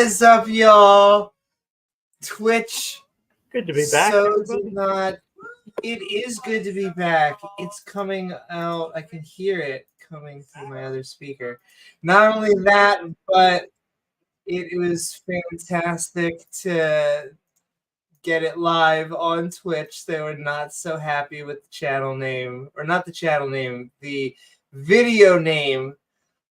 is up, y'all? Twitch. Good to be back. It is good to be back. It's coming out. I can hear it coming through my other speaker. Not only that, but it was fantastic to get it live on Twitch. They were not so happy with the channel name, or not the channel name, the video name.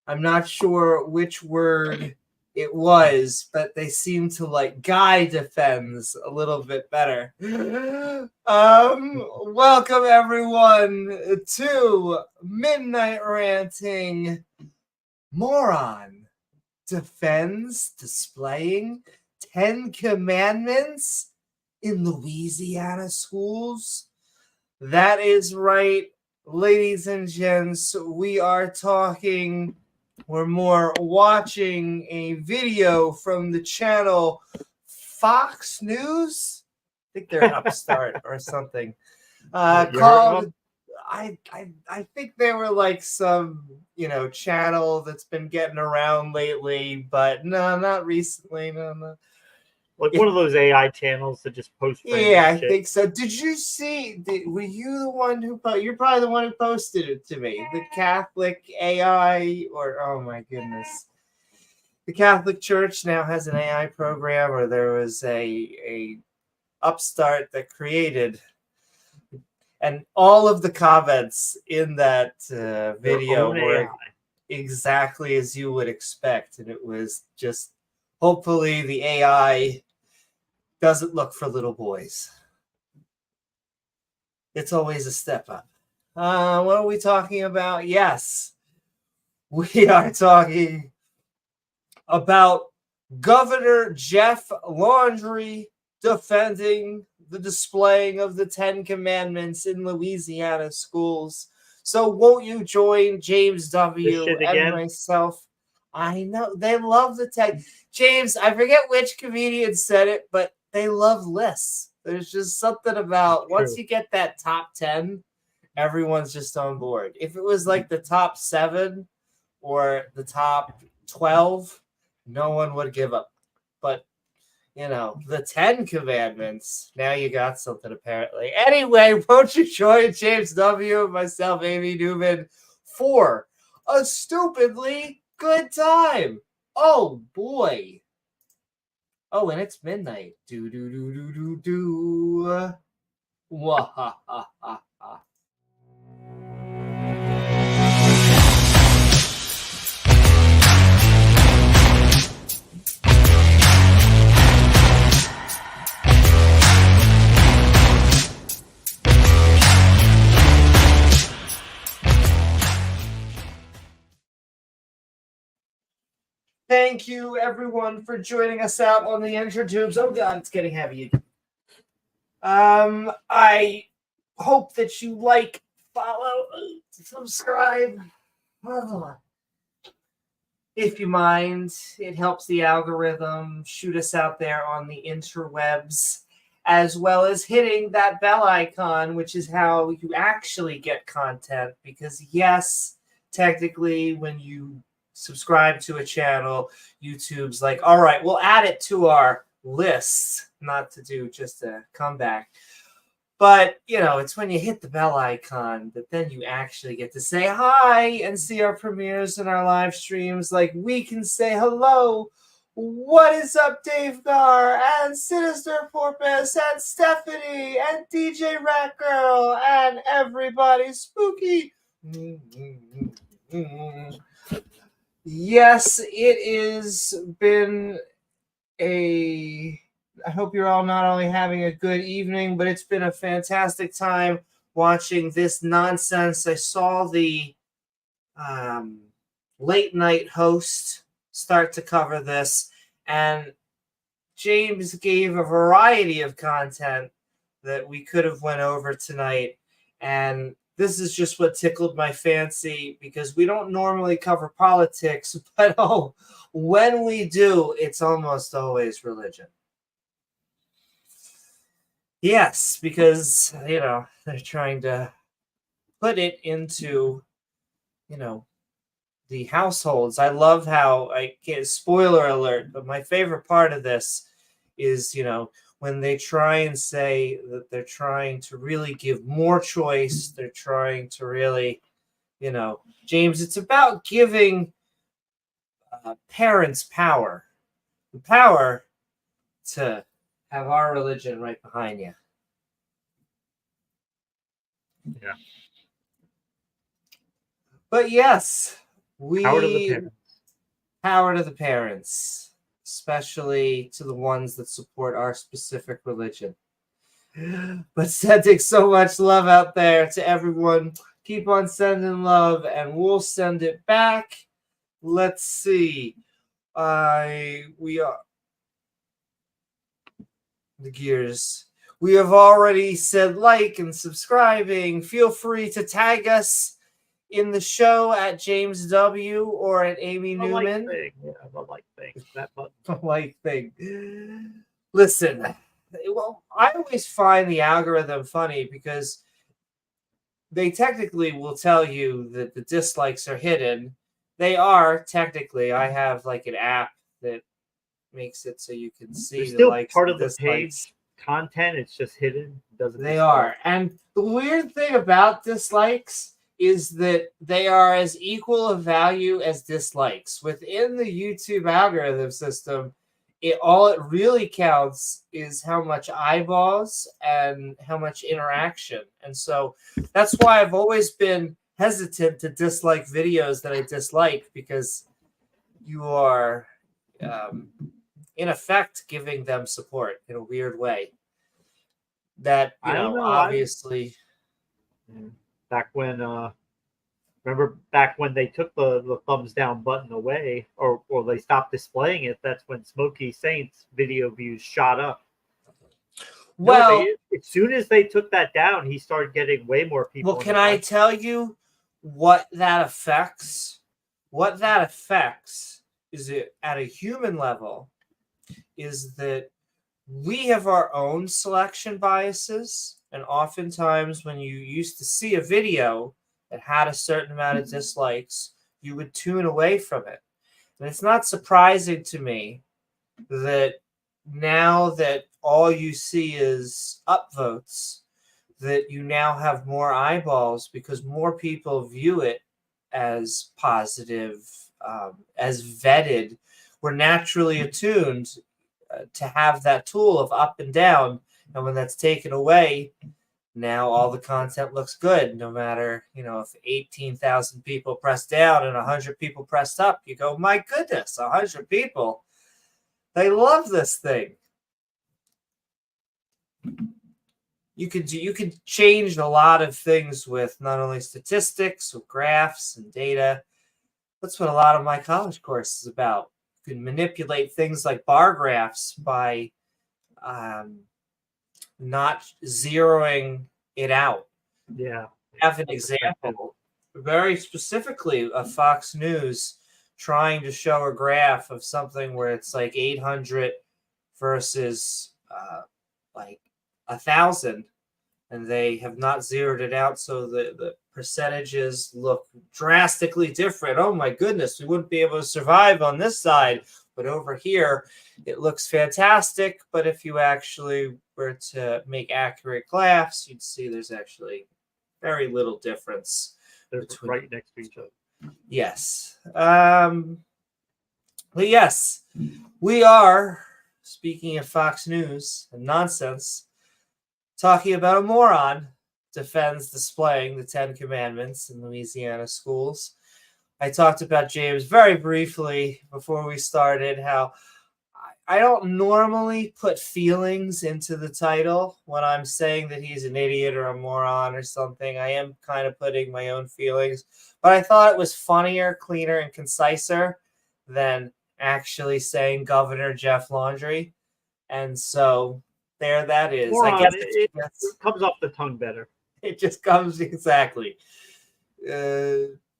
I'm not sure which word it was, but they seem to like Guy Defends a little bit better. Welcome everyone to Midnight Ranting. Moron defends displaying 10 commandments in Louisiana schools. That is right, ladies and gents. We are talking, we're more watching a video from the channel Fox News. I think they're Upstart or something. Called, I think they were like some, channel that's been getting around lately, but no, not recently. No. Like one of those AI channels that just post. Yeah, I think so. Did you see? Were you the one who? You're probably the one who posted it to me. The Catholic AI, or oh my goodness, the Catholic Church now has an AI program, or there was a upstart that created, and all of the comments in that video were exactly as you would expect, and it was just hopefully the AI doesn't look for little boys. It's always a step up. What are we talking about? Yes, we are talking about Governor Jeff Landry defending the displaying of the 10 Commandments in Louisiana schools. So won't you join James W. and myself? I know they love the 10. James, I forget which comedian said it, but they love lists. There's just something about once you get that top 10, everyone's just on board. If it was like the top 7 or the top 12, no one would give up. But, the 10 commandments, now you got something apparently. Anyway, won't you join James W. and myself, Amy Newman, for a stupidly good time? Oh, boy. Oh, and it's midnight. Do. Wahahaha. Thank you, everyone, for joining us out on the IntroTubes. Oh, God, it's getting heavy. I hope that you like, follow, subscribe. If you mind, it helps the algorithm. Shoot us out there on the interwebs, as well as hitting that bell icon, which is how you actually get content. Because, yes, technically, when you subscribe to a channel, YouTube's like, all right, we'll add it to our list, not to do just a comeback. But, it's when you hit the bell icon that then you actually get to say hi and see our premieres and our live streams. Like, we can say hello. What is up, Davegar, and Sinister Porpoise, and Stephanie, and DJ Rat Girl, and everybody spooky. Yes, it has been I hope you're all not only having a good evening, but it's been a fantastic time watching this nonsense. I saw the late night host start to cover this, and James gave a variety of content that we could have went over tonight, and this is just what tickled my fancy, because we don't normally cover politics, but when we do, it's almost always religion. Yes, because, they're trying to put it into, the households. I love how, I can't, spoiler alert, but my favorite part of this is, when they try and say that they're trying to really give more choice, they're trying to really, James, it's about giving parents power, the power to have our religion right behind you. Yeah. But yes, Power to the parents. Power to the parents, especially to the ones that support our specific religion. But sending so much love out there to everyone. Keep on sending love, and we'll send it back. Let's see. We are the gears. We have already said like and subscribing. Feel free to tag us in the show at James W. or at Amy Newman. The like thing. That button. The like thing. Listen, well, I always find the algorithm funny because they technically will tell you that the dislikes are hidden. They are technically. I have like an app that makes it so you can see They're the still likes part and of the dislikes. page content. It's just hidden. Doesn't They are. And the weird thing about dislikes is that they are as equal a value as dislikes. Within the YouTube algorithm system, all it really counts is how much eyeballs and how much interaction. And so that's why I've always been hesitant to dislike videos that I dislike, because you are, in effect, giving them support in a weird way. That, obviously. Back when, remember back when they took the thumbs down button away, or they stopped displaying it, that's when Smokey Saints video views shot up. Well, as soon as they took that down, he started getting way more people. Well, can I tell you what that affects? What that affects is, it at a human level, is that we have our own selection biases. And oftentimes when you used to see a video that had a certain amount of dislikes, you would tune away from it. And it's not surprising to me that now that all you see is upvotes, that you now have more eyeballs because more people view it as positive, as vetted. We're naturally attuned to have that tool of up and down. And when that's taken away, now all the content looks good. No matter, if 18,000 people press down and 100 people pressed up, you go, my goodness, 100 people. They love this thing. You could change a lot of things with not only statistics, with graphs and data. That's what a lot of my college course is about. You can manipulate things like bar graphs by not zeroing it out. Yeah. I have an example, very specifically, of Fox News trying to show a graph of something where it's like 800 versus like 1,000, and they have not zeroed it out, so the percentages look drastically different. Oh my goodness, we wouldn't be able to survive on this side, but over here it looks fantastic. But if you actually were to make accurate graphs, you'd see there's actually very little difference. They're right next to each other. Yes. But yes, we are, speaking of Fox News and nonsense, talking about a moron defends displaying the 10 Commandments in Louisiana schools. I talked about James very briefly before we started, how I don't normally put feelings into the title when I'm saying that he's an idiot or a moron or something. I am kind of putting my own feelings, but I thought it was funnier, cleaner, and conciser than actually saying Governor Jeff Landry. And so there that is. Moron, I guess it comes off the tongue better. It just comes, exactly.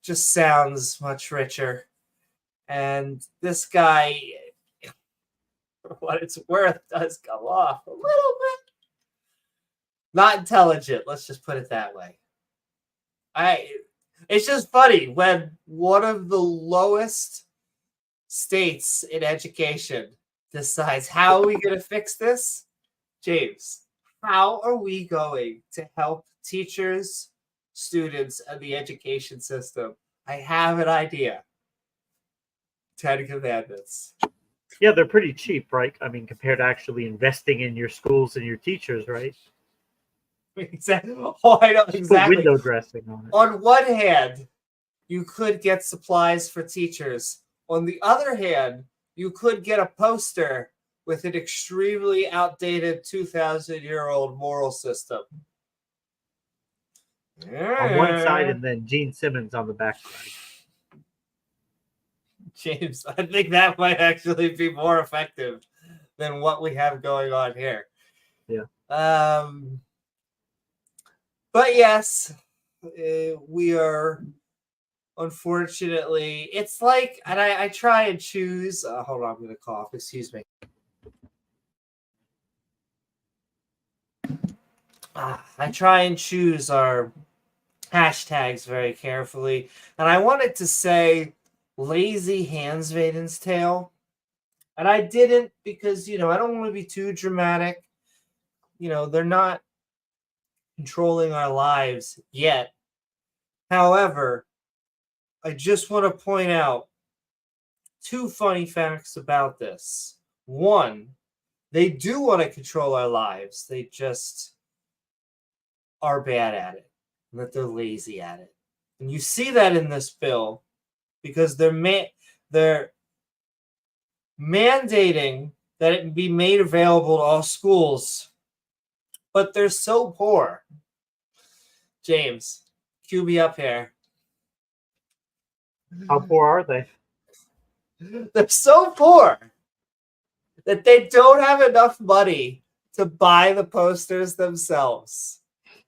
Just sounds much richer. And this guy, for what it's worth, does go off a little bit. Not intelligent, let's just put it that way. It's just funny when one of the lowest states in education decides, how are we going to fix this? James, how are we going to help teachers, students, and the education system? I have an idea. 10 Commandments. Yeah, they're pretty cheap, right? I mean, compared to actually investing in your schools and your teachers, right? Exactly. Oh, I know, Just exactly. put window dressing on it. On one hand, you could get supplies for teachers. On the other hand, you could get a poster with an extremely outdated 2,000-year-old moral system. On one side, and then Gene Simmons on the backside. James, I think that might actually be more effective than what we have going on here. Yeah. But yes, we are, unfortunately, it's like, and I try and choose, hold on, I'm going to cough, excuse me. I try and choose our hashtags very carefully, and I wanted to say lazy Handmaid's Tale, and I didn't because, I don't want to be too dramatic. They're not controlling our lives yet. However, I just want to point out two funny facts about this. One, they do want to control our lives. They just are bad at it, and that they're lazy at it. And you see that in this bill because they're mandating that it be made available to all schools, but they're so poor. James, cue me up here. How poor are they? They're so poor that they don't have enough money to buy the posters themselves.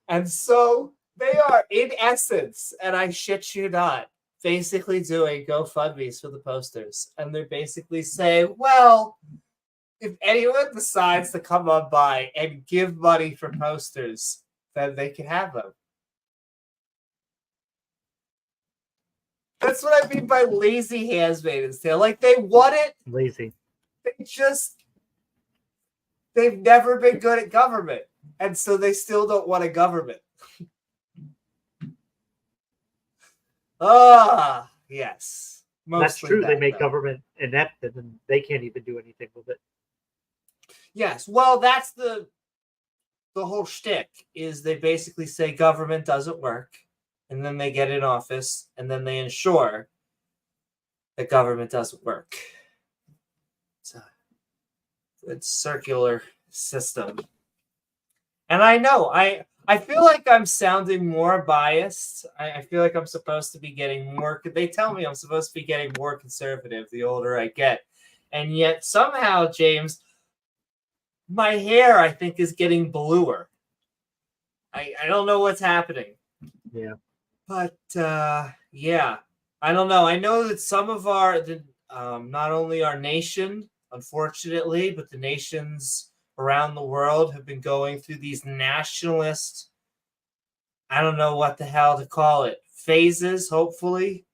And so they are, in essence, and I shit you not, basically doing GoFundMes for the posters. And they're basically saying, well, if anyone decides to come on by and give money for posters, then they can have them. That's what I mean by lazy Handmaid's Tale. Like, they want it. Lazy. They've never been good at government. And so they still don't want a government. Yes. Mostly that's true. They make though. Government inept, and then they can't even do anything with it. Yes. Well, that's the whole shtick, is they basically say government doesn't work, and then they get in office, and then they ensure that government doesn't work. It's a circular system. And I know, I feel like I'm sounding more biased. I feel like I'm supposed to be getting more... They tell me I'm supposed to be getting more conservative the older I get. And yet, somehow, James, my hair, I think, is getting bluer. I don't know what's happening. Yeah. But, yeah. I don't know. I know that some of not only our nation, unfortunately, but the nations around the world have been going through these nationalist, I don't know what the hell to call it, phases, hopefully.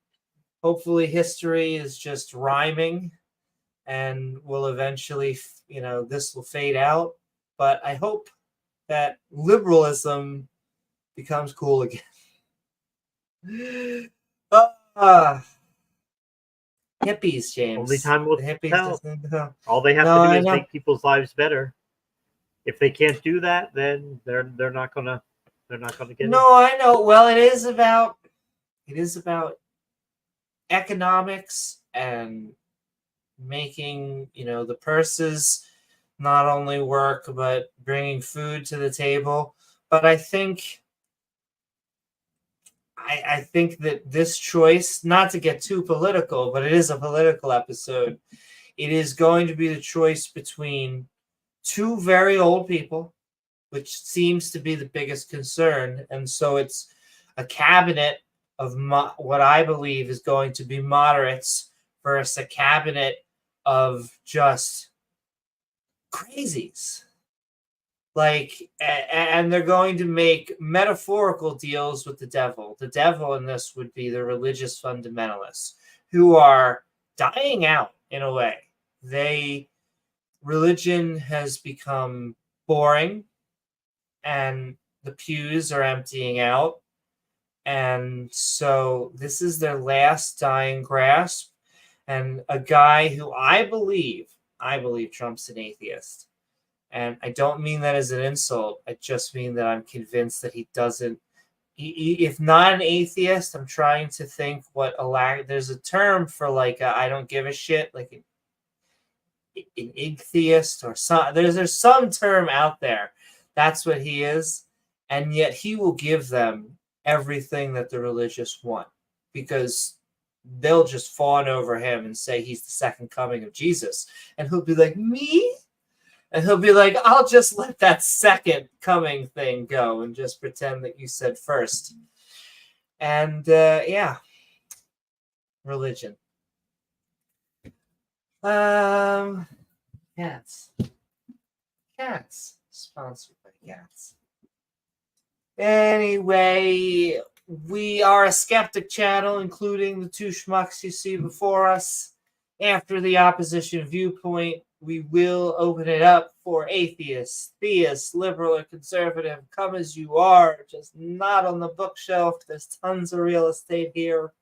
Hopefully history is just rhyming and will eventually, this will fade out. But I hope that liberalism becomes cool again. Hippies, James. Only time will tell. Hippies. All they have to do is make people's lives better. If they can't do that, then they're not gonna get it. No, I know. Well, it is about economics and making, the purses not only work, but bringing food to the table. But I think that this choice, not to get too political, but it is a political episode, it is going to be the choice between two very old people, which seems to be the biggest concern. And so it's a cabinet of what I believe is going to be moderates versus a cabinet of just crazies. And they're going to make metaphorical deals with the devil. The devil in this would be the religious fundamentalists who are dying out in a way. Religion has become boring, and the pews are emptying out. And so this is their last dying grasp. And a guy who I believe Trump's an atheist. And I don't mean that as an insult. I just mean that I'm convinced that he doesn't. If not an atheist, I'm trying to think there's a term for I don't give a shit, like an atheist or some. There's some term out there. That's what he is, and yet he will give them everything that the religious want because they'll just fawn over him and say he's the second coming of Jesus, and he'll be like, me. And he'll be like, I'll just let that second coming thing go and just pretend that you said first. And religion. Cats. Sponsored by cats. Anyway, we are a skeptic channel, including the two schmucks you see before us. After the opposition viewpoint, we will open it up for atheists, theists, liberal, or conservative. Come as you are, just not on the bookshelf. There's tons of real estate here.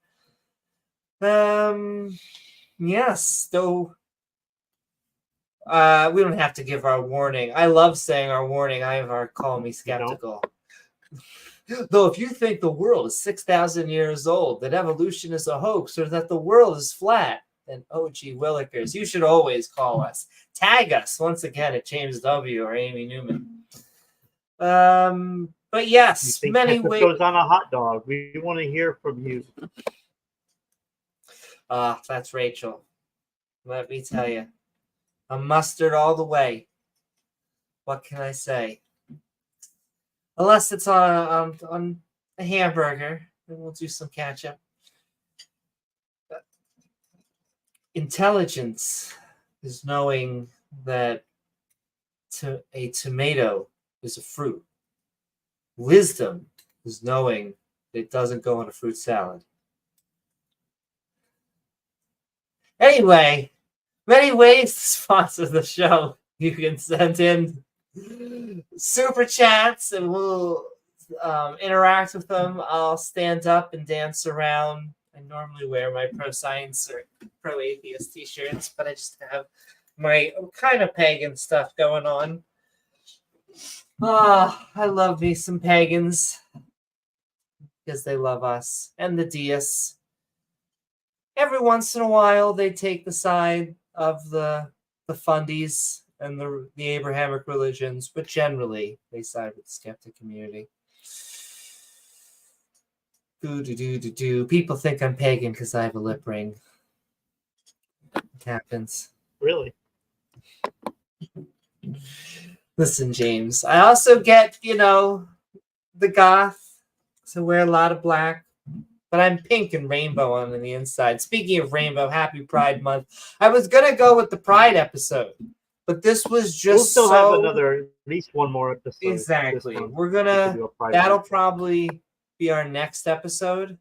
Yes, though we don't have to give our warning. I love saying our warning. I have our call me skeptical. Though if you think the world is 6,000 years old, that evolution is a hoax, or that the world is flat, then OG Willikers, you should always call us. Tag us once again at James W. or Amy Newman. But yes, many ways goes on a hot dog. We want to hear from you. That's Rachel. Let me tell you, a mustard all the way. What can I say? Unless it's on a hamburger, then we'll do some ketchup. Intelligence is knowing that a tomato is a fruit. Wisdom is knowing it doesn't go in a fruit salad. Anyway, many ways to sponsor the show. You can send in super chats and we'll interact with them. I'll stand up and dance around. I normally wear my pro-science or pro-atheist t-shirts, but I just have my kind of pagan stuff going on. I love me some pagans because they love us and the deists. Every once in a while, they take the side of the fundies and the Abrahamic religions, but generally, they side with the skeptic community. People think I'm pagan because I have a lip ring. It happens. Really? Listen, James, I also get, the goth, so wear a lot of black, but I'm pink and rainbow on the inside. Speaking of rainbow, happy Pride Month. I was going to go with the Pride episode, but this was just we'll still have at least one more episode. Exactly. We're going to, that'll probably be our next episode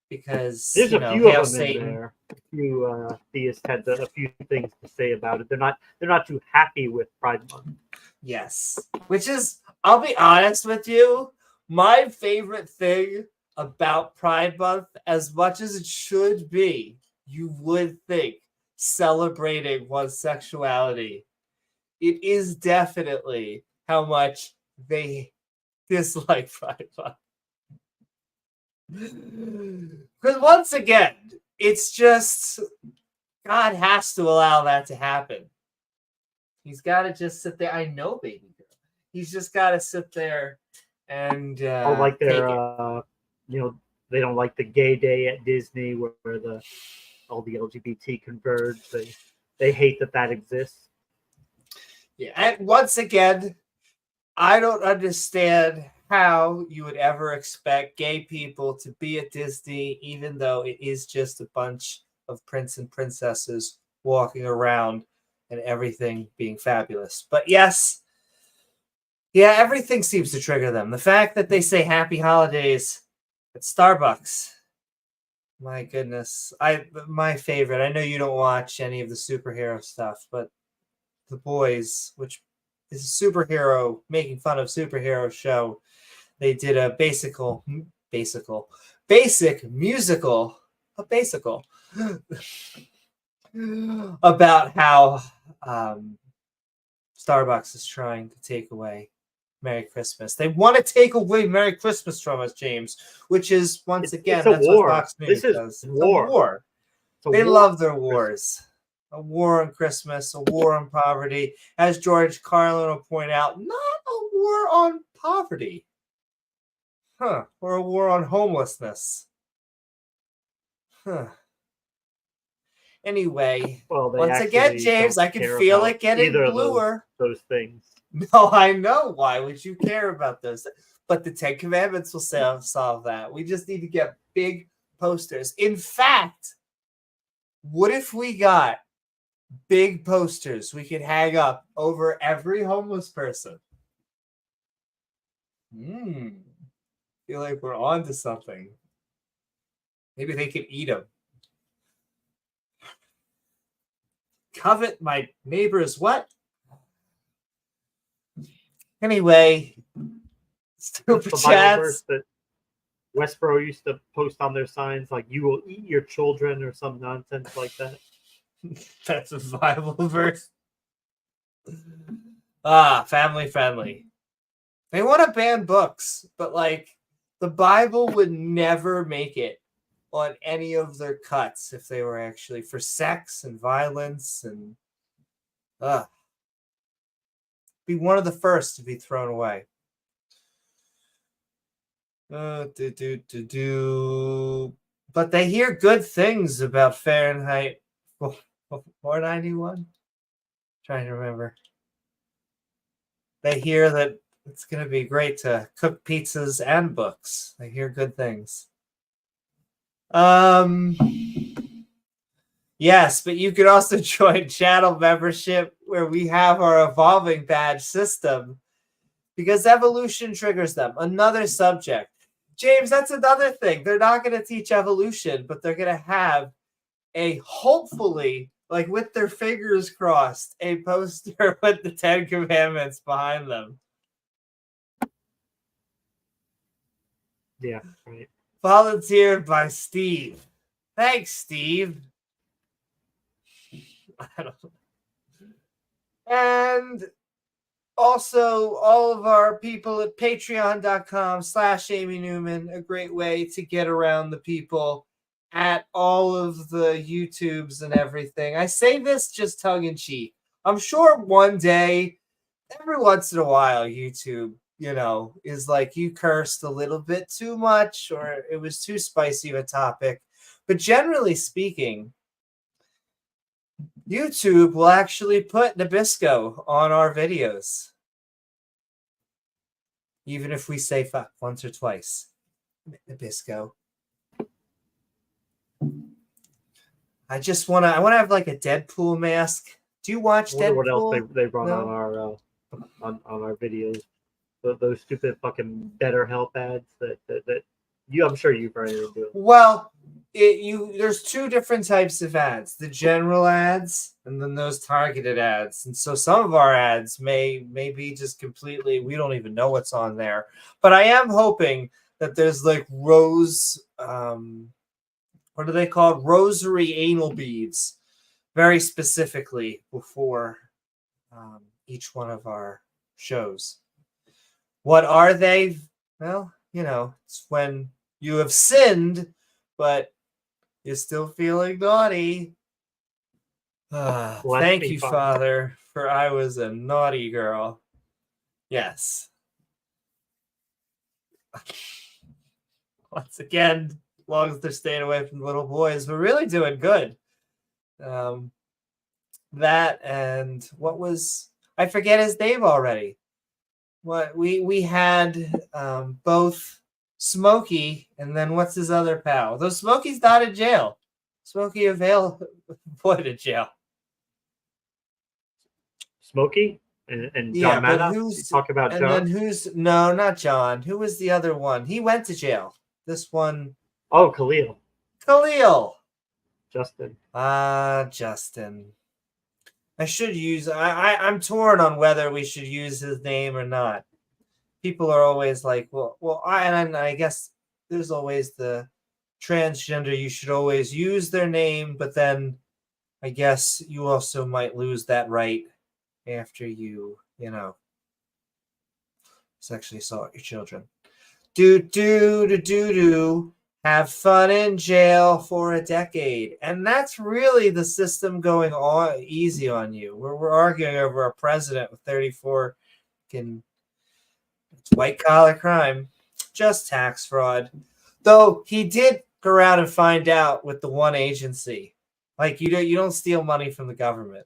because there's a few of them Satan. In there. A few theists had a few things to say about it. They're not too happy with Pride Month. Yes, which is, I'll be honest with you, my favorite thing about Pride Month, as much as it should be, you would think, celebrating one's sexuality. It is definitely how much they dislike Pride Month. Because once again, it's just God has to allow that to happen. He's got to just sit there. I know, baby girl. He's just got to sit there and like their, they don't like the gay day at Disney where all the LGBT converge. They hate that exists. Yeah, and once again, I don't understand how you would ever expect gay people to be at Disney, even though it is just a bunch of prince and princesses walking around and everything being fabulous. But yes, Yeah, everything seems to trigger them. The fact that they say happy holidays at Starbucks. My goodness. My favorite. I know you don't watch any of the superhero stuff, but The Boys, which is a superhero making fun of superhero show, they did a basic musical about how Starbucks is trying to take away Merry Christmas. They want to take away Merry Christmas from us, James, which is, once again, that's war. what Fox News does. It's war. A war. They love their wars. A war on Christmas, a war on poverty. As George Carlin will point out, not a war on poverty. Or a war on homelessness. Anyway, once again, James, I can feel it getting bluer. Those things. No, I know. Why would you care about those? But the Ten Commandments will solve that. We just need to get big posters. In fact, what if we got big posters we could hang up over every homeless person? Feel like we're on to something. Maybe they could eat them. Covet my neighbor's what? Anyway, stupid chats. That Westboro used to post on their signs, like, you will eat your children, or some nonsense like that. That's a Bible verse. Family friendly. They want to ban books, but like the Bible would never make it on any of their cuts if they were actually for sex and violence and be one of the first to be thrown away. But they hear good things about Fahrenheit 491. Trying to remember. They hear that it's going to be great to cook pizzas and books. They hear good things. Yes, but you could also join channel membership where we have our evolving badge system because evolution triggers them. Another subject. James, that's another thing. They're not going to teach evolution, but they're going to have a, hopefully, like with their fingers crossed, a poster with the Ten Commandments behind them. Yeah, right. Volunteered by Steve. Thanks, Steve. I don't know. And also, all of our people at patreon.com/Amy Newman, a great way to get around the people at all of the YouTubes and everything. I say this just tongue in cheek. I'm sure one day, every once in a while, YouTube, is like you cursed a little bit too much or it was too spicy of a topic. But generally speaking, YouTube will actually put Nabisco on our videos. Even if we say fuck once or twice. Nabisco. I want to have like a Deadpool mask. Do you watch Deadpool? What else they run on our on our videos? Those stupid fucking BetterHelp ads that I'm sure you've run into. Well, there's two different types of ads: the general ads and then those targeted ads. And so some of our ads may be just completely, we don't even know what's on there. But I am hoping that there's like what are they called? Rosary anal beads, very specifically before each one of our shows. What are they? Well, it's when you have sinned, but you're still feeling naughty. Thank you, Father, for I was a naughty girl. Yes. Once again, as long as they're staying away from little boys, we're really doing good. That and what was, I forget his name already. What we had both Smokey and then what's his other pal? Though Smokey's not in jail. Smokey avoided jail. Smokey? And Yeah, John but Maddox? You talk about and John? then no, not John. Who was the other one? He went to jail. This one, Oh, Khalil. Khalil. Justin. Justin. I should use. I'm torn on whether we should use his name or not. People are always like, I guess there's always the transgender. You should always use their name, but then I guess you also might lose that right after you sexually assault your children. Do. Have fun in jail for a decade. And that's really the system going on easy on you. We're arguing over a president with 34 it's white collar crime, just tax fraud. Though he did go around and find out with the one agency. Like you don't steal money from the government.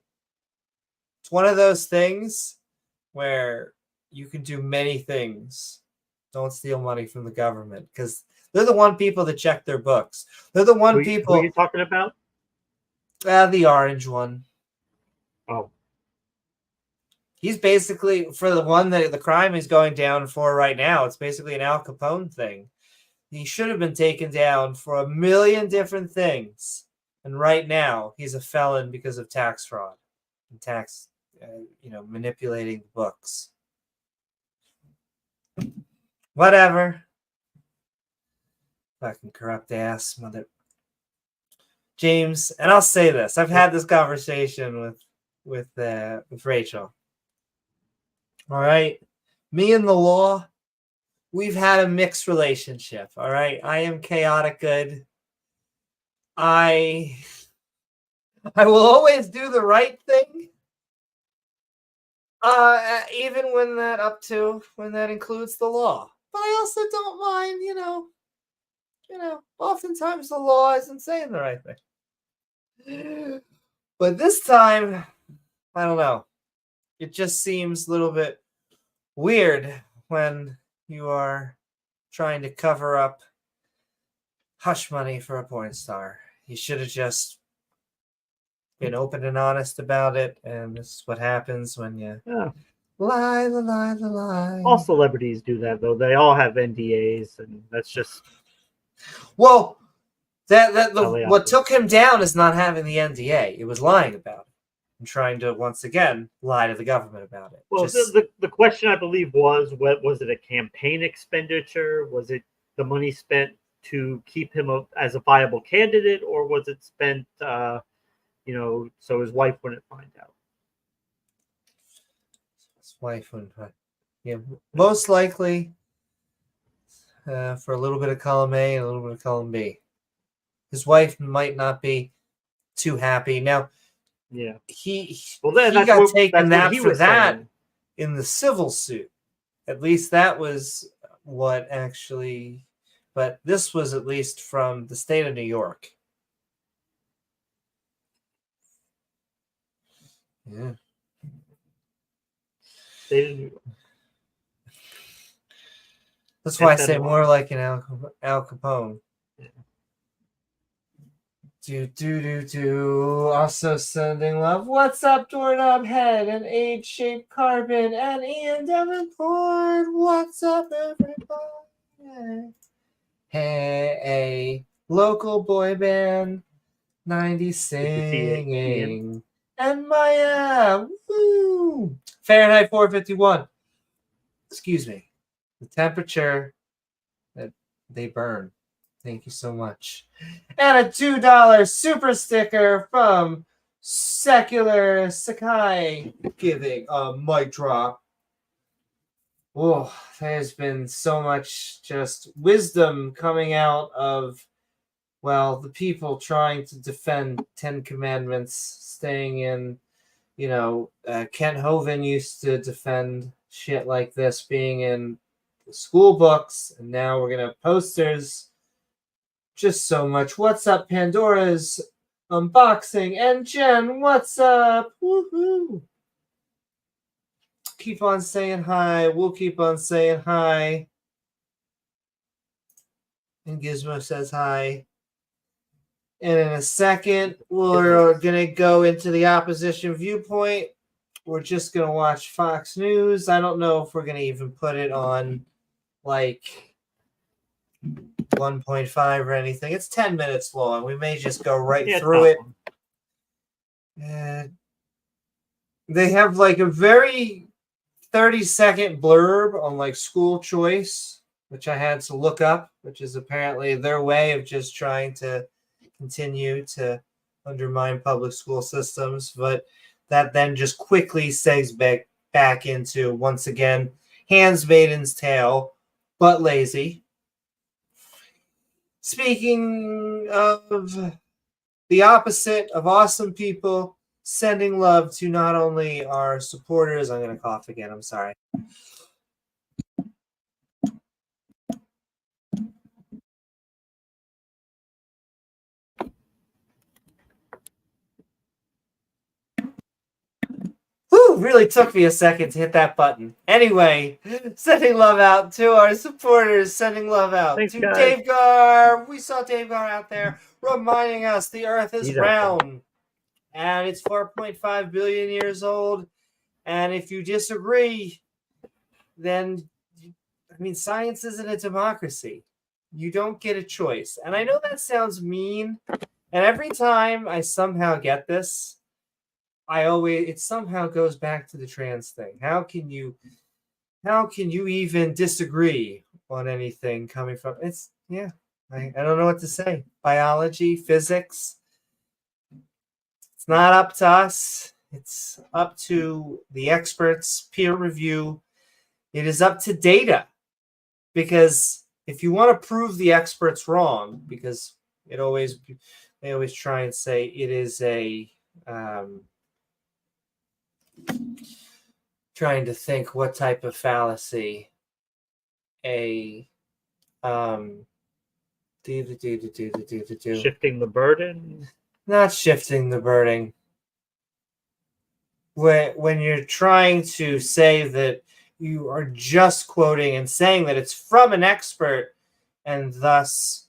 It's one of those things where you can do many things. Don't steal money from the government because they're the one people that check their books. They're the one people. Who are you talking about? The orange one. Oh. He's basically, for the one that the crime is going down for right now, it's basically an Al Capone thing. He should have been taken down for a million different things. And right now, he's a felon because of tax fraud and tax, manipulating the books. Whatever. Fucking corrupt ass mother. James, and I'll say this. I've had this conversation with Rachel. All right. Me and the law, we've had a mixed relationship. All right. I am chaotic good. I will always do the right thing. Even when that includes the law. But I also don't mind, oftentimes the law isn't saying the right thing. But this time, I don't know. It just seems a little bit weird when you are trying to cover up hush money for a porn star. You should have just been open and honest about it, and this is what happens when you lie. All celebrities do that, though. They all have NDAs, and that's just... Well, what took him down is not having the NDA. It was lying about it. And trying to once again lie to the government about it. Well, the question I believe was it a campaign expenditure? Was it the money spent to keep him as a viable candidate, or was it spent, so his wife wouldn't find out? His wife wouldn't find. Yeah, most likely for a little bit of column A and a little bit of column B. His wife might not be too happy now. Yeah, he got taken that for that saying. In the civil suit. At least that was what actually, but this was at least from the state of New York. Yeah. State of New York. That's why I say more like an Al Capone. Do. Also sending love. What's up, Doorknob Head and Age-Shaped Carbon and Ian Davenport? What's up, everybody? Hey, local boy band, 90s singing. And Maya, woo! Fahrenheit 451. Excuse me. The temperature that they burn. Thank you so much. And a $2 super sticker from Secular Sakai giving a mic drop. Oh, there's been so much just wisdom coming out of, the people trying to defend 10 Commandments, staying in, Kent Hovind used to defend shit like this being in the school books, and now we're going to have posters. Just so much. What's up, Pandora's unboxing? And Jen, what's up? Woohoo! Keep on saying hi. We'll keep on saying hi. And Gizmo says hi. And in a second, we're going to go into the opposition viewpoint we're just going to watch Fox News. I don't know if we're going to even put it on like 1.5 or anything. It's 10 minutes long. We may just go right through it. And they have like a very 30-second blurb on like school choice, which I had to look up, which is apparently their way of just trying to continue to undermine public school systems. But that then just quickly segs back into, once again, Handmaid's Tale, but lazy. Speaking of the opposite of awesome people, sending love to not only our supporters. I'm going to cough again. I'm sorry. Whew, really took me a second to hit that button. Anyway, sending love out to our supporters, sending love out Thanks, to guys. Davegar. We saw Davegar out there reminding us the Earth is round. And it's 4.5 billion years old. And if you disagree, then, I mean, science isn't a democracy. You don't get a choice. And I know that sounds mean. And every time I somehow get this, it somehow goes back to the trans thing. How can you even disagree on anything coming from it's yeah. I don't know what to say. Biology, physics. It's not up to us. It's up to the experts, peer review. It is up to data. Because if you want to prove the experts wrong, because they always try and say it is a trying to think what type of fallacy shifting the burden. Not shifting the burden. When you're trying to say that you are just quoting and saying that it's from an expert and thus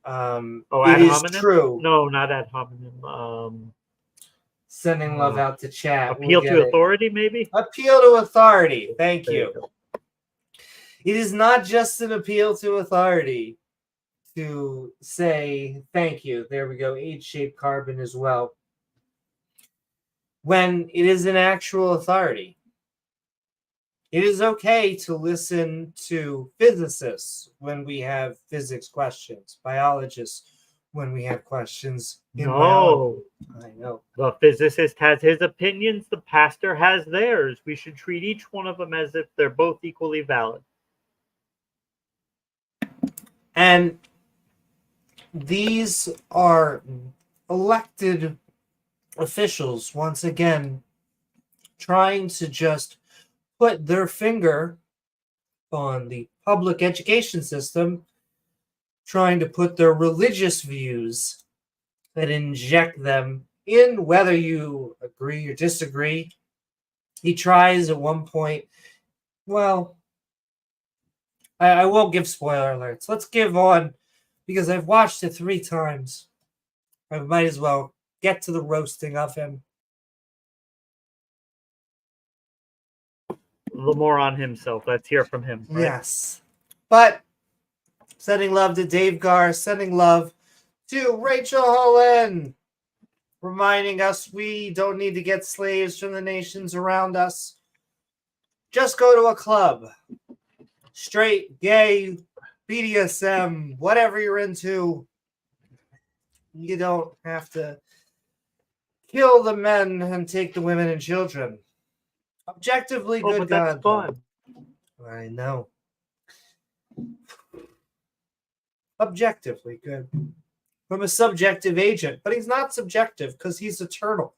it is true. No, not ad hominem. Sending love out to chat. Appeal to authority, maybe? Appeal to authority. Thank you. It is not just an appeal to authority to say thank you. There we go. H-shaped carbon as well. When it is an actual authority. It is okay to listen to physicists when we have physics questions, biologists when we have questions. No. I know. The physicist has his opinions, the pastor has theirs. We should treat each one of them as if they're both equally valid. And these are elected officials, once again, trying to just put their finger on the public education system, trying to put their religious views that inject them in, whether you agree or disagree. He tries at one point, well, I won't give spoiler alerts. Let's give on, because I've watched it 3 times. I might as well get to the roasting of him. The Moron himself. Let's hear from him. Right? Yes. But sending love to Davegar, sending love to Rachel Holen, reminding us we don't need to get slaves from the nations around us. Just go to a club. Straight, gay, BDSM, whatever you're into. You don't have to kill the men and take the women and children. Objectively good, but that's God. fun. I know. Objectively good. From a subjective agent. But he's not subjective because he's eternal.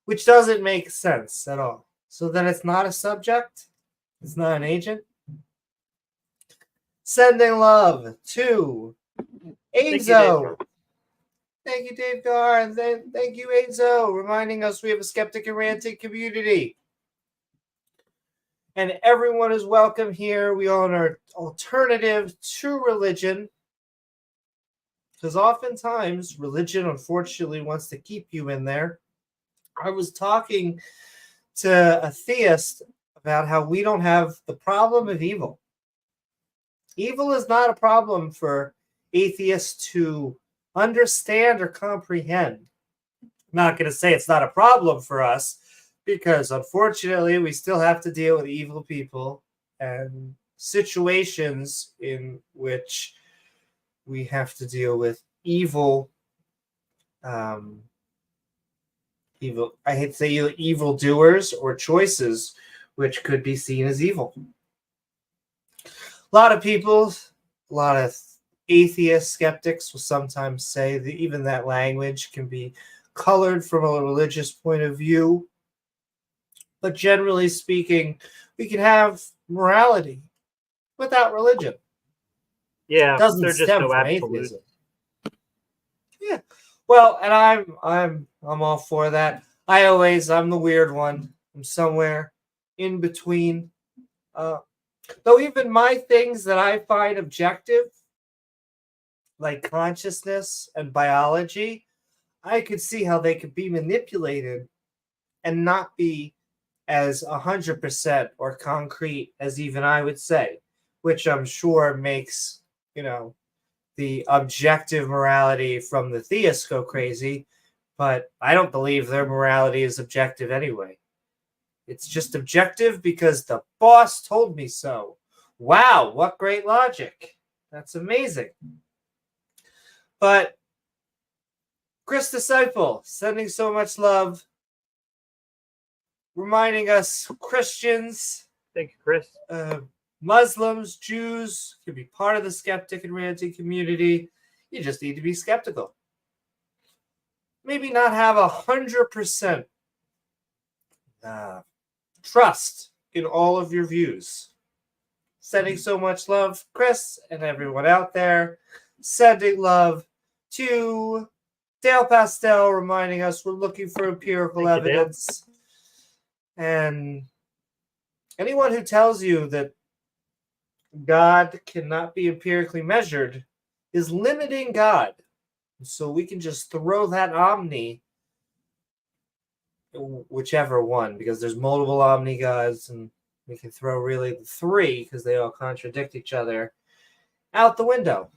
Which doesn't make sense at all. So then it's not a subject. It's not an agent. Sending love to Azo. Thank you, Dave Gar. And thank you, Azo, reminding us we have a skeptic and ranting community. And everyone is welcome here. We are an alternative to religion. Because oftentimes, religion, unfortunately, wants to keep you in there. I was talking to a theist about how we don't have the problem of evil. Evil is not a problem for atheists to understand or comprehend. I'm not going to say it's not a problem for us, because unfortunately we still have to deal with evil people and situations in which we have to deal with evil. Evil. I hate to say evil doers or choices which could be seen as evil. A lot of people, a lot of atheist skeptics will sometimes say that even that language can be colored from a religious point of view. But generally speaking, we can have morality without religion. Yeah, It doesn't they're just stem no from absolutes. atheism. Yeah. Well, and I'm all for that. I'm the weird one. I'm somewhere in between. Though even my things that I find objective, like consciousness and biology, I could see how they could be manipulated and not be as 100% or concrete as even I would say, which I'm sure makes, the objective morality from the theists go crazy, but I don't believe their morality is objective anyway. It's just objective because the boss told me so. Wow, what great logic. That's amazing. But Chris Disciple, sending so much love, reminding us Christians, Thank you, Chris. Muslims, Jews can be part of the skeptic and ranting community. You just need to be skeptical. Maybe not have 100% trust in all of your views. Sending so much love, Chris, and everyone out there. Sending love to Dale Pastel, reminding us we're looking for empirical evidence. And anyone who tells you that God cannot be empirically measured is limiting God. So we can just throw that omni, whichever one, because there's multiple omni gods, and we can throw really the three because they all contradict each other out the window.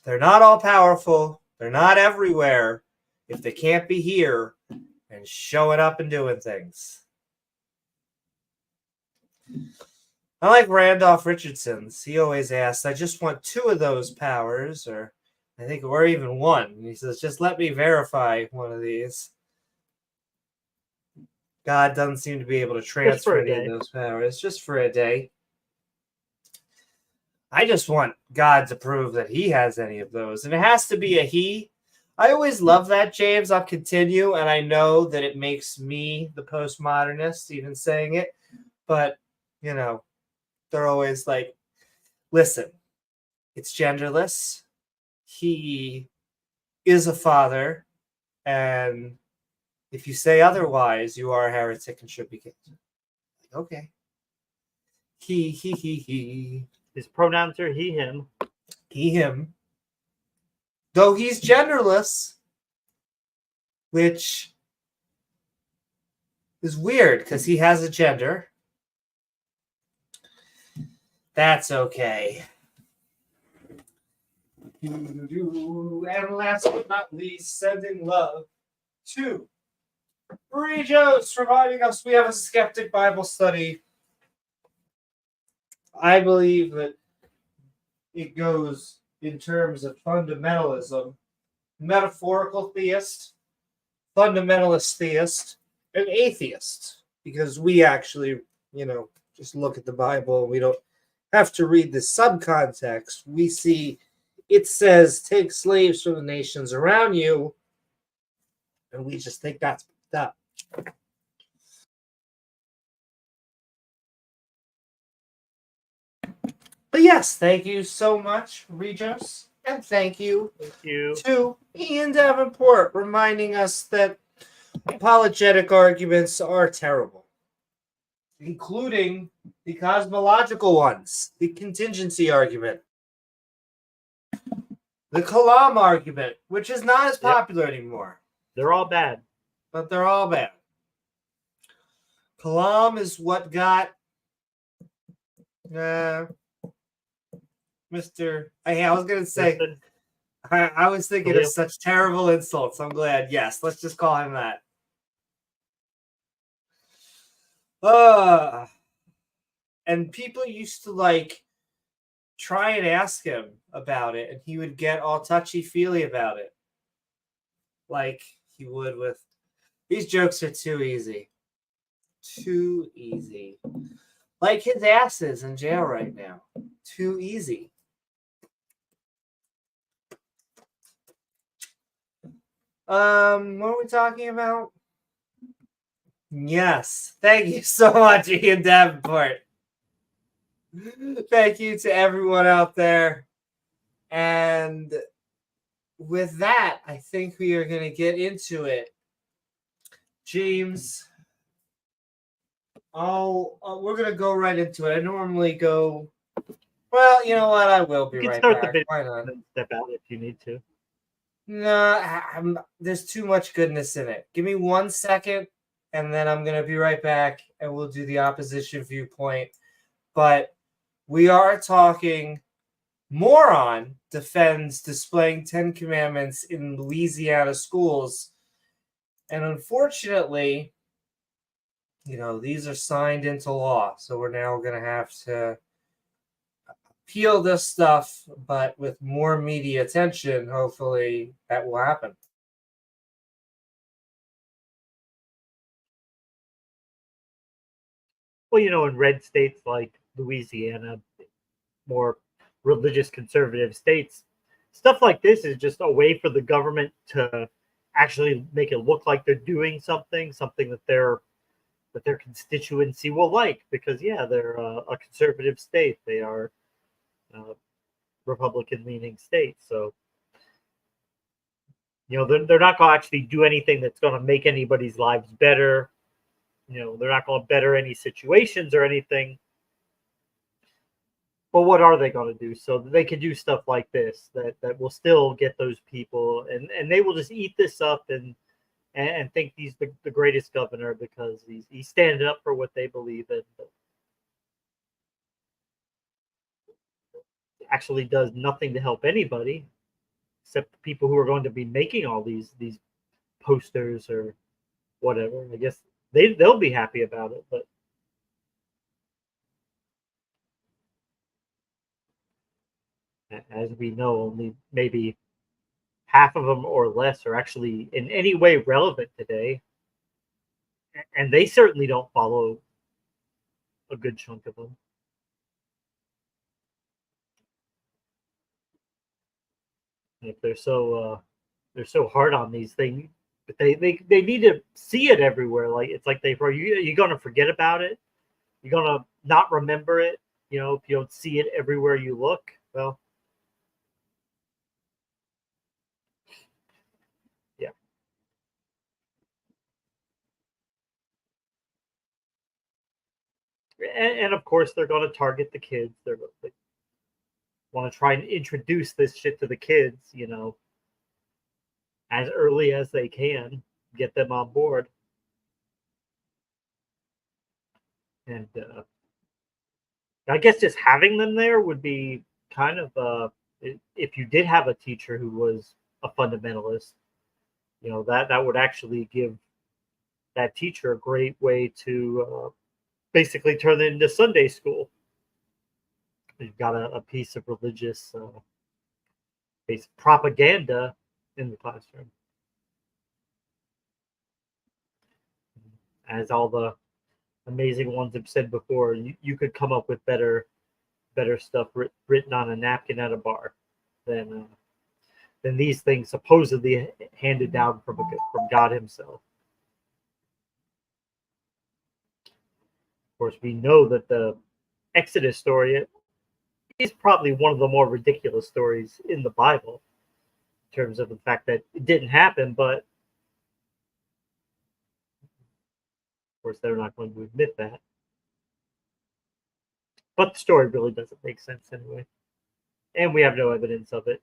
They're not all powerful. They're not everywhere if they can't be here and showing up and doing things. I like Randolph Richardson's. He always asks, I just want 2 of those powers, or even 1. And he says, just let me verify one of these. God doesn't seem to be able to transfer any of those powers just for a day. I just want God to prove that he has any of those. And it has to be a he. I always love that, James. I'll continue. And I know that it makes me the postmodernist even saying it. But, they're always like, listen, it's genderless. He is a father. And if you say otherwise, you are a heretic and should be killed. Okay. He. His pronouns are he, him. He, him. Though he's genderless, which is weird because he has a gender. That's okay. And last but not least, sending love to Regos, reminding us we have a skeptic Bible study. I believe that it goes in terms of fundamentalism, metaphorical theist, fundamentalist theist, and atheist. Because we actually, just look at the Bible. We don't have to read the subcontext. We see it says, take slaves from the nations around you. And we just think that's up. But yes, thank you so much, Regos. And thank you to Ian Davenport, reminding us that apologetic arguments are terrible, including the cosmological ones, the contingency argument, the Kalam argument, which is not as popular anymore. They're all bad. But they're all bad. Kalam is what got Mr. Hey, I was going to say, I was thinking of such terrible insults. I'm glad. Yes, let's just call him that. And people used to like try and ask him about it, and he would get all touchy-feely about it. Like he would with these jokes are too easy. Too easy. Like his ass is in jail right now. Too easy. What are we talking about? Yes. Thank you so much, Ian Davenport. Thank you to everyone out there. And with that, I think we are going to get into it. James, we're going to go right into it. I normally go, well, you know what? I will be right back. Why not? Step out if you need to. No, there's too much goodness in it. Give me 1 second, and then I'm going to be right back, and we'll do the opposition viewpoint. But we are talking Moron defends displaying 10 commandments in Louisiana schools. And unfortunately, these are signed into law. So we're now going to have to appeal this stuff, but with more media attention, hopefully that will happen. Well, in red states like Louisiana, more religious conservative states, stuff like this is just a way for the government to actually make it look like they're doing something that their constituency will like, because they're a conservative state. They are a Republican leaning state, so they're not going to actually do anything that's going to make anybody's lives better. They're not going to better any situations or anything. But what are they going to do? So they can do stuff like this that will still get those people, and they will just eat this up and think he's the greatest governor because he's standing up for what they believe in. But actually does nothing to help anybody except the people who are going to be making all these posters or whatever. I guess they'll be happy about it, but as we know, only maybe half of them or less are actually in any way relevant today, and they certainly don't follow a good chunk of them. If they're so hard on these things, but they need to see it everywhere. Like it's like you're gonna forget about it. You're gonna not remember it. If you don't see it everywhere you look, well, yeah. And of course, they're gonna target the kids. They want to try and introduce this shit to the kids. As early as they can, get them on board. And I guess just having them there would be kind of if you did have a teacher who was a fundamentalist, that would actually give that teacher a great way to basically turn it into Sunday school. You've got a piece of religious based propaganda in the classroom. As all the amazing ones have said before, you could come up with better stuff written on a napkin at a bar than these things supposedly handed down from God himself. Of course, we know that the Exodus story is probably one of the more ridiculous stories in the Bible in terms of the fact that it didn't happen, but of course they're not going to admit that. But the story really doesn't make sense anyway, and we have no evidence of it.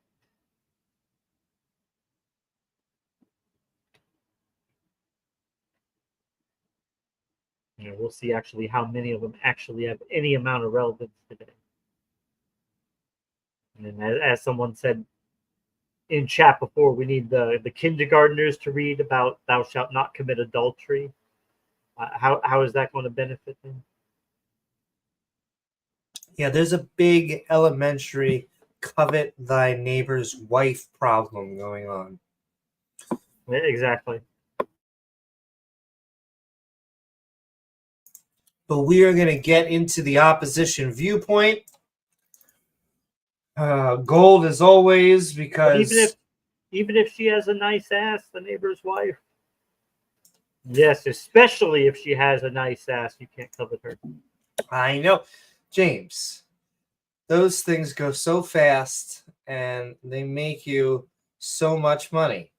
We'll see actually how many of them actually have any amount of relevance today. And as someone said in chat before, we need the kindergartners to read about "Thou shalt not commit adultery." How is that going to benefit them? Yeah, there's a big elementary covet thy neighbor's wife problem going on. Exactly. But we are going to get into the opposition viewpoint. Gold as always, because even if she has a nice ass, the neighbor's wife. Yes, especially if she has a nice ass, you can't covet her. I know, James. Those things go so fast, and they make you so much money,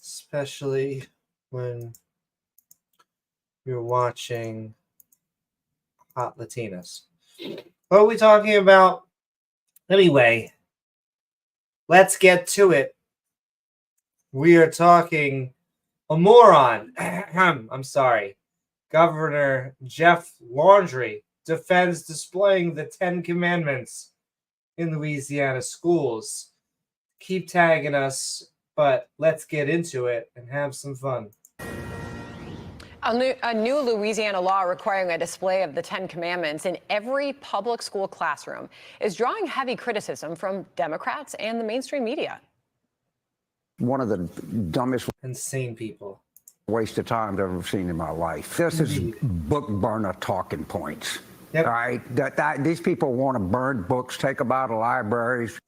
especially when you're watching hot Latinas. What are we talking about? Anyway, let's get to it. We are talking a moron. I'm sorry. Governor Jeff Landry defends displaying the 10 Commandments in Louisiana schools. Keep tagging us, but let's get into it and have some fun. A new Louisiana law requiring a display of the 10 Commandments in every public school classroom is drawing heavy criticism from Democrats and the mainstream media. One of the dumbest, insane people, waste of time I've ever seen in my life. This is book burner talking points. Yep. All right, these people want to burn books, take them out of libraries.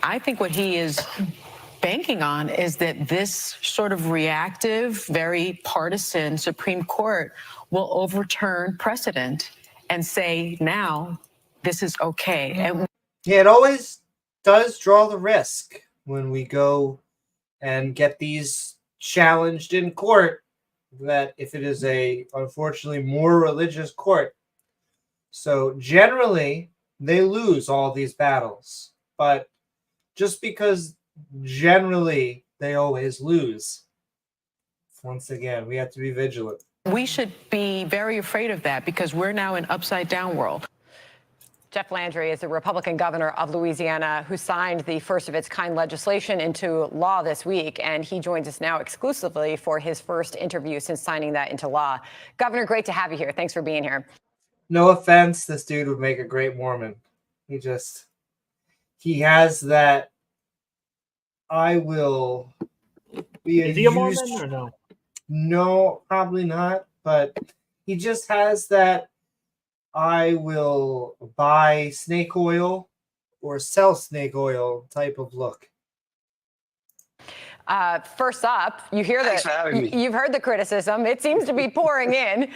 I think what he is banking on is that this sort of reactive, very partisan Supreme Court will overturn precedent and say, now this is okay. And yeah, it always does draw the risk when we go and get these challenged in court, that if it is a, unfortunately, more religious court. So generally, they lose all these battles. But just because generally they always lose, once again, we have to be vigilant. we should be very afraid of that because we're now in upside down world. Jeff Landry is the Republican governor of Louisiana who signed the first of its kind legislation into law this week, and he joins us now exclusively for his first interview since signing that into law. Governor, great to have you here. Thanks for being here. No offense, this dude would make a great Mormon. He has that I will be Is he a Mormon or no? No, probably not, but he just has that I will buy snake oil or sell snake oil type of look. First up, you hear Thanks for having me. You've heard the criticism. It seems to be pouring in.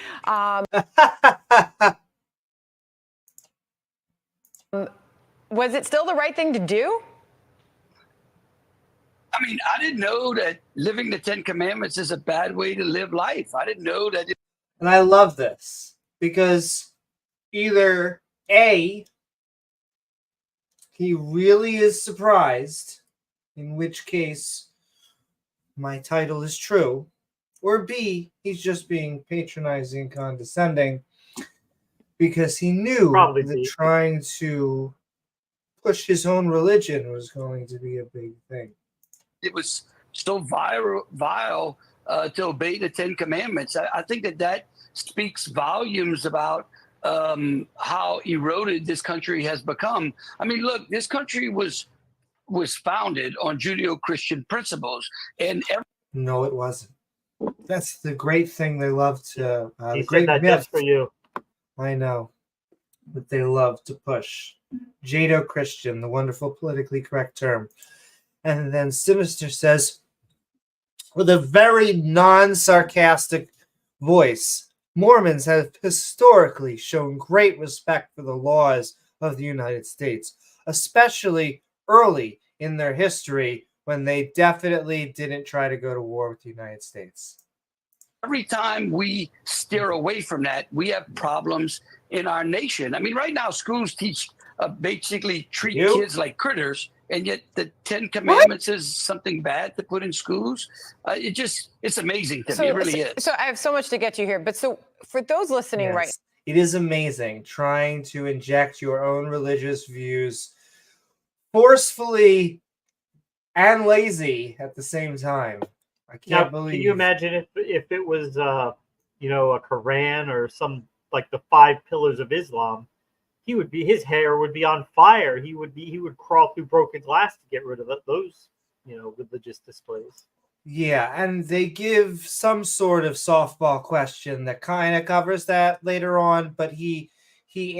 Was it still the right thing to do? I mean, I didn't know that living the 10 Commandments is a bad way to live life. I didn't know that. And I love this because either A, he really is surprised, in which case my title is true, or B, he's just being patronizing and condescending because he knew that trying to push his own religion was going to be a big thing. It was so vile to obey the 10 Commandments. I think that speaks volumes about how eroded this country has become. I mean, look, this country was founded on Judeo-Christian principles, and no, it wasn't. That's the great thing they love to. He the great said that myth. just for you. I know, but they love to push Judeo-Christian, the wonderful politically correct term. And then Sinister says, with a very non-sarcastic voice, Mormons have historically shown great respect for the laws of the United States, especially early in their history when they definitely didn't try to go to war with the United States. every time we steer away from that, we have problems in our nation. I mean, right now, schools basically treat kids like critters and yet the 10 Commandments is something bad to put in schools. It's amazing to me. It really is. So I have so much to get to here, but so for those listening, Yes. right? It is amazing trying to inject your own religious views forcefully and lazy at the same time. I can't believe. Can you imagine if it was a Quran or some like the 5 pillars of Islam? His hair would be on fire. He would crawl through broken glass to get rid of those religious displays. Yeah, and they give some sort of softball question that kind of covers that later on, but he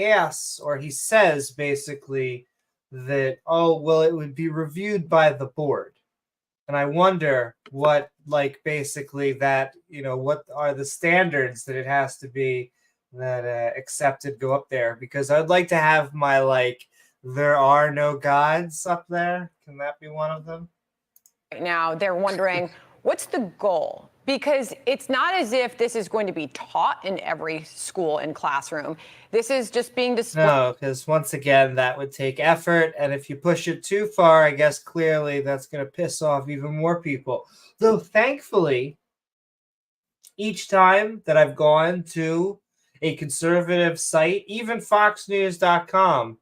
asks, or he says basically that, oh, well, it would be reviewed by the board. And I wonder what, like, basically that, what are the standards that it has to be that accepted go up there? Because I'd like to have my, like, there are no gods up there. Can that be one of them? Right now, they're wondering, what's the goal? Because it's not as if this is going to be taught in every school and classroom. This is just being displayed. No, because once again, that would take effort. And if you push it too far, I guess clearly that's going to piss off even more people. Though, thankfully, each time that I've gone to a conservative site, even FoxNews.com,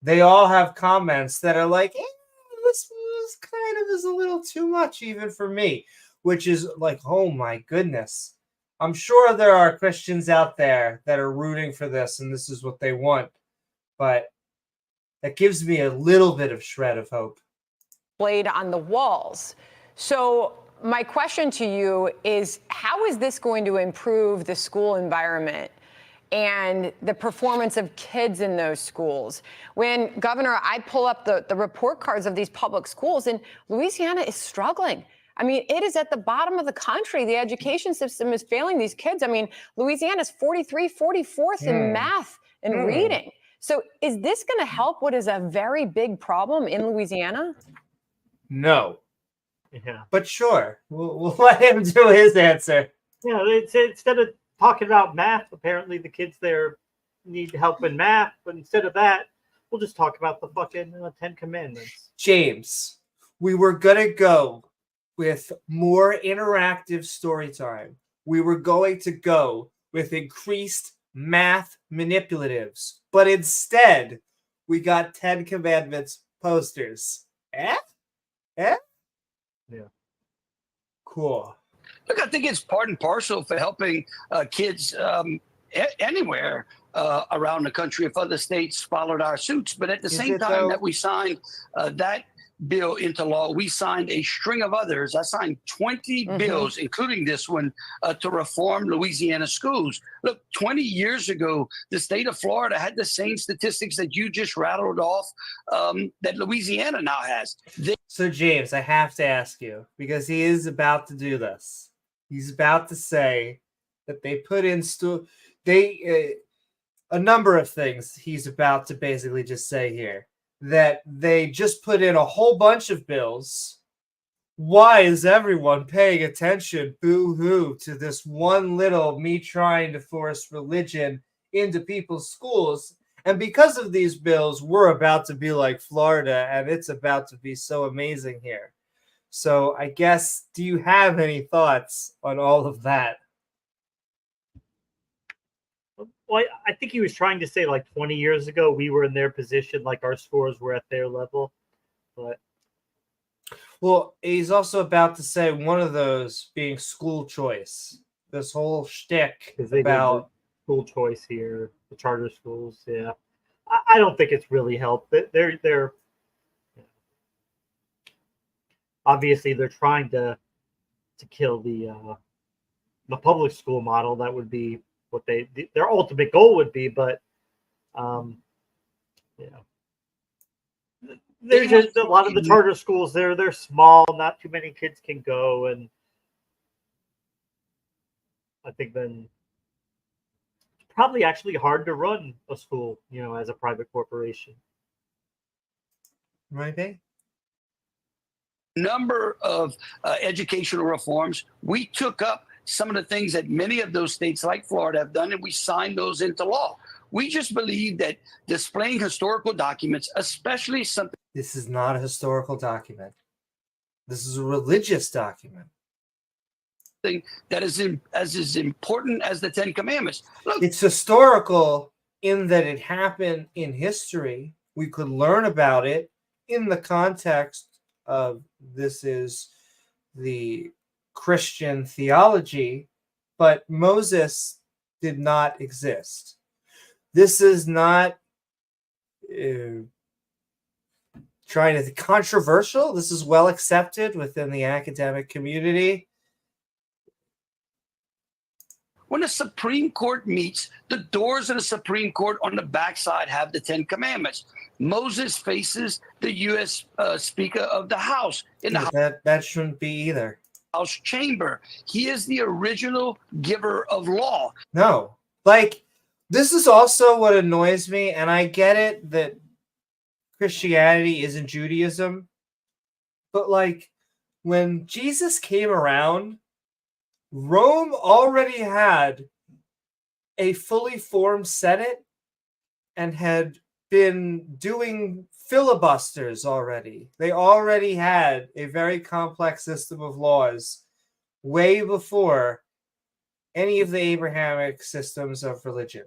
they all have comments that are like, this kind of is a little too much even for me, which is like, oh my goodness. I'm sure there are Christians out there that are rooting for this and this is what they want, but that gives me a little bit of shred of hope. Displayed on the walls. So my question to you is, how is this going to improve the school environment and the performance of kids in those schools? When, Governor, I pull up the report cards of these public schools, and Louisiana is struggling. I mean, it is at the bottom of the country. The education system is failing these kids. I mean, Louisiana's 44th in math and reading. So is this going to help what is a very big problem in Louisiana? No. Yeah. But sure, we'll let him do his answer. Yeah, it's instead of talking about math, apparently the kids there need help in math, but instead of that, we'll just talk about the fucking 10 Commandments. James, we were going to go with more interactive story time. We were going to go with increased math manipulatives, but instead we got 10 Commandments posters. Eh? Yeah. Cool. Look, I think it's part and parcel for helping kids anywhere around the country if other states followed our suits. But at the same time that we signed that bill into law, we signed a string of others. I signed 20 bills, including this one, to reform Louisiana schools. Look, 20 years ago, the state of Florida had the same statistics that you just rattled off that Louisiana now has. So, James, I have to ask you, because he is about to do this. He's about to say that they put in a number of things he's about to basically just say here. That they just put in a whole bunch of bills. Why is everyone paying attention, boo-hoo, to this one little me trying to force religion into people's schools? And because of these bills, we're about to be like Florida, and it's about to be so amazing here. So I guess, do you have any thoughts on all of that? Well, I think he was trying to say like 20 years ago, we were in their position, like our scores were at their level. But well, he's also about to say one of those being school choice. This whole shtick about school choice here, the charter schools. Yeah, I don't think it's really helped. They're obviously they're trying to kill the public school model. That would be what their ultimate goal would be, but there's just a lot of the charter schools there. They're small, not too many kids can go, and I think then it's probably actually hard to run a school, as a private corporation. Right, Dave? Number of educational reforms. We took up some of the things that many of those states like Florida have done, and we signed those into law. We just believe that displaying historical documents, especially something This is not a historical document. This is a religious document. That is as important as the Ten Commandments. Look, It's historical in that it happened in history. We could learn about it in the context of this is the Christian theology, but Moses did not exist. This is not trying to controversial. This is well accepted within the academic community. when the Supreme Court meets, the doors of the Supreme Court on the backside have the Ten Commandments. Moses faces the U.S. Speaker of the House in the That shouldn't be either. House chamber. He is the original giver of law. No, like this is also what annoys me, and I get it that Christianity isn't Judaism, but like when Jesus came around, Rome already had a fully formed Senate and had been doing filibusters already. They already had a very complex system of laws way before any of the Abrahamic systems of religion.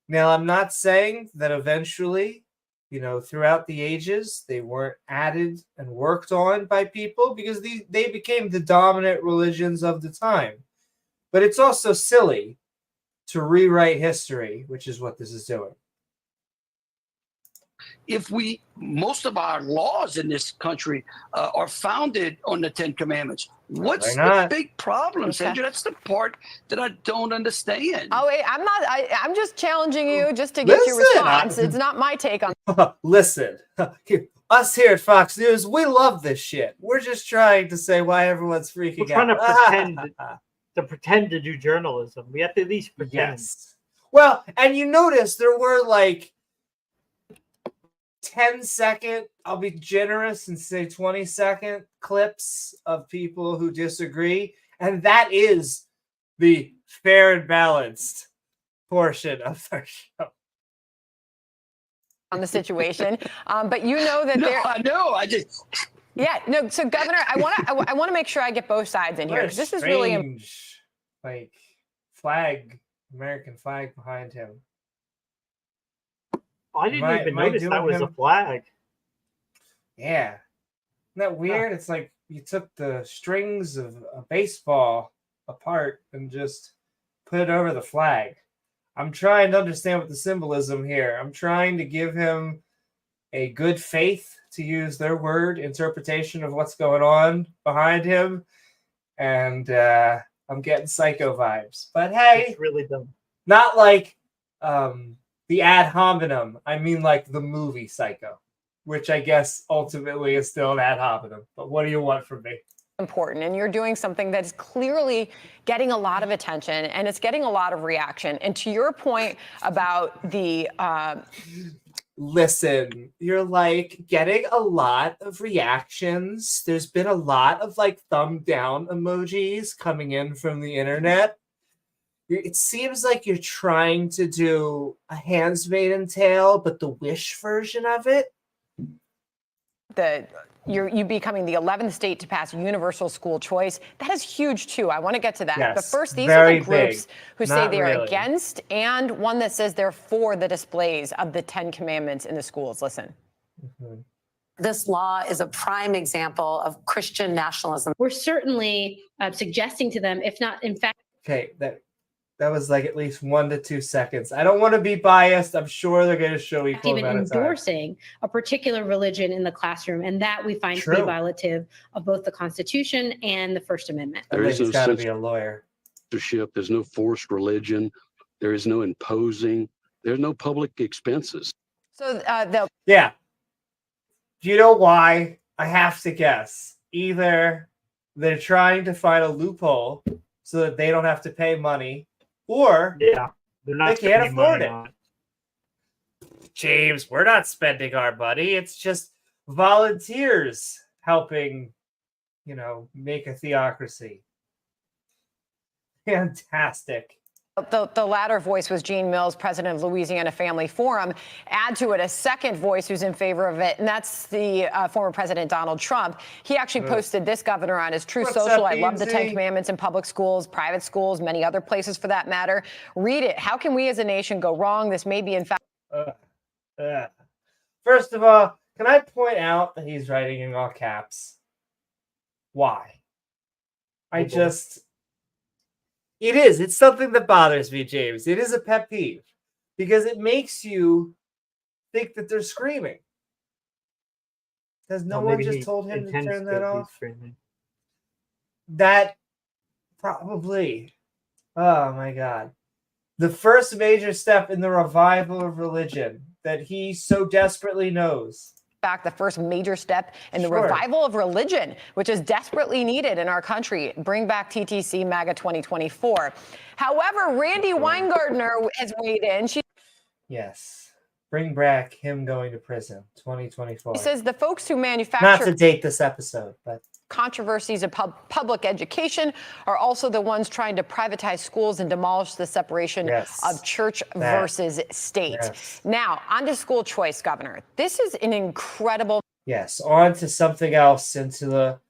Now, I'm not saying that eventually, throughout the ages, they weren't added and worked on by people because they became the dominant religions of the time. But it's also silly to rewrite history, which is what this is doing. If most of our laws in this country are founded on the Ten Commandments, what's the big problem, Sandra? That's the part that I don't understand. Oh, wait, I'm not. I'm just challenging you just to get your response. It's not my take on. Listen, us here at Fox News, we love this shit. We're just trying to say why everyone's freaking We're trying out. to pretend to do journalism. We have to at least pretend. Yes. Well, and you notice there were like 10-second, I'll be generous and say 20-second clips of people who disagree. And that is the fair and balanced portion of our show. On the situation. But you know that I know. I just... Yeah, no. So, Governor, I want to make sure I get both sides in here because this is really like American flag behind him. I didn't even notice that was a flag. Yeah, isn't that weird? It's like you took the strings of a baseball apart and just put it over the flag. I'm trying to understand what the symbolism here. I'm trying to give him a good faith, to use their word, interpretation of what's going on behind him. And I'm getting psycho vibes. But hey, it's really dumb. Not like the ad hominem. I mean like the movie Psycho, which I guess ultimately is still an ad hominem. But what do you want from me? Important, and you're doing something that's clearly getting a lot of attention and it's getting a lot of reaction. And to your point about the listen, you're like getting a lot of reactions. There's been a lot of like thumb down emojis coming in from the internet. It seems like you're trying to do a Handmaid's Tale, but the Wish version of it. You becoming the 11th state to pass universal school choice. That is huge, too. I want to get to that. Yes, but first, these are the groups who say they are really against and one that says they're for the displays of the Ten Commandments in the schools. Listen. Mm-hmm. This law is a prime example of Christian nationalism. We're certainly suggesting to them, if not, in fact. Okay, that was like at least 1 to 2 seconds. I don't want to be biased. I'm sure they're going to show equal even amount of time. Endorsing a particular religion in the classroom, and that we find to be violative of both the Constitution and the First Amendment. There's got to be a lawyer. There's no forced religion. There is no imposing. There's no public expenses. So yeah. Do you know why? I have to guess. Either they're trying to find a loophole so that they don't have to pay money, or they're not they can't afford it. On. James, we're not spending our money. It's just volunteers helping, make a theocracy. Fantastic. The latter voice was Gene Mills, president of Louisiana Family Forum. Add to it a second voice who's in favor of it, and that's the former president Donald Trump. He actually posted this, Governor, on his True Social. I love the 10 Commandments in public schools, private schools, many other places for that matter. Read it. How can we as a nation go wrong? This may be, in fact. First of all, can I point out that he's writing in all caps? Why? It's something that bothers me, James. It is a pet peeve because it makes you think that they're screaming. Has no one just told him to turn that off? That probably. Oh my God. The first major step in the revival of religion that he so desperately knows. Back the first major step in the revival of religion, which is desperately needed in our country. Bring back TTC MAGA 2024. However, Randy Weingartner has weighed in. Yes. Bring back him going to prison 2024. She says the folks who manufacture... Not to date this episode, but... controversies of public education are also the ones trying to privatize schools and demolish the separation of church versus state. Now, on to school choice, Governor. This is an incredible... Yes, on to something else, into the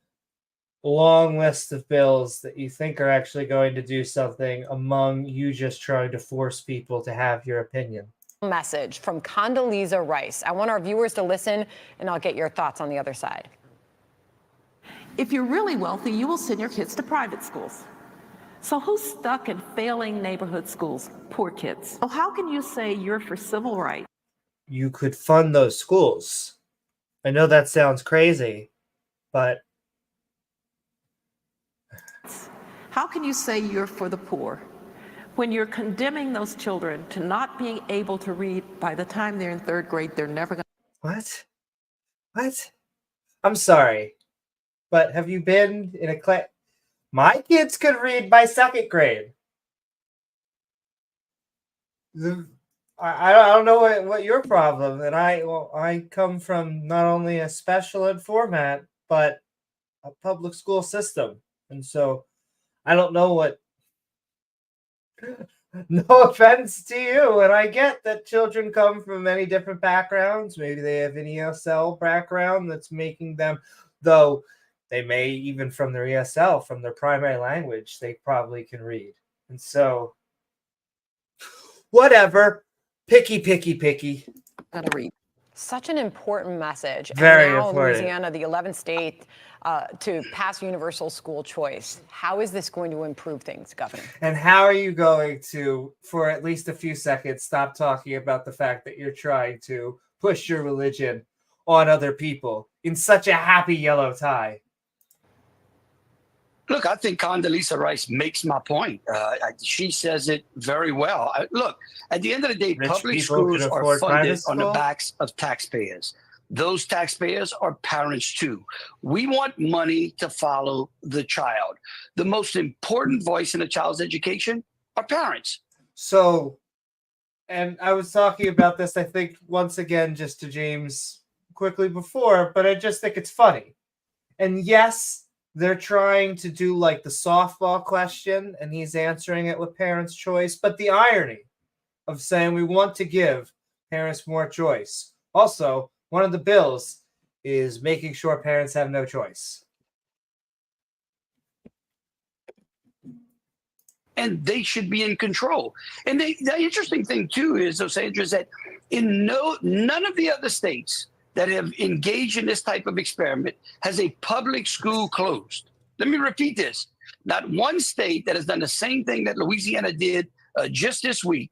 long list of bills that you think are actually going to do something among you just trying to force people to have your opinion. Message from Condoleezza Rice. I want our viewers to listen, and I'll get your thoughts on the other side. If you're really wealthy, you will send your kids to private schools. So who's stuck in failing neighborhood schools? Poor kids. So how can you say you're for civil rights? You could fund those schools. I know that sounds crazy, but... How can you say you're for the poor when you're condemning those children to not being able to read by the time they're in third grade? They're never going to... What? I'm sorry. But have you been in a class? My kids could read by second grade. I don't know what your problem. And I come from not only a special ed format, but a public school system. And so I don't know what... No offense to you. And I get that children come from many different backgrounds. Maybe they have an ESL background that's making them... Though... They may, even from their ESL, from their primary language, they probably can read. And so, whatever. Picky. Gotta read. Such an important message. Very and now important. Louisiana, the 11th state to pass universal school choice. How is this going to improve things, Governor? And how are you going to, for at least a few seconds, stop talking about the fact that you're trying to push your religion on other people in such a happy yellow tie? Look, I think Condoleezza Rice makes my point. She says it very well. Look, at the end of the day, public schools are funded on the backs of taxpayers. Those taxpayers are parents too. We want money to follow the child. The most important voice in a child's education are parents. So, and I was talking about this, I think, once again, just to James quickly before, but I just think it's funny. And yes, they're trying to do like the softball question, and he's answering it with parents' choice. But the irony of saying we want to give parents more choice. Also, one of the bills is making sure parents have no choice. And they should be in control. And the interesting thing, too, is, Osandra, is that in none of the other states that have engaged in this type of experiment has a public school closed. Let me repeat this. Not one state that has done the same thing that Louisiana did just this week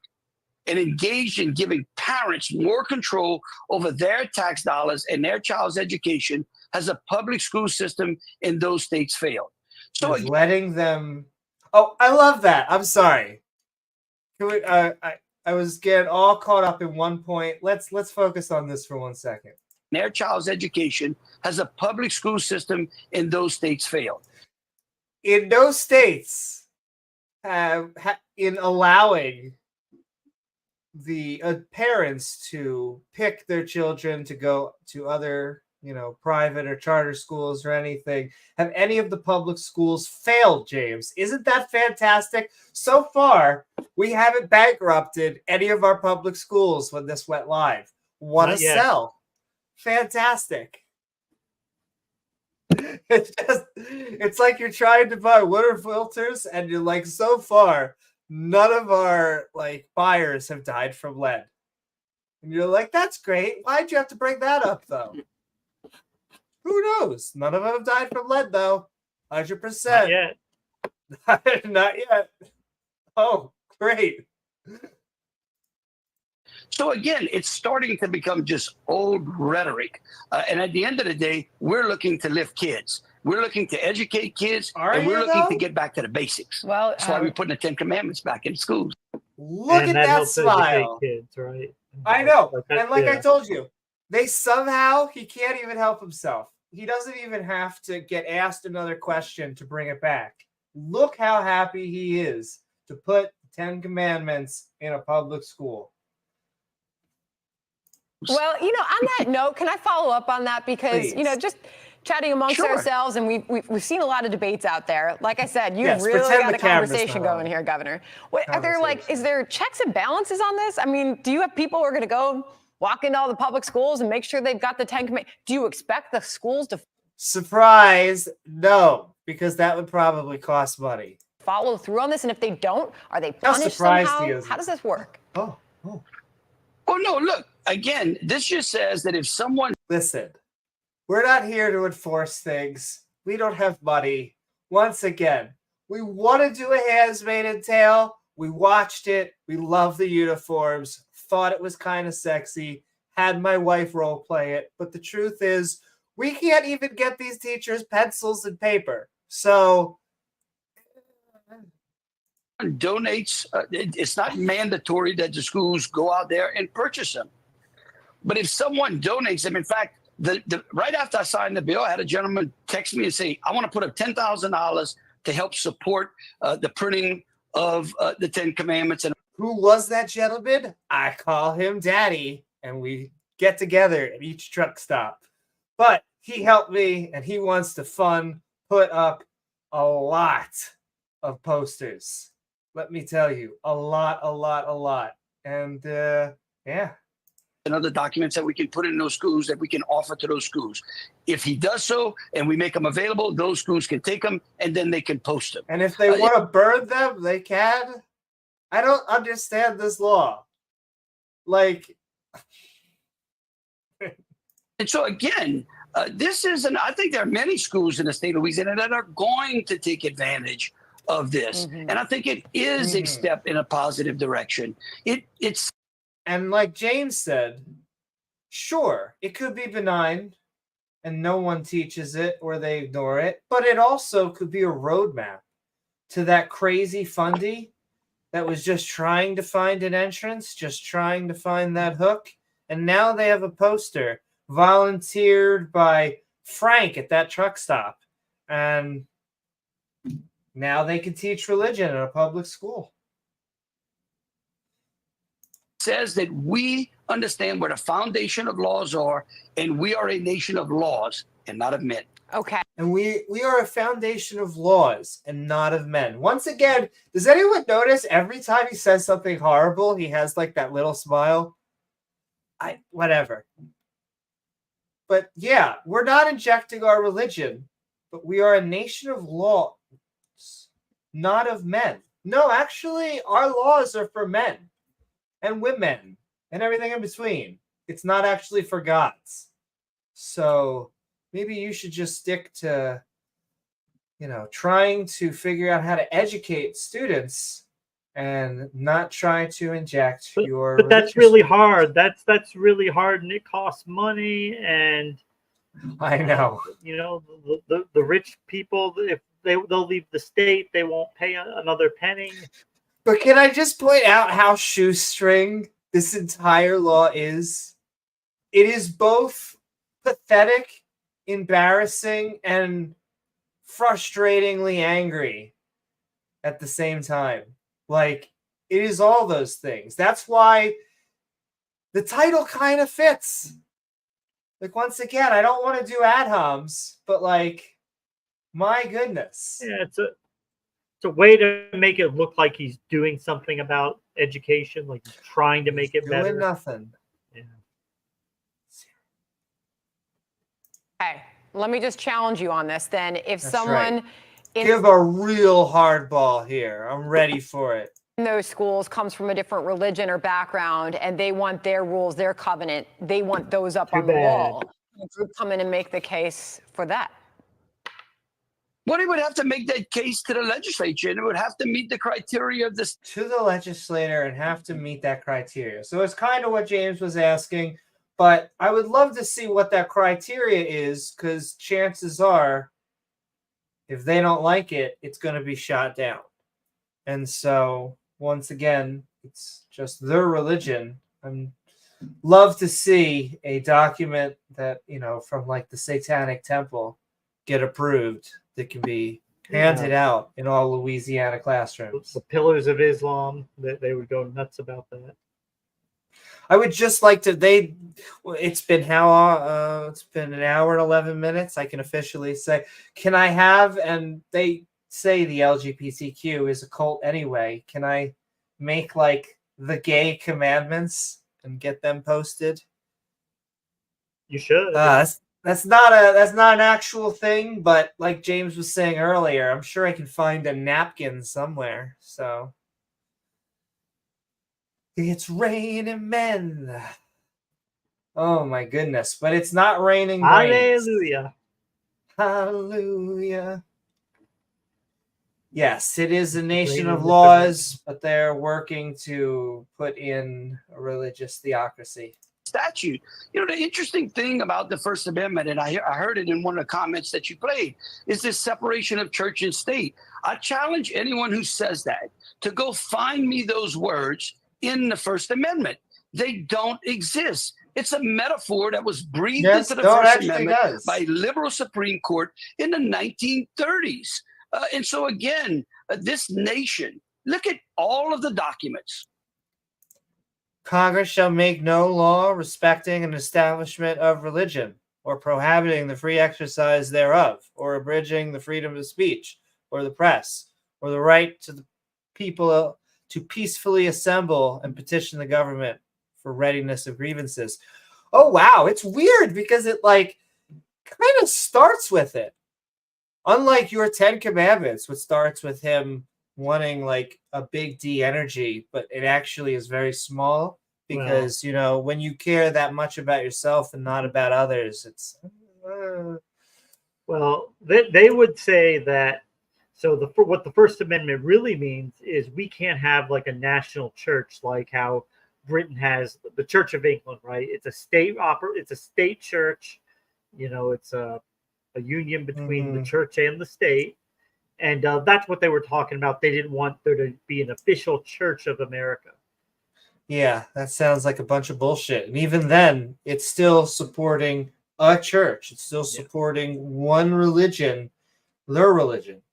and engaged in giving parents more control over their tax dollars and their child's education has a public school system in those states failed. So letting them... Oh, I love that. I'm sorry. Can we, I was getting all caught up in one point. Let's focus on this for 1 second. Their child's education has a public school system in those states failed. In those states, in allowing the parents to pick their children to go to other private or charter schools or anything. Have any of the public schools failed, James? Isn't that fantastic? So far, we haven't bankrupted any of our public schools when this went live. What Not a yet. sell. Fantastic. It's like you're trying to buy water filters and you're like, so far, none of our buyers have died from lead. And you're like, that's great. Why'd you have to bring that up, though? Who knows? None of them have died from lead, though. 100%. Not yet. Not yet. Oh, great. So again, it's starting to become just old rhetoric. And at the end of the day, we're looking to lift kids. We're looking to educate kids, and we're looking to get back to the basics. Well, that's why we're putting the 10 Commandments back in schools. Look at that helps educate smile. Kids, right? I know. that- And like yeah. I told you, he can't even help himself. He doesn't even have to get asked another question to bring it back. Look how happy he is to put the 10 Commandments in a public school. Well, on that note, can I follow up on that? Because, Please. just chatting amongst Sure. ourselves, and we've seen a lot of debates out there. Like I said, you've Yes, really pretend got the a camera's conversation not on. going here, Governor. What, are there is there checks and balances on this? I mean, do you have people who are going to go walk into all the public schools and make sure they've got the 10 Commandments? Do you expect the schools to Surprise, no, because that would probably cost money. follow through on this? And if they don't, are they How punished surprised he somehow? is. How does this work? Oh. Oh, no, look, again, this just says that if someone Listen, we're not here to enforce things. We don't have money. Once again, we want to do a Handmaid's Tale. We watched it. We love the uniforms. Thought it was kind of sexy. Had my wife role play it. But the truth is, we can't even get these teachers pencils and paper. So donates, it's not mandatory that the schools go out there and purchase them. But if someone donates them, in fact, right after I signed the bill, I had a gentleman text me and say, I want to put up $10,000 to help support the printing of the 10 Commandments. And who was that gentleman? I call him Daddy, and we get together at each truck stop. But he helped me, and he wants to put up a lot of posters. Let me tell you, a lot. And yeah. and other documents that we can put in those schools that we can offer to those schools. If he does so and we make them available, those schools can take them and then they can post them. And if they want to burn them, they can. I don't understand this law. And so again, I think there are many schools in the state of Louisiana that are going to take advantage of this. Mm-hmm. And I think it is a step in a positive direction. It's And like James said, sure, it could be benign and no one teaches it or they ignore it, but it also could be a roadmap to that crazy fundy that was just trying to find an entrance, just trying to find that hook. And now they have a poster volunteered by Frank at that truck stop. And now they can teach religion in a public school. Says that we understand where the foundation of laws are, and we are a nation of laws and not of men. Okay. And we are a foundation of laws and not of men. Once again, does anyone notice every time he says something horrible, he has like that little smile? Whatever. But yeah, we're not injecting our religion, but we are a nation of laws, not of men. No, actually, our laws are for men and women and everything in between. It's not actually for gods. So maybe you should just stick to, trying to figure out how to educate students and not try to inject your. But that's really hard. That's really hard, and it costs money. And I know. The rich people, if they'll leave the state, they won't pay another penny. But can I just point out how shoestring this entire law is? It is both pathetic, embarrassing, and frustratingly angry at the same time. It is all those things. That's why the title kind of fits. Like, once again, I don't want to do ad homs, but like, my goodness. Yeah, it's a way to make it look like he's doing something about education, like he's trying to make it better. Doing nothing. Yeah. Okay, let me just challenge you on this then. If That's someone right. Give a real hardball here. I'm ready for it. in those schools comes from a different religion or background and they want their rules, their covenant, they want those up on the wall. Can a group come in and make the case for that? Well, it would have to make that case to the legislature, and it would have to meet the criteria of this. To the legislator and have to meet that criteria. So it's kind of what James was asking, but I would love to see what that criteria is, because chances are, if they don't like it, it's going to be shot down. And so, once again, it's just their religion. I'd love to see a document that, from like the Satanic Temple get approved that can be handed out in all Louisiana classrooms. The Pillars of Islam, they would go nuts about that. I would just like to. It's been it's been an hour and 11 minutes. I can officially say, can I have? And they say the LGBTQ is a cult anyway. Can I make like the gay commandments and get them posted? You should. That's not an actual thing, but like James was saying earlier, I'm sure I can find a napkin somewhere. So it's raining men. Oh my goodness, but it's not raining brains. Hallelujah. Hallelujah. Yes, it is a nation of laws, but they're working to put in a religious theocracy. Statute. The interesting thing about the First Amendment, and I heard it in one of the comments that you played, is this separation of church and state. I challenge anyone who says that to go find me those words in the First Amendment. They don't exist. It's a metaphor that was breathed into the First Amendment by liberal Supreme Court in the 1930s. And so again, this nation, look at all of the documents. Congress shall make no law respecting an establishment of religion, or prohibiting the free exercise thereof, or abridging the freedom of speech, or the press, or the right to the people to peacefully assemble and petition the government for readiness of grievances. Oh, wow. It's weird because it kind of starts with it. Unlike your 10 Commandments, which starts with him wanting like a big D energy, but it actually is very small because, when you care that much about yourself and not about others, it's... Well, they would say that, so what the First Amendment really means is we can't have like a national church like how Britain has the Church of England, right? It's a state church, it's a union between the church and the state. And that's what they were talking about. They didn't want there to be an official Church of America. Yeah, that sounds like a bunch of bullshit. And even then, it's still supporting a church. It's still supporting one religion, their religion.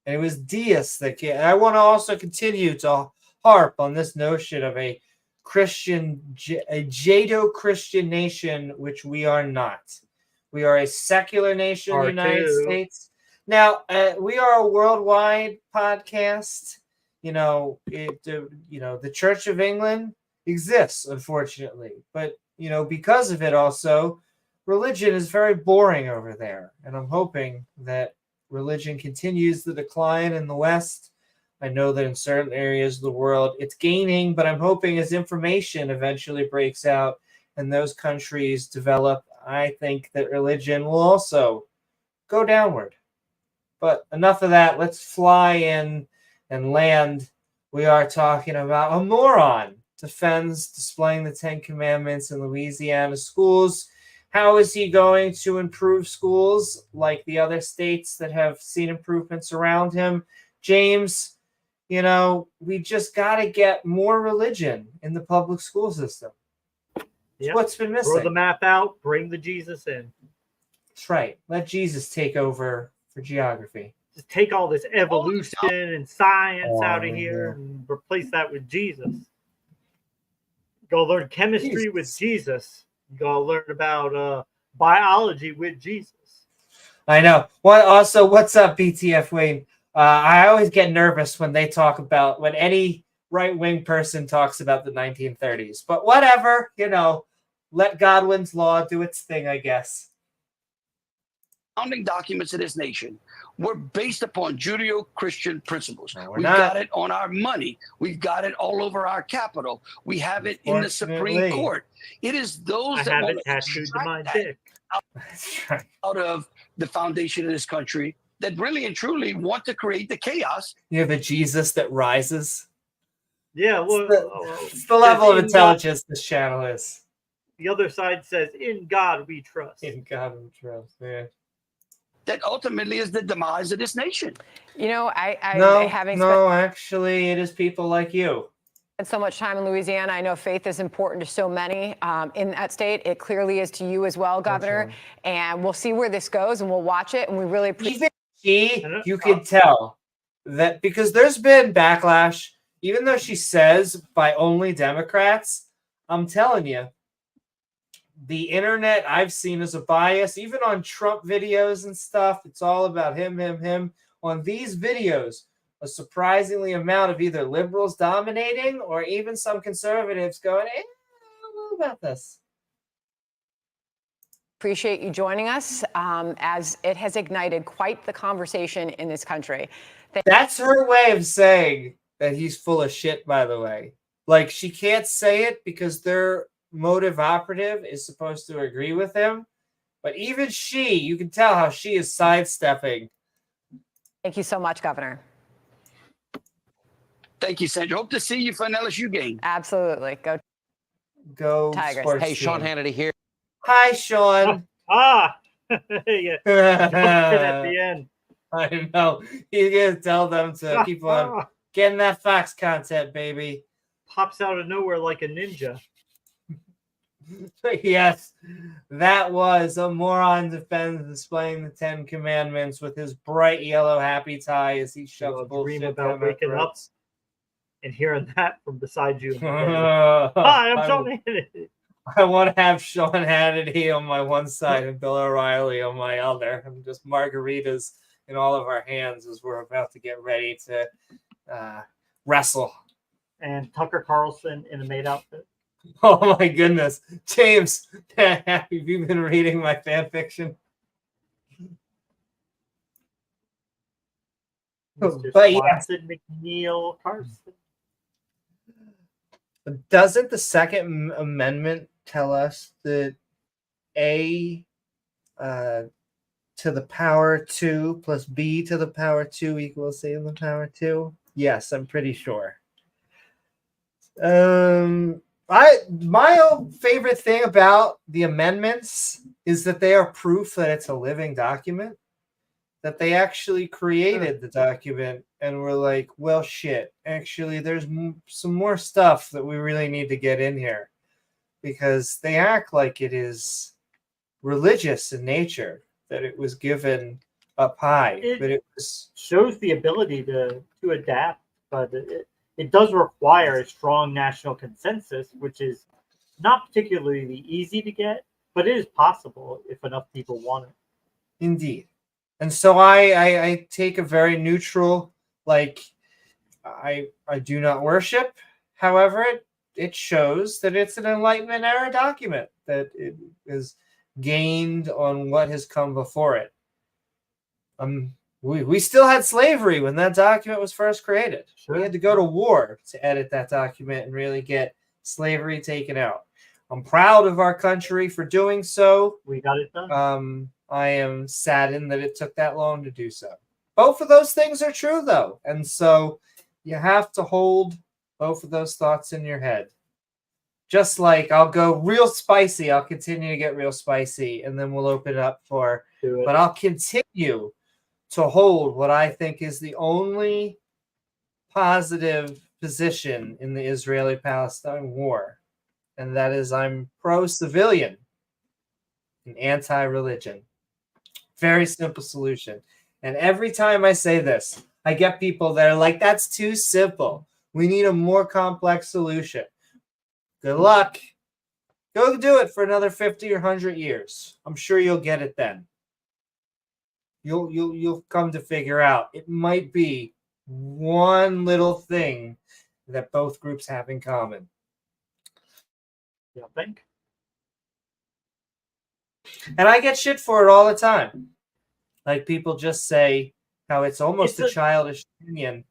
And it was deists that I want to also continue to harp on this notion of a Jado-Christian nation, which we are not. We are a secular nation in the United States. Now, we are a worldwide podcast. The Church of England exists, unfortunately. But, because of it also, religion is very boring over there. And I'm hoping that religion continues the decline in the West. I know that in certain areas of the world it's gaining, but I'm hoping as information eventually breaks out and those countries develop, I think that religion will also go downward. But enough of that. Let's fly in and land. We are talking about a moron defends displaying the 10 Commandments in Louisiana schools. How is he going to improve schools like the other states that have seen improvements around him? James, we just got to get more religion in the public school system. Yep. What's been missing? Throw the math out, bring the Jesus in. That's right. Let Jesus take over for geography. Just take all this evolution and science out of here and replace that with Jesus. Go learn chemistry with Jesus. You gotta learn about biology with Jesus. I know. Well, also, what's up, BTF Wayne? I always get nervous when they talk about, when any right-wing person talks about the 1930s. But whatever, let Godwin's law do its thing, I guess. Founding documents of this nation were based upon Judeo-Christian principles. No, We've got it on our money. We've got it all over our capital. We have it in the Supreme Court. It is those I that have want it to tattooed to my extract dick. that out of the foundation of this country that really and truly want to create the chaos. You have a Jesus that rises. Yeah, well, It's the level of intelligence this channel is. The other side says, "In God we trust." In God we trust. Yeah. That ultimately is the demise of this nation. Actually, it is people like you. Spent so much time in Louisiana. I know faith is important to so many in that state. It clearly is to you as well, Governor. And we'll see where this goes, and we'll watch it. And we really appreciate. You can tell that because there's been backlash, even though she says by only Democrats. I'm telling you, the internet I've seen is a bias, even on Trump videos and stuff. It's all about him. On these videos, a surprisingly amount of either liberals dominating or even some conservatives going, I don't know about this. Appreciate you joining us as it has ignited quite the conversation in this country. That's her way of saying that he's full of shit, by the way. Like, she can't say it because their motive operative is supposed to agree with him. But even she, you can tell how she is sidestepping. Thank you so much, Governor. Thank you, Sandra. Hope to see you for an LSU game. Absolutely. Go Tigers. Hey, Sean Hannity here. Hi, Sean. Yeah. At the end. I know. He's going to tell them to keep on getting that Fox content, baby. Pops out of nowhere like a ninja. Yes, that was a moron defense displaying the 10 Commandments with his bright yellow happy tie as he shoves bullshit dream down about our waking up throats. and hearing that from beside you. Hi, I'm Sean Hannity. I want to have Sean Hannity on my one side and Bill O'Reilly on my other. And just margaritas in all of our hands as we're about to get ready to wrestle. And Tucker Carlson in a maid outfit. Oh my goodness. James, have you been reading my fan fiction? Mr. But Swanson, McNeil, Carson. Doesn't the Second Amendment tell us that A to the power 2 plus B to the power 2 equals C to the power 2? Yes, I'm pretty sure. My favorite thing about the amendments is that they are proof that it's a living document, that they actually created the document and were like, well, shit, actually, there's some more stuff that we really need to get in here because they act like it is religious in nature, that it was given up high, but it shows the ability to adapt, but it does require a strong national consensus, which is not particularly easy to get, but it is possible if enough people want it. Indeed. And so I take a very neutral, like, I do not worship. However, it shows that it's an Enlightenment era document, that it is gained on what has come before it. We still had slavery when that document was first created. Sure. We had to go to war to edit that document and really get slavery taken out. I'm proud of our country for doing so. We got it done. I am saddened that it took that long to do so. Both of those things are true, though. And so you have to hold both of those thoughts in your head. Just like I'll go real spicy. I'll continue to get real spicy, and then we'll open it up for... But I'll continue to hold what I think is the only positive position in the Israeli-Palestine war. And that is I'm pro-civilian and anti-religion. Very simple solution. And every time I say this, I get people that are like, that's too simple. We need a more complex solution. Good luck. Go do it for another 50 or 100 years. I'm sure you'll get it then. You'll come to figure out it might be one little thing that both groups have in common. You think? And I get shit for it all the time. Like people just say how it's almost a childish opinion.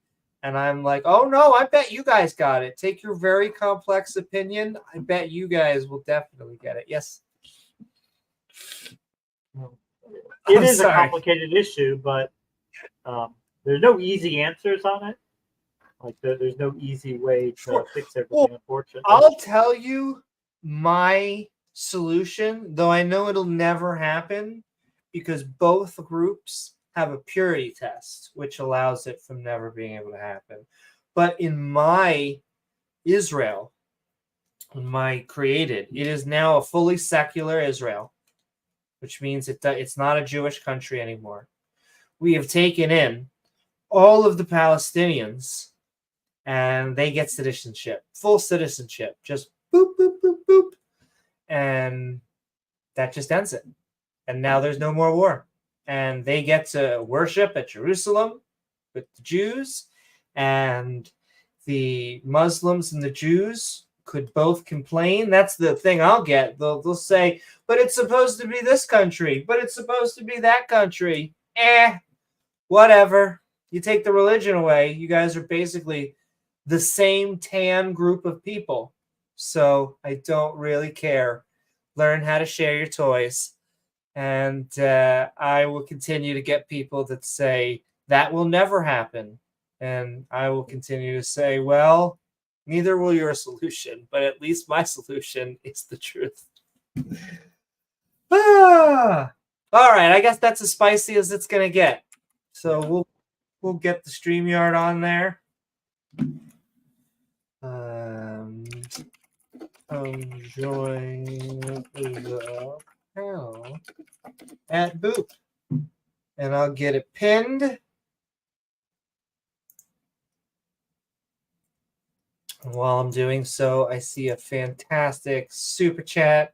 And I'm like, oh no, I bet you guys got it. Take your very complex opinion. I bet you guys will definitely get it. Yes. It is a complicated issue, but there's no easy answers on it. Like there's no easy way to fix everything, unfortunately. I'll tell you my solution, though I know it'll never happen, because both groups have a purity test, which allows it from never being able to happen. But in my Israel, in my created, it is now a fully secular Israel, which means it's not a Jewish country anymore. We have taken in all of the Palestinians, and they get citizenship, full citizenship, just boop, boop, boop, boop. And that just ends it. And now there's no more war. And they get to worship at Jerusalem with the Jews, and the Muslims and the Jews could both complain. That's the thing I'll get. They'll say, but it's supposed to be this country, but it's supposed to be that country. Whatever. You take the religion away, you guys are basically the same tan group of people. So I don't really care. Learn how to share your toys. And I will continue to get people that say that will never happen. And I will continue to say, well, neither will your solution, but at least my solution is the truth. All right, I guess that's as spicy as it's going to get. So we'll get the StreamYard on there. Join the panel at Boop. And I'll get it pinned. And while I'm doing so, I see a fantastic super chat.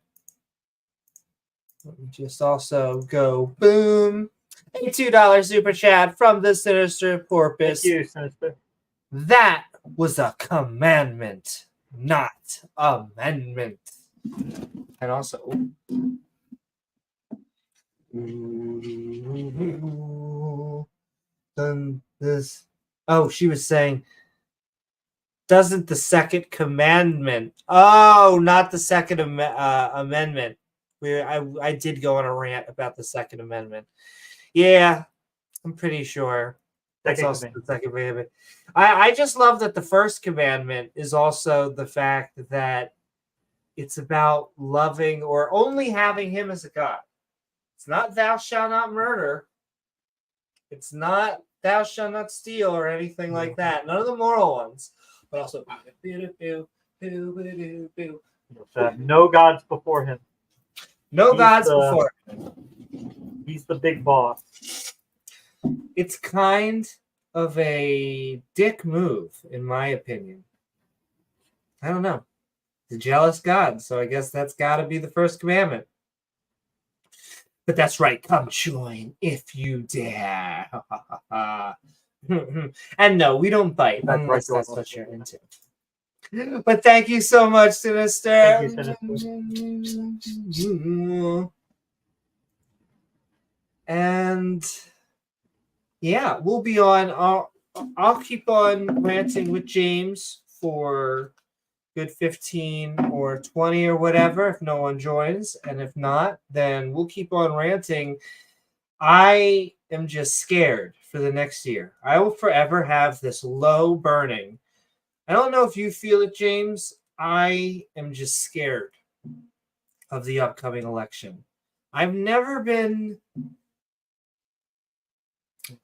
Let me just also go boom. A $2 super chat from the Sinister Porpoise. Thank you, Sinister. That was a commandment, not amendment. And also, this. Oh, she was saying, doesn't the second commandment? Oh, not the second amendment. I did go on a rant about the Second Amendment. Yeah, I'm pretty sure. That's also the Second Commandment. I just love that the First Commandment is also the fact that it's about loving or only having him as a God. It's not thou shalt not murder. It's not thou shalt not steal or anything like that. None of the moral ones. But also, no gods before him. No gods before him. He's the big boss. It's kind of a dick move, in my opinion. I don't know. The jealous God, so I guess that's got to be the First Commandment. But that's right. Come join if you dare. And no, we don't bite unless that's what you're into. But thank you so much, Sinister. Thank you, Sinister. And yeah, we'll be on. I'll keep on ranting with James for good 15 or 20 or whatever if no one joins. And if not, then we'll keep on ranting. I am just scared for the next year. I will forever have this low burning. I don't know if you feel it, James. I am just scared of the upcoming election. I've never been...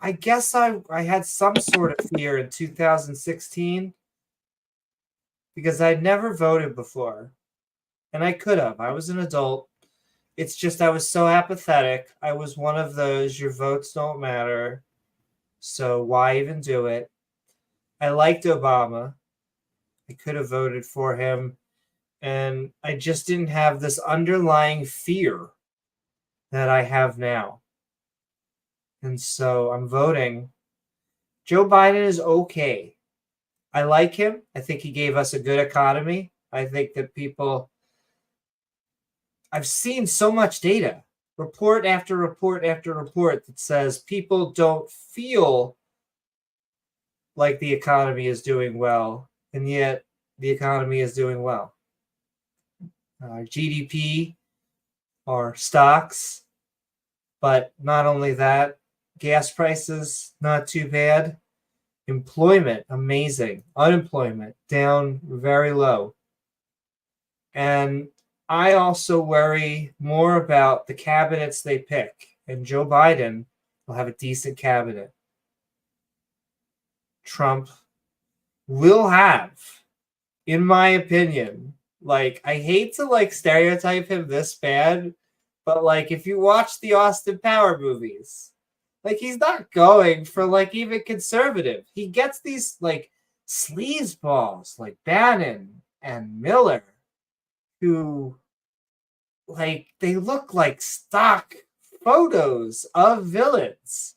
I guess I had some sort of fear in 2016 because I'd never voted before. And I could have. I was an adult. It's just I was so apathetic. I was one of those, your votes don't matter, so why even do it? I liked Obama. I could have voted for him. And I just didn't have this underlying fear that I have now. And so I'm voting. Joe Biden is okay. I like him. I think he gave us a good economy. I think that I've seen so much data, report after report after report, that says people don't feel like the economy is doing well, and yet the economy is doing well. GDP, our stocks, but not only that, gas prices, not too bad. Employment, amazing. Unemployment, down very low. And I also worry more about the cabinets they pick. And Joe Biden will have a decent cabinet. Trump will have, in my opinion, like, I hate to like stereotype him this bad, but like if you watch the Austin Power movies, like he's not going for like even conservative. He gets these like sleazeballs like Bannon and Miller who like they look like stock photos of villains.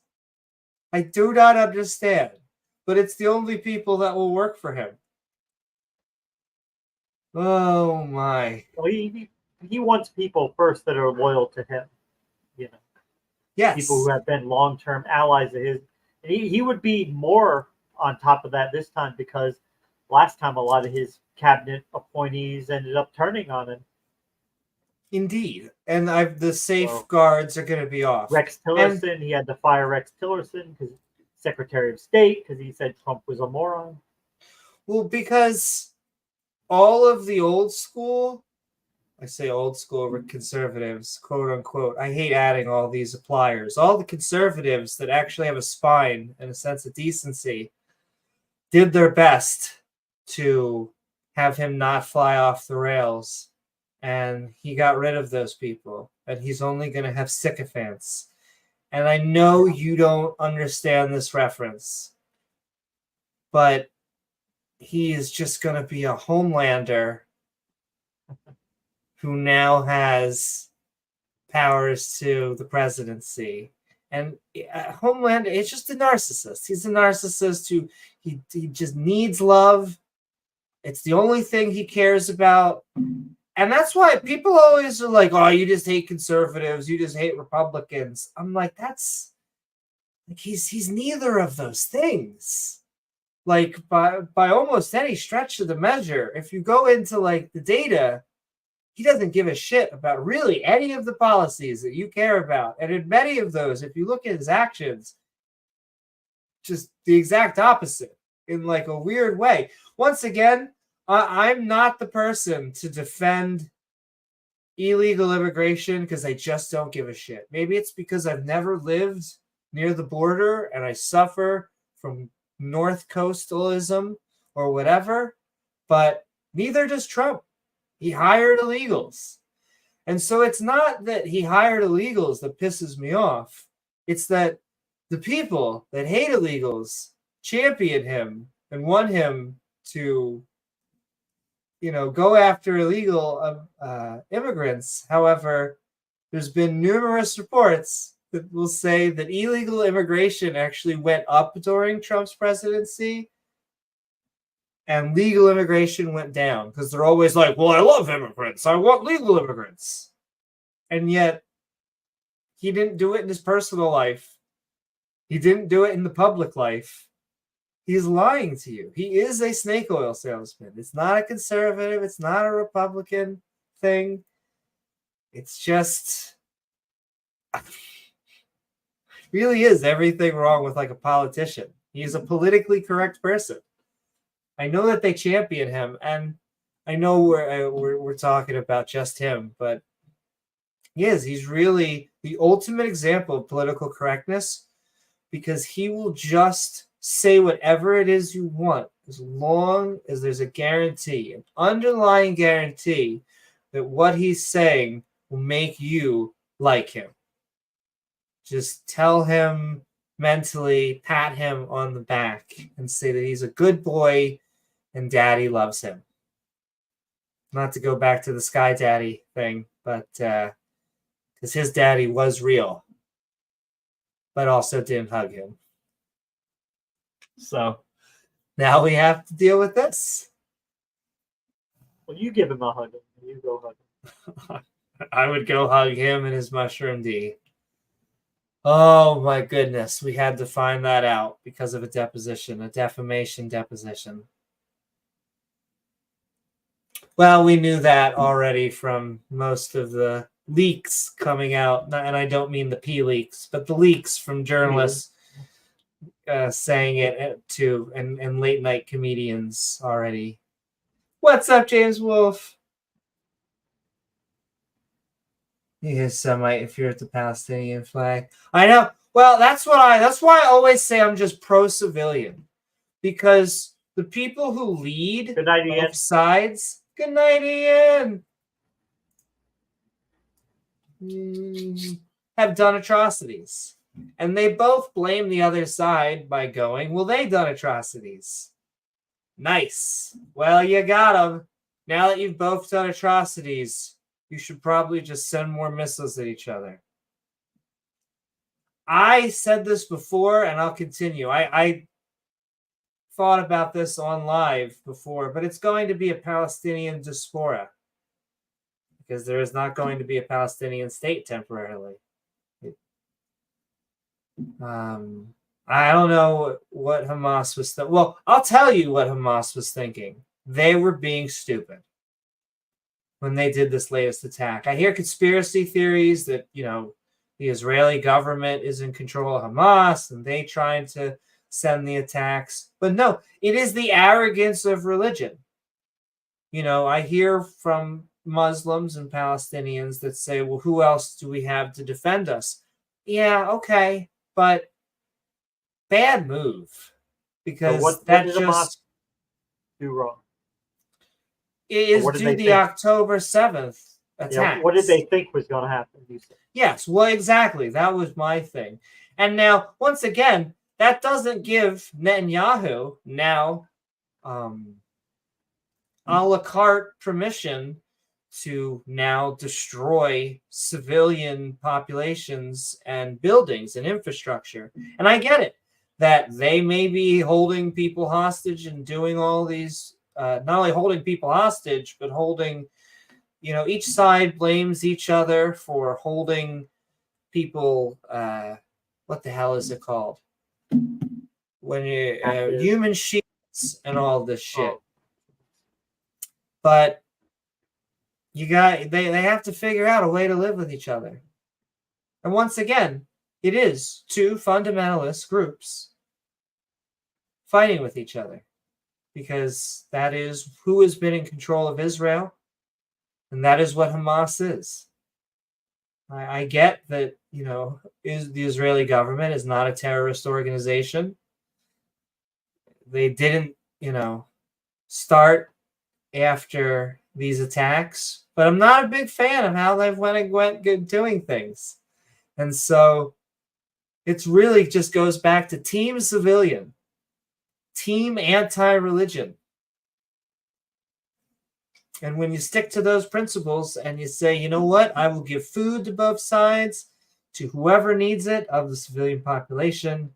I do not understand, but it's the only people that will work for him. Oh my. Well, he wants people first that are loyal to him, you know. Yes. People who have been long-term allies of his. And he would be more on top of that this time, because last time a lot of his cabinet appointees ended up turning on him. Indeed. And the safeguards are going to be off. Rex Tillerson, he had to fire Rex Tillerson because Secretary of State, because he said Trump was a moron. Well, because all of the old school, I say old school conservatives, quote unquote. I hate adding all these appliers. All the conservatives that actually have a spine and a sense of decency did their best to have him not fly off the rails. And he got rid of those people. And he's only going to have sycophants. And I know you don't understand this reference, but he is just going to be a Homelander who now has powers to the presidency. And Homelander, it's just a narcissist. He's a narcissist who he just needs love. It's the only thing he cares about. And that's why people always are like, oh, you just hate conservatives. You just hate Republicans. I'm like, that's like he's neither of those things. Like by almost any stretch of the measure, if you go into like the data, he doesn't give a shit about really any of the policies that you care about. And in many of those, if you look at his actions, just the exact opposite in like a weird way. Once again, I'm not the person to defend illegal immigration because I just don't give a shit. Maybe it's because I've never lived near the border and I suffer from North Coastalism or whatever, but neither does Trump. He hired illegals. And so it's not that he hired illegals that pisses me off. It's that the people that hate illegals champion him and want him to, you know, go after illegal immigrants. However, there's been numerous reports that will say that illegal immigration actually went up during Trump's presidency and legal immigration went down because they're always like, well, I love immigrants. I want legal immigrants. And yet he didn't do it in his personal life. He didn't do it in the public life. He's lying to you. He is a snake oil salesman. It's not a conservative. It's not a Republican thing. It's just really is everything wrong with like a politician. He's a politically correct person. I know that they champion him, and I know we're talking about just him, but he's really the ultimate example of political correctness because he will just say whatever it is you want as long as there's a guarantee, an underlying guarantee that what he's saying will make you like him. Just tell him mentally, pat him on the back and say that he's a good boy and daddy loves him. Not to go back to the Sky Daddy thing, but because his daddy was real, but also didn't hug him. So now we have to deal with this. Well, you give him a hug. You go hug him. I would go hug him and his mushroom D. Oh my goodness, we had to find that out because of a deposition, a defamation deposition. Well, we knew that already from most of the leaks coming out, and I don't mean the P leaks, but the leaks from journalists saying it to and late night comedians already. What's up, James Wolfe? You Semite if you're at the Palestinian flag. I know. Well, that's why I always say I'm just pro-civilian, because the people who lead both sides. Good night, Ian. Have done atrocities. And they both blame the other side by going, well, they done atrocities. Nice. Well, you got them. Now that you've both done atrocities, you should probably just send more missiles at each other. I said this before, and I'll continue. I thought about this on live before, but it's going to be a Palestinian diaspora, because there is not going to be a Palestinian state temporarily. I don't know what Hamas was thinking. Well, I'll tell you what Hamas was thinking. They were being stupid when they did this latest attack. I hear conspiracy theories that, the Israeli government is in control of Hamas and they trying to send the attacks. But no, it is the arrogance of religion. I hear from Muslims and Palestinians that say, well, who else do we have to defend us? Yeah, okay, but bad move, because what that did just Hamas do wrong. It is due the October 7th attack. Yeah, what did they think was going to happen? Yes, well, exactly. That was my thing. And now, once again, that doesn't give Netanyahu now a la carte permission to now destroy civilian populations and buildings and infrastructure. And I get it, that they may be holding people hostage and doing all these, not only holding people hostage, but holding, each side blames each other for holding people, what the hell is it called? When you human shields and all this shit. But they have to figure out a way to live with each other. And once again, it is two fundamentalist groups fighting with each other, because that is who has been in control of Israel, and that is what Hamas is. I get that, the Israeli government is not a terrorist organization. They didn't, start after these attacks, but I'm not a big fan of how they've went doing things. And so it's really just goes back to team civilian, team anti-religion. And when you stick to those principles and you say, you know what, I will give food to both sides, to whoever needs it of the civilian population.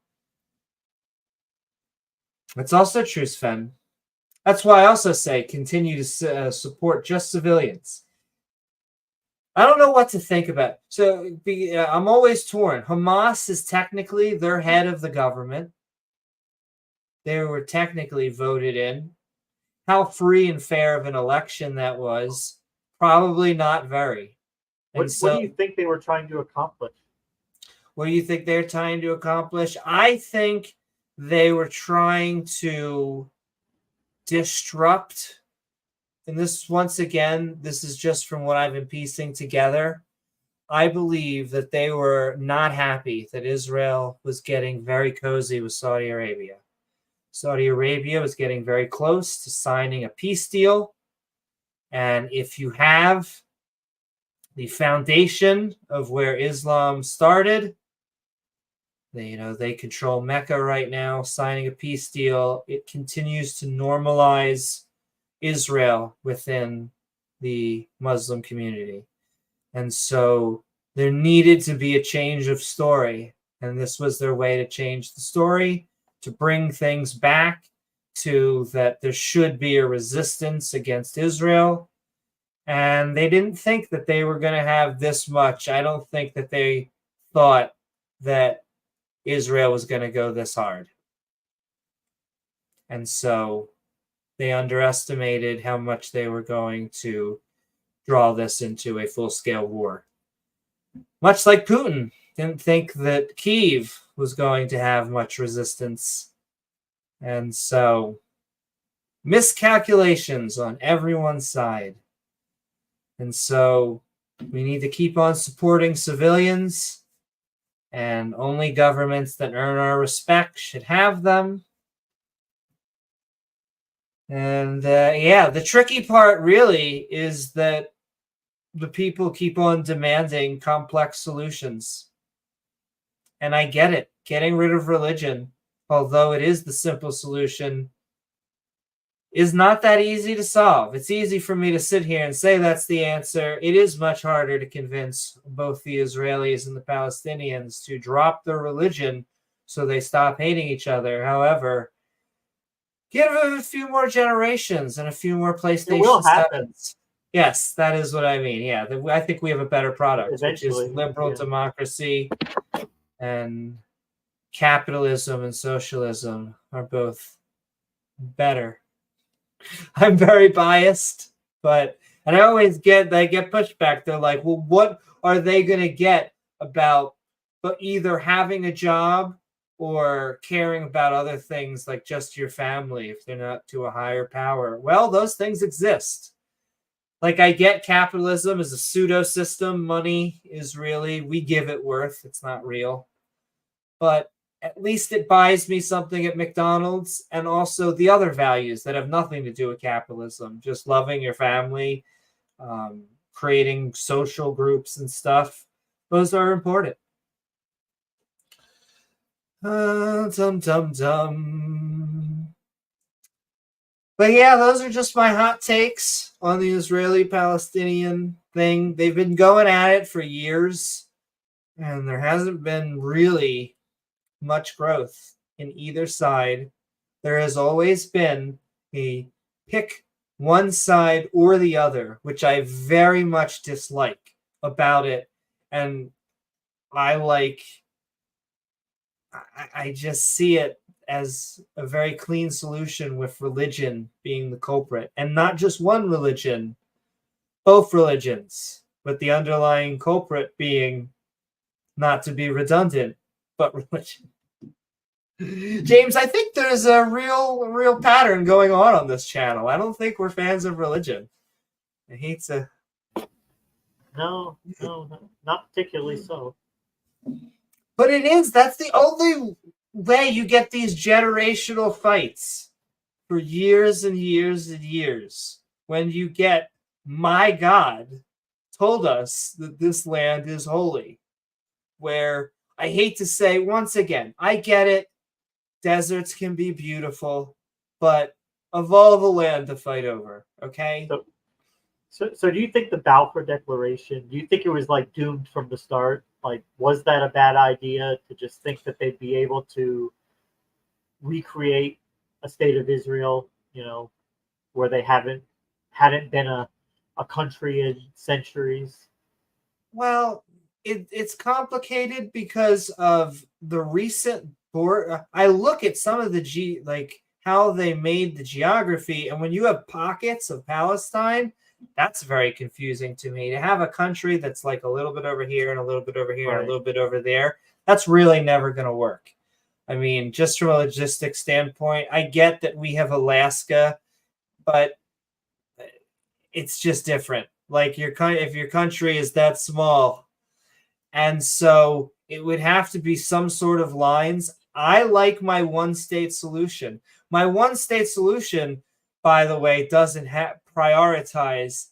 It's also true, Sven. That's why I also say continue to support just civilians. I don't know what to think about. So I'm always torn. Hamas is technically their head of the government. They were technically voted in. How free and fair of an election that was, probably not very. What do you think they were trying to accomplish? What do you think they're trying to accomplish? I think they were trying to disrupt, and this, once again, this is just from what I've been piecing together. I believe that they were not happy that Israel was getting very cozy with Saudi Arabia. Saudi Arabia was getting very close to signing a peace deal. And if you have the foundation of where Islam started, they control Mecca right now, signing a peace deal. It continues to normalize Israel within the Muslim community. And so there needed to be a change of story. And this was their way to change the story, to bring things back to that there should be a resistance against Israel. And they didn't think that they were going to have this much. I don't think that they thought that Israel was going to go this hard. And so they underestimated how much they were going to draw this into a full-scale war. Much like Putin didn't think that Kyiv was going to have much resistance. And so miscalculations on everyone's side. And so we need to keep on supporting civilians, and only governments that earn our respect should have them. And yeah, the tricky part really is that the people keep on demanding complex solutions. And I get it. Getting rid of religion, although it is the simple solution, is not that easy to solve. It's easy for me to sit here and say that's the answer. It is much harder to convince both the Israelis and the Palestinians to drop their religion so they stop hating each other. However, give it a few more generations and a few more PlayStation 7s. Yes, that is what I mean. Yeah, I think we have a better product, Eventually, which is liberal democracy, and capitalism and socialism are both better. I'm very biased, and I always get pushback. They're like, well, what are they going to get about either having a job or caring about other things like just your family if they're not to a higher power? Well, those things exist. Like, I get capitalism is a pseudo system. Money is really, we give it worth. It's not real. But at least it buys me something at McDonald's, and also the other values that have nothing to do with capitalism. Just loving your family, creating social groups and stuff. Those are important. But yeah, those are just my hot takes on the Israeli-Palestinian thing. They've been going at it for years, and there hasn't been really much growth in either side. There has always been a pick one side or the other, which I very much dislike about it. And I just see it as a very clean solution, with religion being the culprit, and not just one religion, both religions, with the underlying culprit being, not to be redundant, but religion. James, I think there's a real pattern going on this channel. I don't think we're fans of religion. I hate to. No, not particularly so. But it is. That's the only way you get these generational fights for years and years and years. When you get, my God told us that this land is holy. Where, I hate to say, once again, I get it. Deserts can be beautiful, but of all the land to fight over, okay? So do you think the Balfour Declaration, do you think it was like doomed from the start? Like, was that a bad idea to just think that they'd be able to recreate a state of Israel, where they hadn't been a country in centuries? Well, it's complicated because of the recent board. I look at some of the how they made the geography, and when you have pockets of Palestine, that's very confusing to me. To have a country that's like a little bit over here and a little bit over here and a little bit over there, that's really never going to work. I mean, just from a logistics standpoint, I get that we have Alaska, but it's just different. Like, if your country is that small, and so it would have to be some sort of lines. I like my one-state solution. My one-state solution, by the way, doesn't prioritize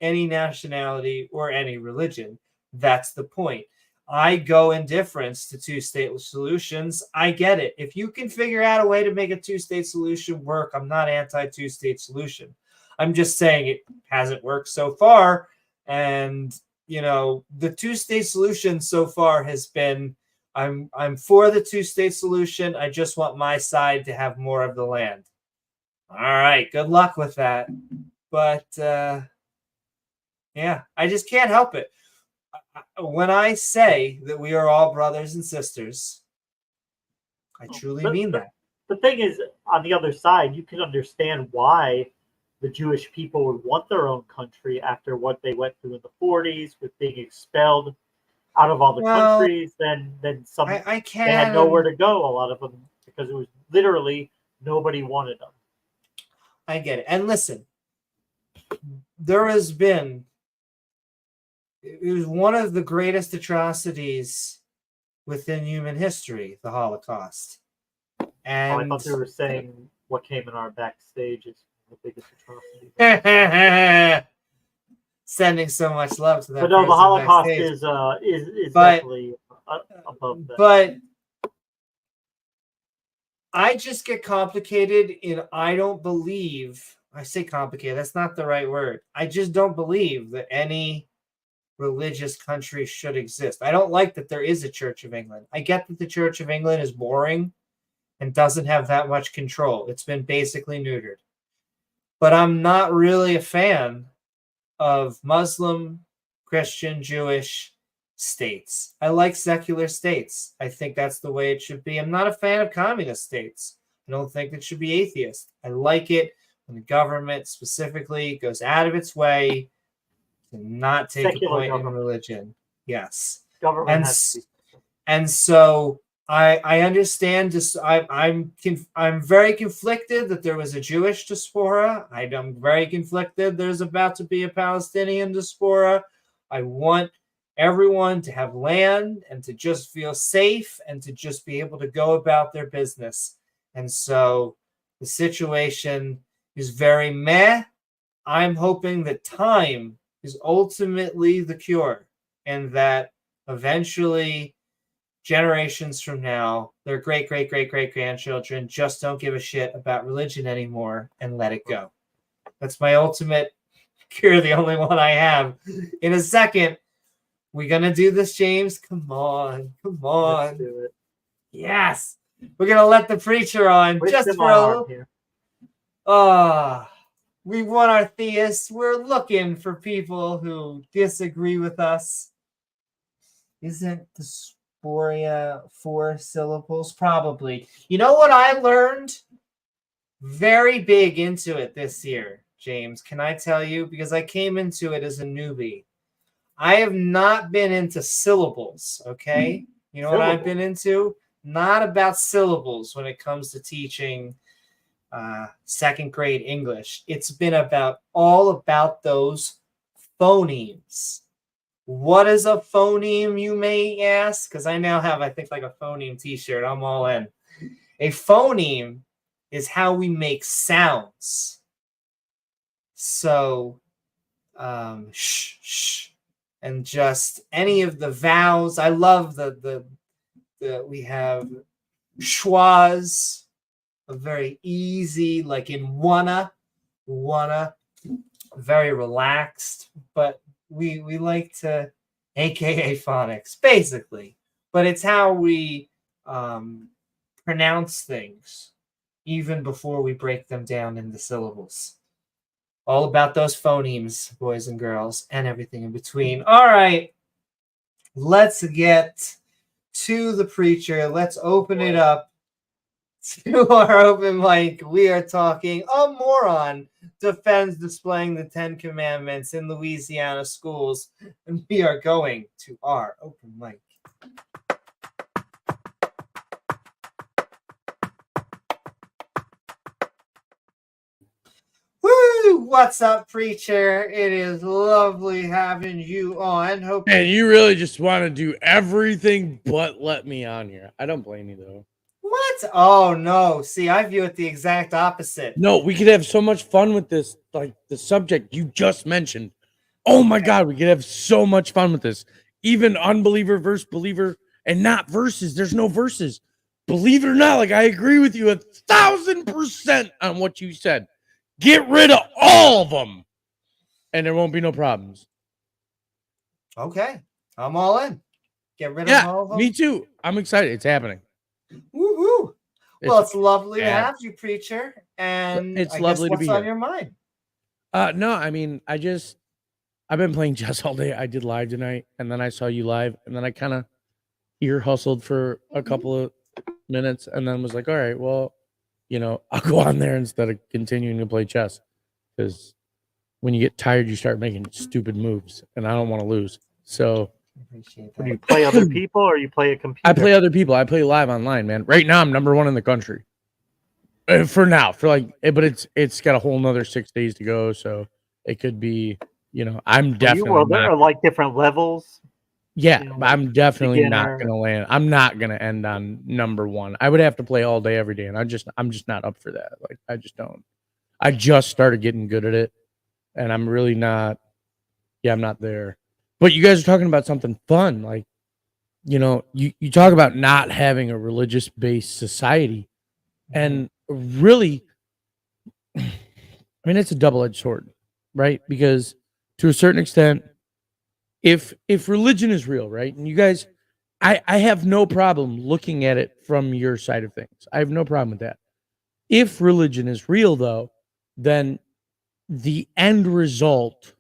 any nationality or any religion. That's the point. I go indifference to two-state solutions. I get it. If you can figure out a way to make a two-state solution work, I'm not anti-two-state solution. I'm just saying it hasn't worked so far. And, the two-state solution so far has been, I'm for the two-state solution. I just want my side to have more of the land. All right, good luck with that. But, yeah, I just can't help it. When I say that we are all brothers and sisters, I truly mean that. The thing is, on the other side, you can understand why the Jewish people would want their own country after what they went through in the 40s with being expelled out of all the countries. Then some they had nowhere to go, a lot of them, because it was literally nobody wanted them. I get it. And listen, there has been, it was one of the greatest atrocities within human history, the Holocaust. And I thought they were saying what came in our backstage is the biggest atrocity. Sending so much love to that. But no, the Holocaust is definitely above that. But I just get complicated in, I don't believe, I say complicated, that's not the right word. I just don't believe that any religious country should exist. I don't like that there is a Church of England. I get that the Church of England is boring and doesn't have that much control. It's been basically neutered. But I'm not really a fan of Muslim, Christian, Jewish states. I like secular states. I think that's the way it should be. I'm not a fan of communist states. I don't think it should be atheist. I like it when the government specifically goes out of its way to not take secular a point government. In religion. Yes. Government and so I understand this. I'm very conflicted that there was a Jewish diaspora. I'm very conflicted there's about to be a Palestinian diaspora. I want everyone to have land and to just feel safe and to just be able to go about their business. And so the situation is very meh. I'm hoping that time is ultimately the cure and that eventually generations from now, their great-great-great-great-grandchildren just don't give a shit about religion anymore and let it go. That's my ultimate cure, the only one I have. In a second, we're going to do this, James. Come on. Let's do it. Yes. We're going to let the preacher on just for a little. We want our theists. We're looking for people who disagree with us. Isn't dysphoria 4 syllables? Probably. You know what I learned? Very big into it this year, James. Can I tell you? Because I came into it as a newbie. I have not been into syllables, okay? You know what I've been into? Not about syllables when it comes to teaching second grade English. It's been all about those phonemes. What is a phoneme, you may ask? Because I now have, I think, like a phoneme t-shirt. I'm all in. A phoneme is how we make sounds. So, shh, shh, and just any of the vowels. I love the we have schwas, a very easy, like in wanna, very relaxed, but we like to, AKA phonics, basically. But it's how we pronounce things even before we break them down into syllables. All about those phonemes, boys and girls, and everything in between. All right, let's get to the preacher. Let's open it up to our open mic. We are talking a moron defends displaying the 10 Commandments in Louisiana schools, and we are going to our open mic. Woo! What's up, preacher? It is lovely having you on. And you really just want to do everything but let me on here. I don't blame you, though. What? Oh, no. See, I view it the exact opposite. No, we could have so much fun with this, like the subject you just mentioned. Oh, my God, we could have so much fun with this. Even unbeliever versus believer and not verses. There's no verses. Believe it or not, like I agree with you 1,000% on what you said. Get rid of all of them, and there won't be no problems. Okay, I'm all in. Get rid of all of them. Me too. I'm excited. It's happening. Woo-hoo. Well, it's lovely to have you, preacher. And it's I lovely guess to be what's on here. your mind? No, I mean, I've been playing chess all day. I did live tonight, and then I saw you live, and then I kind of ear hustled for a couple of minutes, and then was like, all right, well, I'll go on there instead of continuing to play chess, because when you get tired, you start making stupid moves, and I don't want to lose. So, do you play other people or you play a computer? I play other people. I play live online, man. Right now, I'm number 1 in the country. For now, but it's got a whole nother 6 days to go, so it could be, I'm definitely there are like different levels. Yeah, I'm definitely not beginner. gonna land. I'm not gonna end on number 1. I would have to play all day, every day, and I'm just not up for that. Like, I just don't. I just started getting good at it, and I'm really not. Yeah, I'm not there. But you guys are talking about something fun, like, you talk about not having a religious-based society, and really, I mean, it's a double-edged sword, right? Because to a certain extent, if religion is real, right, and you guys, I have no problem looking at it from your side of things. I have no problem with that. If religion is real, though, then the end result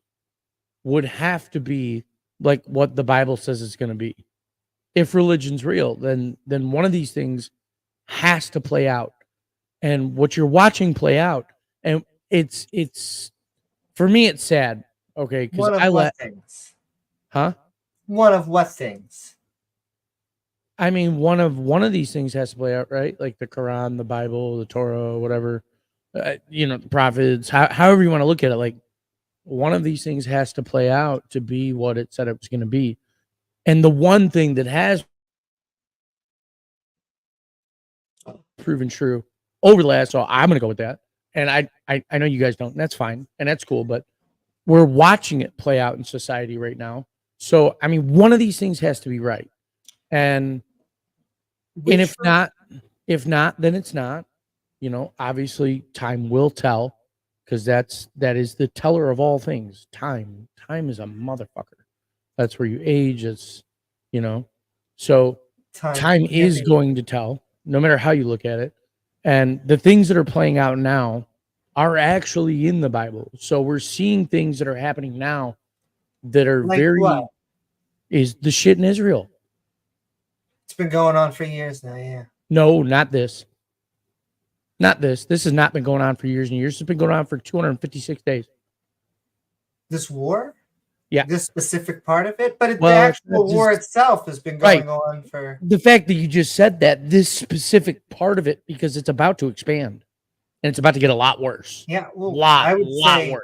would have to be like what the Bible says it's going to be. If religion's real, then one of these things has to play out. And what you're watching play out, and it's for me, it's sad. Okay, because things. Huh? One of what things? I mean, one of these things has to play out, right? Like the Quran, the Bible, the Torah, whatever. The prophets. However you want to look at it, like one of these things has to play out to be what it said it was going to be. And the one thing that has proven true over the last, so I'm going to go with that. And I know you guys don't, and that's fine, and that's cool, but we're watching it play out in society right now. So, I mean, one of these things has to be right. And if not, then it's not. Obviously time will tell, because that is the teller of all things. Time is a motherfucker. That's where you age. It's, so time is going to tell, no matter how you look at it. And the things that are playing out now are actually in the Bible. So we're seeing things that are happening now that are like what? Is the shit in Israel. It's been going on for years now, yeah. No, not this. Not this. This has not been going on for years and years. It's been going on for 256 days. This war? Yeah. This specific part of it? But the actual war itself has been going on for... The fact that you just said that, this specific part of it, because it's about to expand. And it's about to get a lot worse. Yeah, well, I would say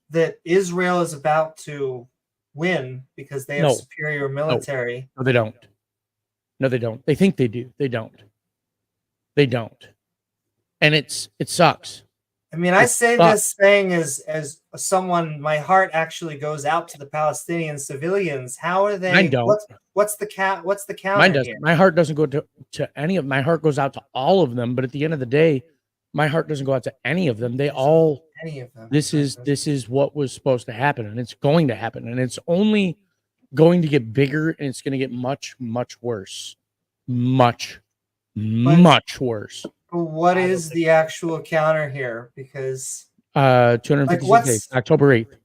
that Israel is about to win because they have superior military. No, they don't. No, they don't. They think they do. They don't. They don't. And it sucks. I mean, I say this thing as someone, my heart actually goes out to the Palestinian civilians. How are they? I don't. What's the counter? Mine doesn't. Here? My heart doesn't go to any of. My heart goes out to all of them. But at the end of the day, my heart doesn't go out to any of them. They all. Any of them. This is what was supposed to happen, and it's going to happen, and it's only going to get bigger, and it's going to get much, much worse. Much worse. What is the actual counter here? Because 256 days. October 8th.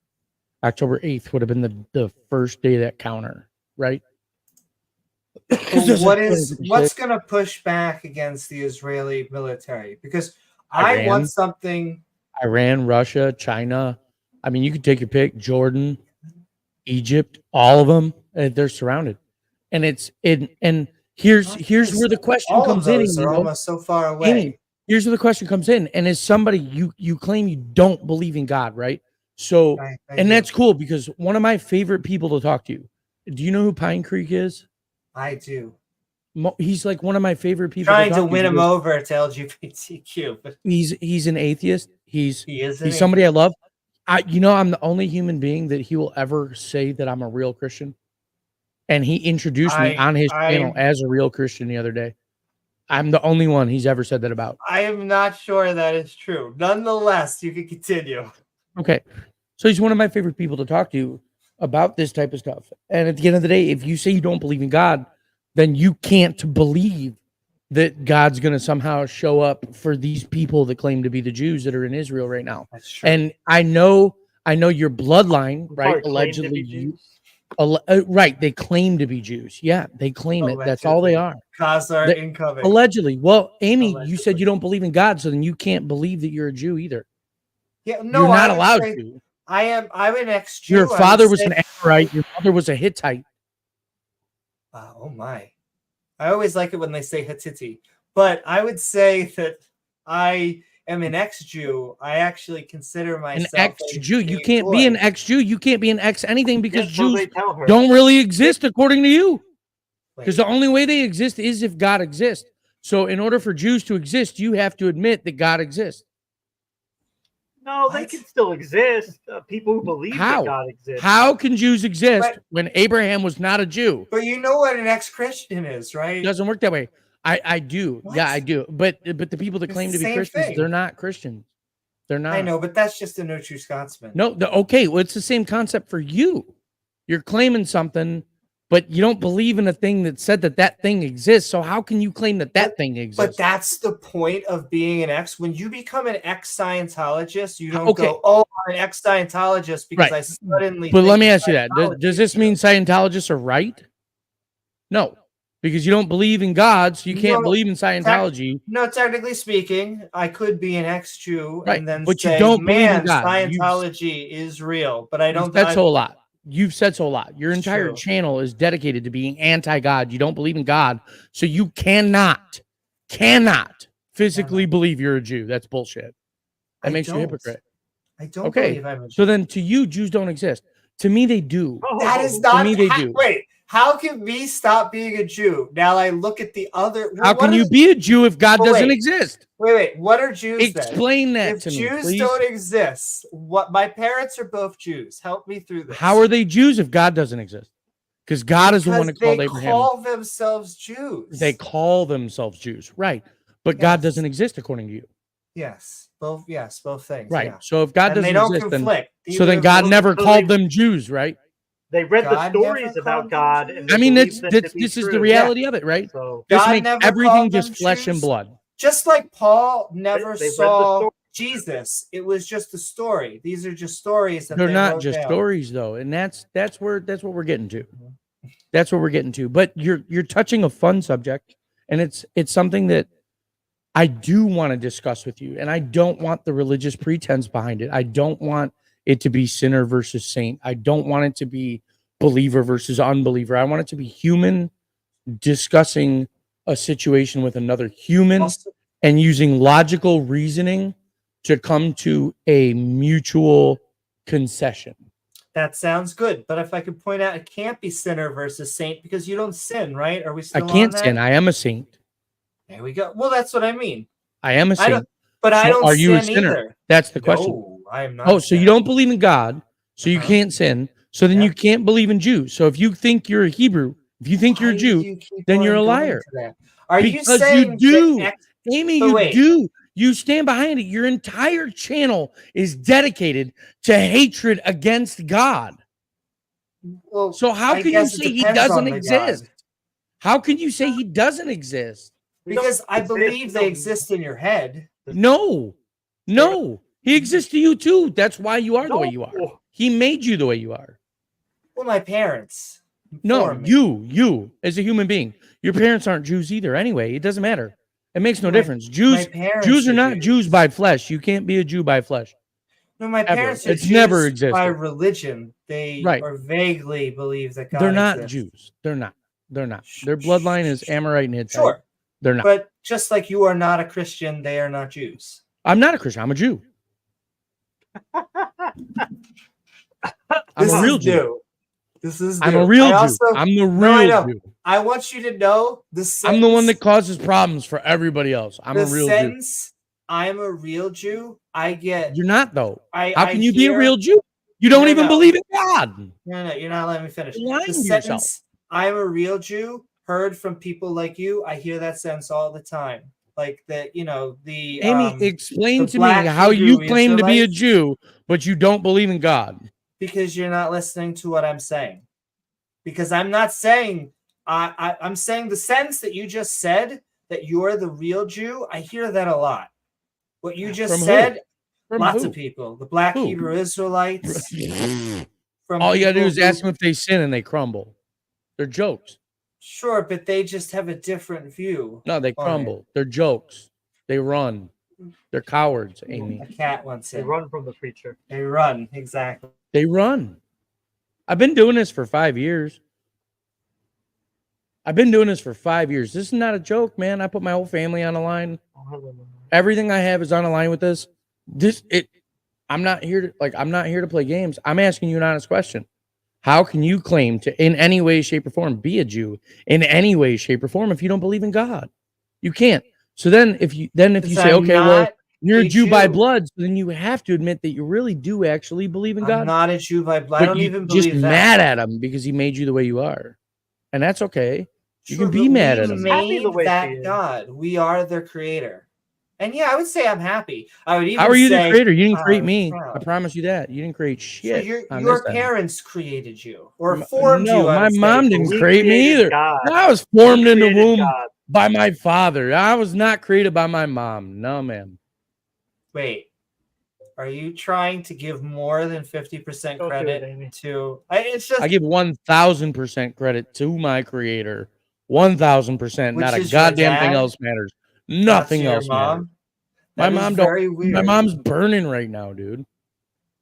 October 8th would have been the first day of that counter, right? What's going to push back against the Israeli military? Because I want something. Iran, Russia, China. I mean, you could take your pick. Jordan, Egypt, all of them. They're surrounded, and here's where the question comes in. They're almost so far away. Here's where the question comes in. And as somebody, you claim you don't believe in God, right? So, and that's cool, because one of my favorite people to talk to. Do you know who Pine Creek is? I do. He's like one of my favorite people. Trying to win him over to LGBTQ. But he's an atheist. He's he's somebody I love. I'm the only human being that he will ever say that I'm a real Christian. And he introduced me on his channel as a real Christian the other day. I'm the only one he's ever said that about. I am not sure that is true. Nonetheless, you can continue. Okay. So he's one of my favorite people to talk to about this type of stuff. And at the end of the day, if you say you don't believe in God, then you can't believe that God's going to somehow show up for these people that claim to be the Jews that are in Israel right now. That's true. And I know your bloodline, right? Allegedly, right? They claim to be Jews. Yeah, they claim it. That's all they are. Khazar incoming. Allegedly. Well, Amy, you said you don't believe in God, so then you can't believe that you're a Jew either. Yeah, no, you're not allowed to. I'm an ex-Jew. Your father was an Amorite. Your mother was a Hittite. Oh my. I always like it when they say Hittite, but I would say that I am an ex-Jew. I actually consider myself an ex-Jew. You can't be an ex-Jew. You can't be an ex-anything because Jews don't really exist according to you. Because the only way they exist is if God exists. So in order for Jews to exist, you have to admit that God exists. No, they can still exist. People who believe that God exists. How can Jews exist when Abraham was not a Jew? But you know what an ex-Christian is, right? It doesn't work that way. I do. What? Yeah, I do. But the people that claim to be Christians, they're not Christians. They're not. I know, but that's just a no true Scotsman. No, okay. Well, it's the same concept for you. You're claiming something, but you don't believe in a thing that said that thing exists. So how can you claim that thing exists? But that's the point of being an ex. When you become an ex-Scientologist, you don't go, "Oh, I'm an ex-Scientologist," because I suddenly. But let me ask you that: does this mean Scientologists are right? No, because you don't believe in God, so you can't believe in Scientology. No, technically speaking, I could be an ex-Jew and then but say, you don't believe "Man, in God. Scientology is real," but I don't. That's a lot. You've said so a lot. Your entire channel is dedicated to being anti-God. You don't believe in God, so you cannot physically believe you're a Jew. That's bullshit. That makes you a hypocrite. I don't believe I'm a Jew. So then to you, Jews don't exist. To me, they do. That is not. To me, they do. Wait, how can me stop being a Jew? Now I look at the other. How can you be a Jew if God doesn't exist? Wait. What are Jews? Explain that if to me, Jews please. don't exist, what? My parents are both Jews. Help me through this. How are they Jews if God doesn't exist? Because God is the one that called Abraham. They call themselves Jews. They call themselves Jews, right? But God doesn't exist according to you. Yes, both. Yes, both things. Right. Yeah. So if God doesn't exist, then then God never called them Jews, right? They read the stories about God. And I mean, this is the reality of it, right? So this makes everything just flesh and blood. Just like Paul never saw Jesus, it was just a story. These are just stories. They're not just stories, though, and that's what we're getting to. That's what we're getting to. But you're touching a fun subject, and it's something that I do want to discuss with you, and I don't want the religious pretense behind it. I don't want it to be sinner versus saint. I don't want it to be believer versus unbeliever. I want it to be human discussing a situation with another human and using logical reasoning to come to a mutual concession. That sounds good. But if I could point out, it can't be sinner versus saint because you don't sin, right? Are we still I can't on that? sin. I am a saint. There we go. Well, that's what I mean. I am a saint. But I don't. Are you a sin sinner? either. That's the question. No, I am not. Oh, so you don't believe in God, so you can't sin. So then you can't believe in Jews. So if you think you're a Hebrew, if you think you're a Jew, then you're a liar. Are you saying you do, Amy? You do. You stand behind it. Your entire channel is dedicated to hatred against God. Well, so how can you say he doesn't exist? How can you say he doesn't exist? Because I believe they exist in your head. No, he exists to you too. That's why you are the way you are. He made you the way you are. Well, my parents. No, you as a human being. Your parents aren't Jews either. Anyway, it doesn't matter. It makes no difference. Jews are not Jews by flesh. You can't be a Jew by flesh. No, my parents are it's Jews never existed. by religion. They or vaguely believe that God They're not exists. Jews. They're not. Their bloodline is Amorite and Hittite. Sure. They're not. But just like you are not a Christian, they are not Jews. I'm not a Christian. I'm a Jew. I'm a real Jew. This is. I'm a real Jew. I'm the real Jew. I want you to know the. I'm the one that causes problems for everybody else. I'm a real Jew. I'm a real Jew. I get. You're not though. How can you be a real Jew? You don't even believe in God. No, you're not letting me finish. You're lying the to sentence, yourself. I'm a real Jew, heard from people like you, I hear that sense all the time. Like that, the Amy, explain the to me black how you Hebrew claim to be a Israelites, Jew, but you don't believe in God. because you're not listening to what I'm saying. Because I'm not saying I'm saying the sense that you just said that you're the real Jew. I hear that a lot. What you just From who? said, From lots who? of people, the black Who? Hebrew Israelites. From All you gotta do people is ask who- them if they sin and they crumble. They're jokes. Sure, but they just have a different view. No, they on crumble. They're jokes. They run. They're cowards, it. Amy. A cat wants They in. run from the preacher. They run, exactly. They run. I've been doing this for 5 years. This is not a joke, man. I put my whole family on the line. Everything I have is on the line with this. I'm not here to play games. I'm asking you an honest question. How can you claim to, in any way, shape, or form, be a Jew in any way, shape, or form if you don't believe in God? You can't. So then, if you say, I'm okay, well, not you're a a Jew by Jew. blood, so then you have to admit that you really do actually believe in I'm God. not a Jew by blood. I But don't you even just believe that. mad at him because he made you the way you are, and that's okay. You Sure, can be but mad we at him. Happy the made way she that is. God. We are their creator. And yeah, I would say I'm happy. I would even How are you the say creator? You didn't create I'm me. I proud. promise you that. You didn't create So shit on this your end. parents created you or formed No, you. I my would say. mom didn't We create me created either. God. I was formed We in the created womb God. by my father. I was not created by my mom. No, ma'am. Wait, are you trying to give more than 50% Don't do it, credit Amy. to? It's just I give 1,000% credit to my creator. 1,000%. which Not a is your goddamn thing dad, else matters. not Nothing your else matters. mom. My That is mom don't. very My weird. mom's burning right now, dude.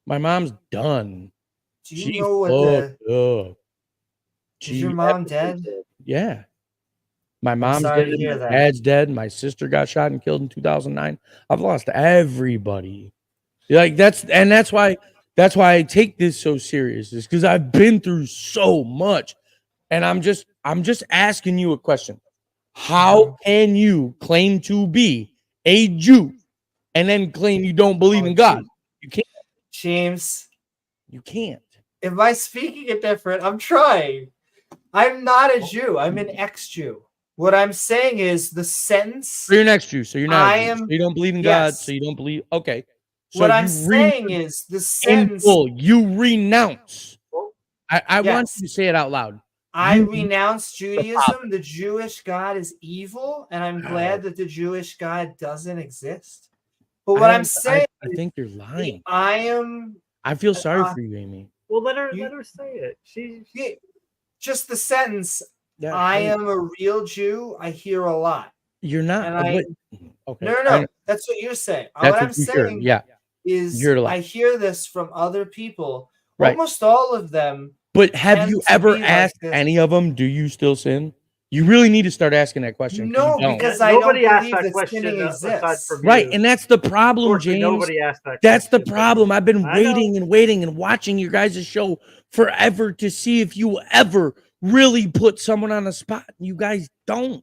My mom's done. Do you She know what fucked the? up. Is your mom dead? Yeah. My I'm mom's sorry dead. to hear My that. dad's dead. My sister got shot and killed in 2009. I've lost everybody. Like that's why I take this so serious. Is because I've been through so much, and I'm just asking you a question. How can you claim to be a Jew and then claim you don't believe in God? You can't. James, You can't. am I speaking it different? I'm trying. I'm not a Jew. I'm an ex-Jew. What I'm saying is the sentence. So you're an ex-Jew. So you're not. I A Jew. am. So you don't believe in God. Yes. So you don't believe. Okay. So What I'm you saying is the in sentence. full. You renounce. I want Yes. you to say it out loud. I You renounce Judaism. The Jewish God is evil, and I'm glad that the Jewish God doesn't exist. But what I'm saying, I think you're lying. I am. I feel sorry for you, Amy. Well, let her say it. She Just the sentence. Yeah, I am a real Jew. I hear a lot. You're not. And Okay. No. That's what you're saying. That's What I'm what you hear. saying Yeah. is You hear a lot. I hear this from other people. Right. Almost all of them. But have tend you to ever be like asked this. any of them, do you still sin? You really need to start asking that question. No, you don't. because I don't Nobody asked believe that that question sinning aside exists. from Right, you. and that's the problem, James. Nobody asked that That's the question. problem. I've been I know. waiting and waiting and watching your guys' show forever to see if you ever really put someone on the spot. You guys don't.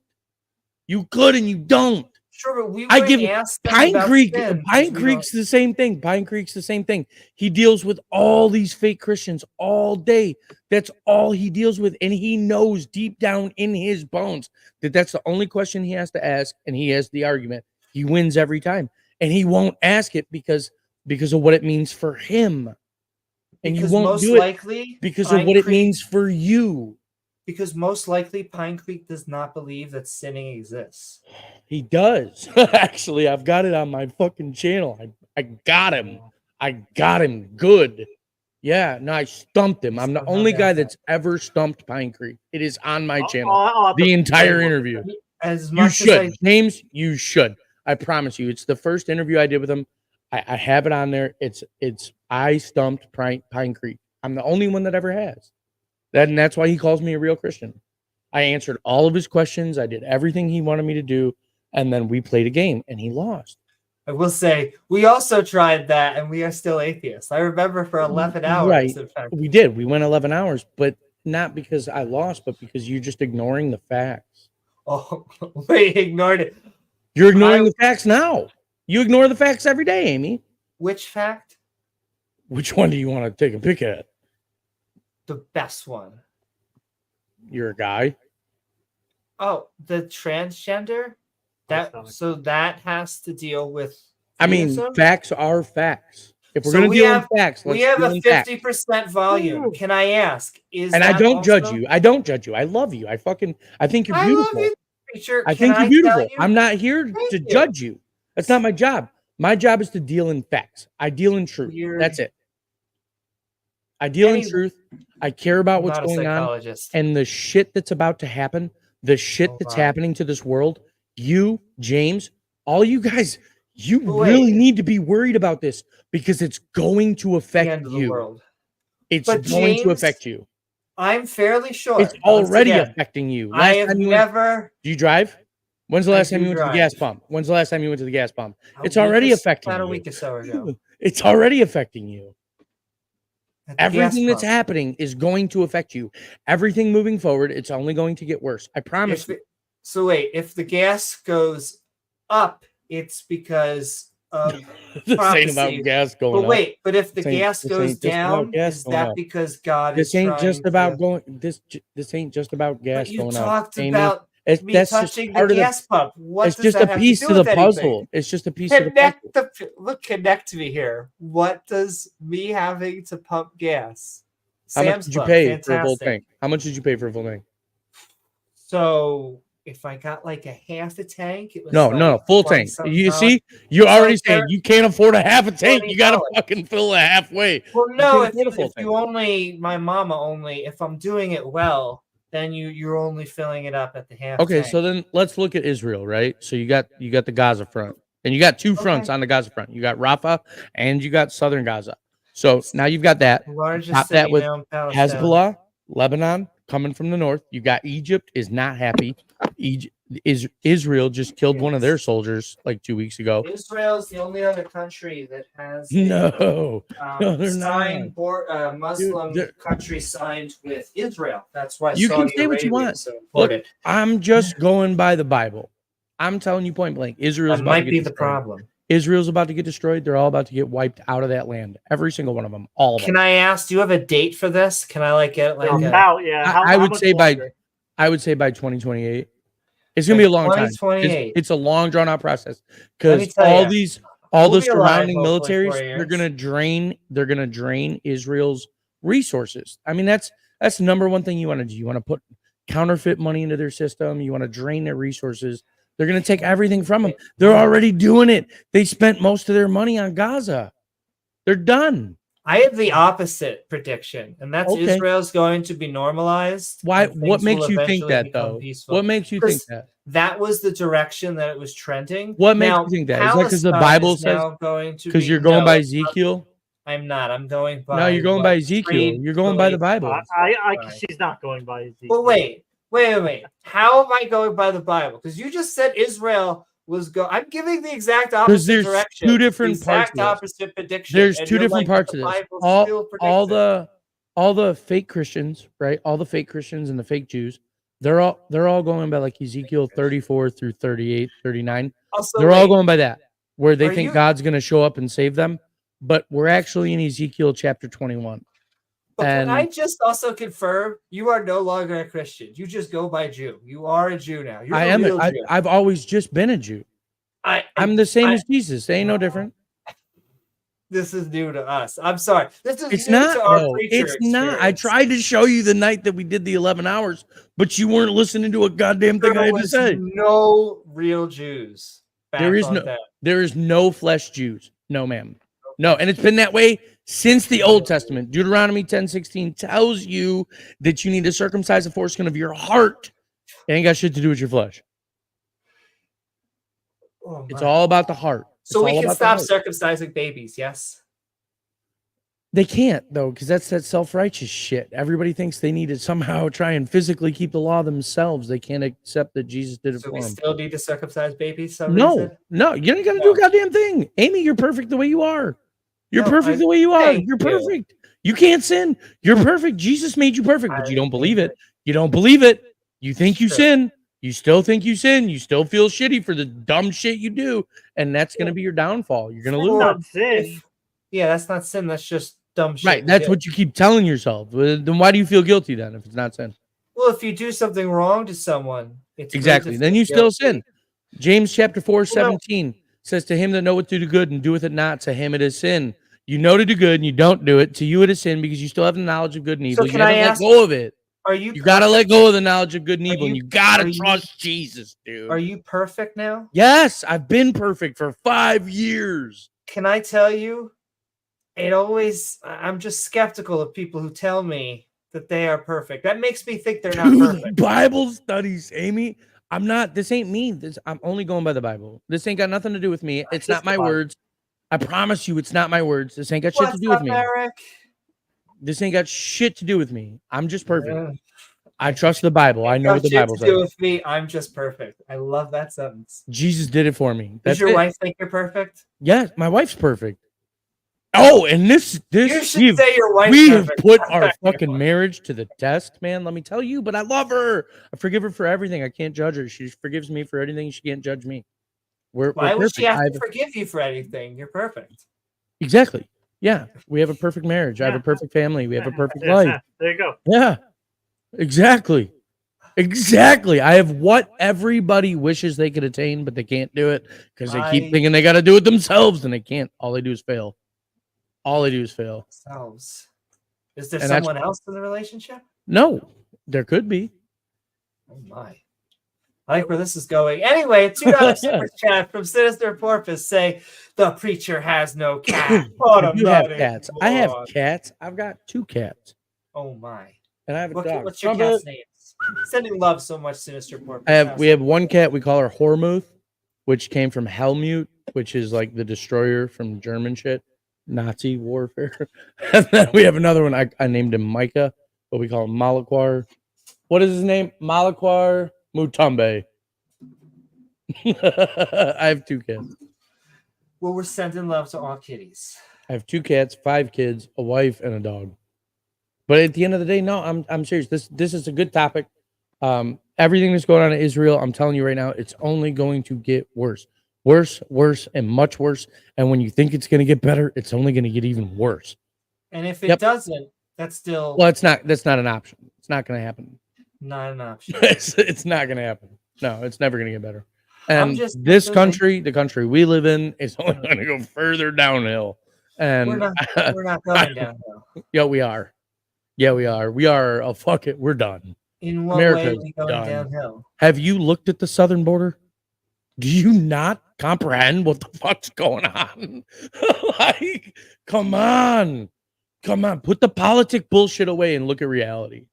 You could and you don't. Sure, but we I wouldn't give ask them Pine about Creek. sin because Pine we Creek's the same thing. Pine Creek's the same thing. He deals with all these fake Christians all day. That's all he deals with, and he knows deep down in his bones that that's the only question he has to ask, and he has the argument. He wins every time, and he won't ask it because of what it means for him, and Because you won't most do it likely because Pine of what it Creek- means for you. Because most likely Pine Creek does not believe that sinning exists. He does. Actually, I've got it on my fucking channel. I got him. I got him good. Yeah, no, I stumped him. I'm the only guy that's ever stumped Pine Creek. It is on my channel. I'll have The to entire play interview. As You much as should. I James, you should. I promise you. It's the first interview I did with him. I have it on there. It's I stumped Pine Creek. I'm the only one that ever has. And that's why he calls me a real Christian. I answered all of his questions. I did everything he wanted me to do. And then we played a game and he lost. I will say we also tried that and we are still atheists. I remember for 11 hours. Right. In fact. We did. We went 11 hours, but not because I lost, but because you're just ignoring the facts. Oh, we ignored it. You're ignoring the facts now. You ignore the facts every day, Amy. Which fact? Which one do you want to take a pick at? The best one. You're a guy. Oh, the transgender? That has to deal with I mean, theism? facts are facts. If we're So going to we deal have in facts, we let's have deal a in facts. 50% volume. Can I ask? Is And I that don't judge also- you. I don't judge you. I love you. I think you're I beautiful. love you, preacher. I Can think you're I beautiful. tell you? I'm not here Thank to you. judge you. That's not my job. My job is to deal in facts. I deal in truth. Weird. That's it. I deal in Any- truth. I care about I'm what's not a going on. psychologist. And the shit that's about to happen, the shit Hold that's on. happening to this world, you, James, all you guys, you But really wait. need to be worried about this because it's going to The affect end of the you. world. It's But going to James, affect you. I'm fairly sure. It's once already again, affecting you. I Last have time you went, never. do you drive? When's the I last time do you went to the drive. gas pump? When's the last time you went to the gas pump? It's About already affecting a you. week or so ago. It's already affecting you. At the gas Everything that's pump. happening is going to affect you. Everything moving forward, it's only going to get worse. I promise you. So wait, if the gas goes up, it's because of This ain't prophecy. about gas going But up. wait, but if the This ain't- gas this goes ain't just about down, gas is going that up. because God This is ain't trying just about to... going. This ain't just about gas But you going up. talked Amy. about me That's just touching the part of gas pump. What It's does just that a have piece to to do the with anything? puzzle. It's just a piece of the puzzle. Connect me here. What does me having to pump gas? How much Sam's did you Club, pay for a full fantastic. tank? How much did you pay for a full tank? So if I got like a half a tank, it was No, like no, full 20 tank. something You dollars. see, you're So already there- saying you can't afford a half a tank. You got to $20. fucking fill it halfway. Well, You no, can't afford a full if tank. you only, my mama only, if I'm doing it well, then you're only filling it up at the half Okay, tank. so then let's look at Israel, right? So you got the Gaza front, and you got two fronts on the Gaza front. You got Rafah and you got southern Gaza. So now you've got that. Largest Top city that with now in Palestine. Hezbollah, Lebanon coming from the north. You got Egypt is not happy. Israel just killed one of their soldiers like 2 weeks ago. Israel's the only other country that has No, no, they're signed not. Muslim Dude, country signed with Israel. That's why You can Saudi say what you Arabia want. is so Look, important. I'm just going by the Bible. I'm telling you point blank. Israel's That about to might get be the destroyed. problem. Israel's about to get destroyed. They're all about to get wiped out of that land. Every single one of them. All of them. Can I ask? Do you have a date for this? Can I like get like I would say by 2028. It's gonna be a long time. 2028. It's a long drawn out process Let me because tell all ya, the we'll be alive, surrounding hopefully, 4 militaries years. they're gonna drain Israel's resources. I mean that's the number one thing you want to do. You want to put counterfeit money into their system. You want to drain their resources. They're gonna take everything from them. They're already doing it. They spent most of their money on Gaza. They're done. I have the opposite prediction, and that's Okay. Israel's going to be normalized. Why? and What things makes will you think eventually that become though? peaceful. What makes you think Because that? that was the direction that it was trending. What makes Now, you think that? Is that because the Palestine Bible is says? now going to Because be- you're going no, by it's not- Ezekiel. I'm not. I'm going by. No, you're going what by Ezekiel. Reid You're going by the believes. Bible. She's not going by Ezekiel. But wait. How am I going by the Bible? Because you just said Israel was I'm giving the exact opposite there's direction. two different the parts exact of this. opposite prediction. There's and two you're different like, parts "But of the this. Bible still predicts it." All the fake Christians, right? All the fake Christians and the fake Jews, they're all going by like Ezekiel 34 through 38, 39. Also, They're all wait, going by that, where they are think you- God's going to show up and save them. But we're actually in Ezekiel chapter 21. But And can I just also confirm you are no longer a Christian? You just go by Jew. You are a Jew now. You're I a am. real Jew. I've always just been a Jew. I'm the same as Jesus. They ain't no different. This is new to us. I'm sorry. This is It's new not. to our though. preacher It's not. I experience. tried to show you the night that we did the 11 hours, but you weren't listening to a goddamn thing I There had to was say. no real Jews. There is no flesh Jews. No, ma'am. No, and it's been that way since the Old Testament. Deuteronomy 10:16 tells you that you need to circumcise the foreskin of your heart. It ain't got shit to do with your flesh. Oh, It's my. all about the heart. So It's we all can about the stop heart. circumcising babies, yes? They can't though, because that's that self-righteous shit. Everybody thinks they need to somehow try and physically keep the law themselves. They can't accept that Jesus did it So for we them. still need to circumcise babies? Some No, reason? no, you ain't got to do a goddamn thing. Amy, you're perfect the way you are. You're No, perfect the way you are. thank You're you. perfect. You can't sin. You're perfect. Jesus made you perfect, but you don't believe think it. You don't believe it. You think you Sure. sin. You still think you sin. You still feel shitty for the dumb shit you do, and that's going to be your downfall. You're going to lose. Or Not sin. Yeah, that's not sin. That's just dumb shit. Right. you That's do. what you keep telling yourself. Well, then why do you feel guilty then if it's not sin? Well, if you do something wrong to someone, It's Exactly. good to Then feel you still guilty. sin. James chapter 4:17 says, "To him that knoweth to do good and doeth it not, to him it is sin." You know to do good and you don't do it. To you it is sin because you still have the knowledge of good and evil. So You can I haven't let ask, go of it. are you You gotta let perfect? go of the knowledge of good and Are evil, and you you gotta are you trust Jesus, dude. are you perfect now? Yes, I've been perfect for 5 years. Can I tell you? I'm just skeptical of people who tell me that they are perfect. That makes me think they're not Dude, perfect. Bible studies, Amy. I'm not. This ain't me. I'm only going by the Bible. This ain't got nothing to do with me. It's not my words. I promise you, it's not my words. This ain't got shit to What's do with up, me. Eric? This ain't got shit to do with me. I'm just perfect. Yeah. I trust the Bible. I know what the Bible to do says. with me. I'm just perfect. I love that sentence. Jesus did it for me. Does That's your it. wife think you're perfect? Yes, my wife's perfect. Oh, and You should say your wife's we have perfect. put our fucking marriage to the test, man. Let me tell you, but I love her. I forgive her for everything. I can't judge her. She forgives me for anything. She can't judge me. We're Why would she perfect. have to forgive you for anything? You're perfect. Exactly. Yeah, we have a perfect marriage. I have a perfect family. We have a perfect life. There you go. Yeah, exactly. Exactly. I have what everybody wishes they could attain, but they can't do it because they keep thinking they got to do it themselves and they can't. All they do is fail. All they do is fail. Themselves. Is there And that's- someone else in the relationship? No, there could be. Oh my. I like where this is going. Anyway, $2 super chat from Sinister Porpoise say the preacher has no cat. I do have cats. I have cats. I've got 2 cats. Oh my. And I have a dog. What's your cat's name? Sending love so much, Sinister Porpoise. We have one cat we call her Hormuth, which came from Helmut, which is like the destroyer from German shit, Nazi warfare. And then we have another one. I named him Micah, but we call him Malaquar. What is his name? Malaquar Mutombe. I have 2 cats. Well, we're sending love to all kitties. I have 2 cats, 5 kids, a wife, and a dog. But at the end of the day, no, I'm serious. This is a good topic. Everything that's going on in Israel, I'm telling you right now, it's only going to get worse, worse, and much worse. And when you think it's going to get better, it's only going to get even worse. And if it doesn't, that's still That's not an option. It's not going to happen. not an option. It's not going to happen. No, it's never going to get better. And this country, the country we live in, is only going to go further downhill. And we're not going downhill. Yeah, we are. Yeah, we are. We are. Oh, fuck it. We're done. In what America's way are we going done. downhill? Have you looked at the southern border? Do you not comprehend what the fuck's going on? Like, come on. Put the politic bullshit away and look at reality.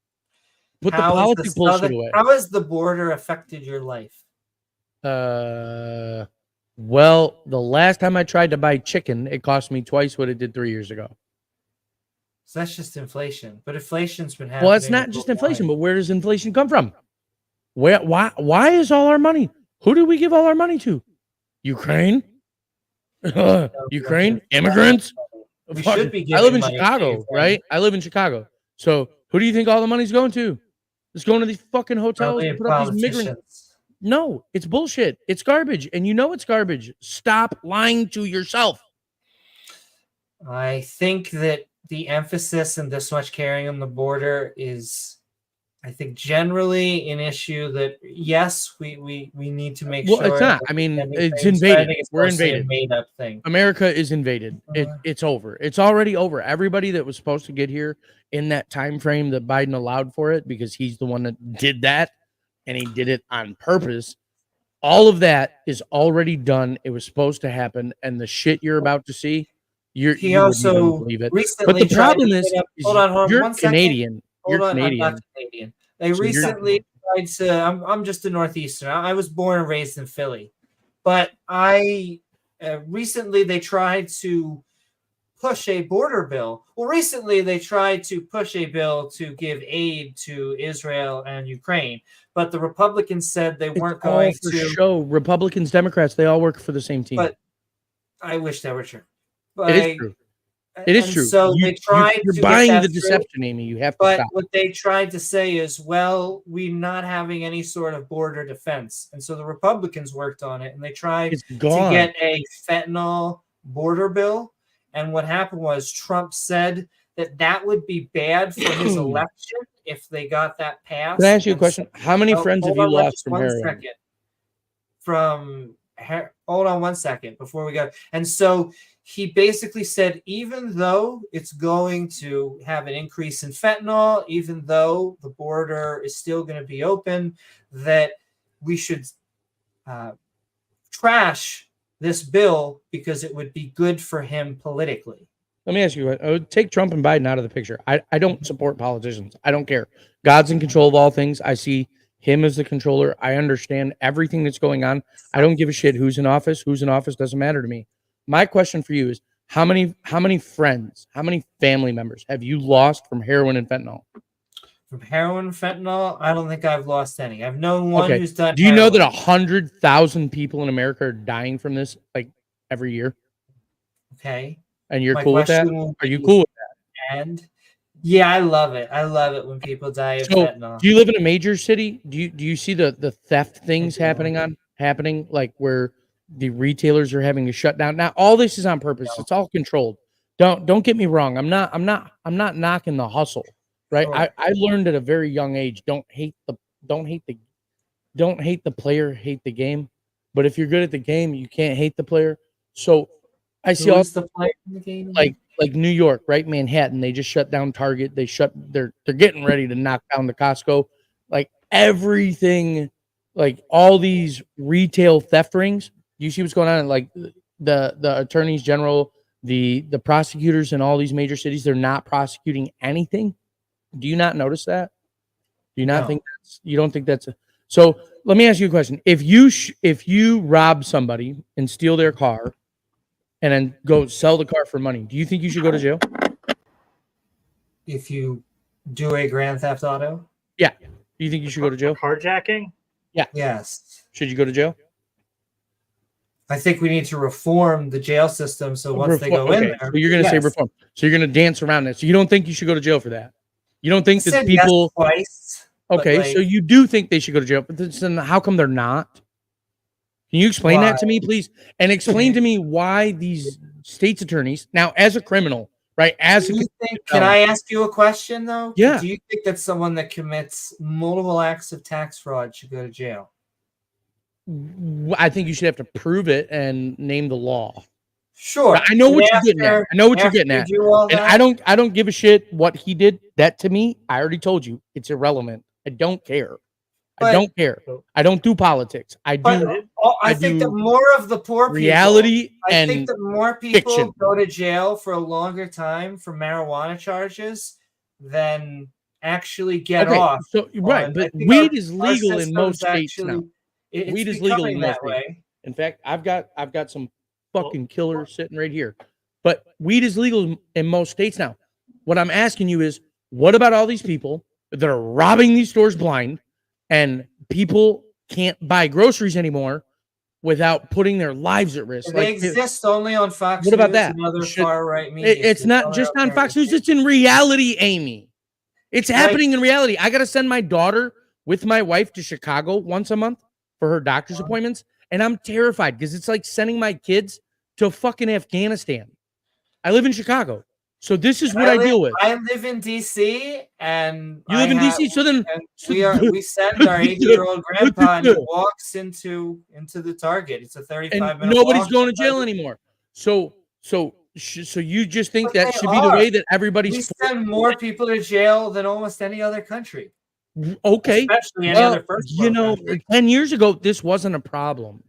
Put the politic bullshit away. How has the border affected your life? Well, the last time I tried to buy chicken, it cost me twice what it did 3 years ago. So that's just inflation. But inflation's been happening. Well, it's not just inflation, but where does inflation come from? Why is all our money? Who do we give all our money to? Ukraine? Ukraine? Immigrants? We should be I live in giving money to Chicago, Ukraine. right? I live in Chicago. So who do you think all the money's going to? It's going to these fucking hotels to put up these migrants. No, it's bullshit. It's garbage. And you know it's garbage. Stop lying to yourself. I think that the emphasis and this much carrying on the border is, I think, generally an issue that, yes, we need to make sure. Well, it's not. I mean, it's invaded. We're invaded. A made-up thing. America is invaded. It's over. It's already over. Everybody that was supposed to get here in that time frame that Biden allowed for it, because he's the one that did that, and he did it on purpose. All of that is already done. It was supposed to happen, and the shit you're about to see, He also believe it. recently But the problem is, hold on, you're 1 second. Canadian. Hold You're on, Canadian. I'm not Canadian. They So recently tried to. I'm just a Northeastern. I was born and raised in Philly, but recently they tried to push a border bill. Well, recently they tried to push a bill to give aid to Israel and Ukraine, but the Republicans said they weren't going for to. show. Republicans, Democrats, they all work for the same team. But I wish that were true. But it is true. It is true. So they tried. You're to buying get the that through. deception, Amy. You have to But stop. what they tried to say is, well, we're not having any sort of border defense. And so the Republicans worked on it, and they tried to get a fentanyl border bill. And what happened was Trump said that would be bad for his election if they got that pass. Can I ask you a and question? How many Oh, friends have hold you on, lost just from one heroin? second. Hold on 1 second before we go. And so he basically said, even though it's going to have an increase in fentanyl, even though the border is still going to be open, that we should trash this bill because it would be good for him politically. Let me ask you, take Trump and Biden out of the picture. I don't support politicians. I don't care. God's in control of all things. I see him as the controller. I understand everything that's going on. I don't give a shit who's in office. Who's in office doesn't matter to me. My question for you is, how many friends, how many family members have you lost from heroin and fentanyl? From heroin and fentanyl, I don't think I've lost any. I've known one who's done. Do you know that 100,000 people in America are dying from this like every year? Okay. And you're My cool with that? question Are you cool with that? And yeah, I love it. I love it when people die of fentanyl. Do you live in a major city? Do you see the theft things happening like where the retailers are having to shut down? Now all this is on purpose. It's all controlled. Don't get me wrong. I'm not knocking the hustle, right? Sure. I learned at a very young age, don't hate the player, hate the game. But if you're good at the game, you can't hate the player. So I see all the player in the game? Like New York, right? Manhattan, they just shut down Target. They're getting ready to knock down the Costco. Like everything, like all these retail theft rings. You see what's going on? Like the attorneys general, the prosecutors in all these major cities, they're not prosecuting anything. Do you not notice that? Do you not think you don't think that's so? Let me ask you a question. If you rob somebody and steal their car and then go sell the car for money, do you think you should go to jail? If you do a grand theft auto? Yeah. Do you think you should go to jail? Carjacking? Yeah. Yes. Should you go to jail? I think we need to reform the jail system so once they go in there. So you're going to say reform. So you're going to dance around it. So you don't think you should go to jail for that? You don't think that people... Yes twice. Okay, so you do think they should go to jail. But then how come they're not? Can you explain that to me, please? And explain to me why these state's attorneys, now as a criminal, right? Can I ask you a question, though? Yeah. Do you think that someone that commits multiple acts of tax fraud should go to jail? I think you should have to prove it and name the law. Sure. I know what you're getting at. I know what you're getting at. And I don't give a shit what he did. That to me, I already told you, it's irrelevant. I don't care. I don't care. I don't do politics. I think that more of the poor people, reality I think that more people fiction. go to jail for a longer time for marijuana charges than actually get off. So right, but weed is legal in most states now. Weed is legal in most states. In fact, I've got some fucking killer sitting right here. But weed is legal in most states now. What I'm asking you is, what about all these people that are robbing these stores blind, and people can't buy groceries anymore without putting their lives at risk? They exist only on Fox What about News that? and other far-right media. It's not just on Fox News. It's in reality, Amy. It's happening in reality. I got to send my daughter with my wife to Chicago once a month for her doctor's appointments, and I'm terrified because it's like sending my kids to fucking Afghanistan. I live in Chicago. So this is what I deal with. I live in DC, and you live in DC. So then we send our 80-year-old grandpa and he walks into the Target. It's a 35-minute. Nobody's going to jail anymore. So you just think that should be the way that everybody's? We send more people to jail than almost any other country. Okay, especially any other first world country. 10 years ago, this wasn't a problem.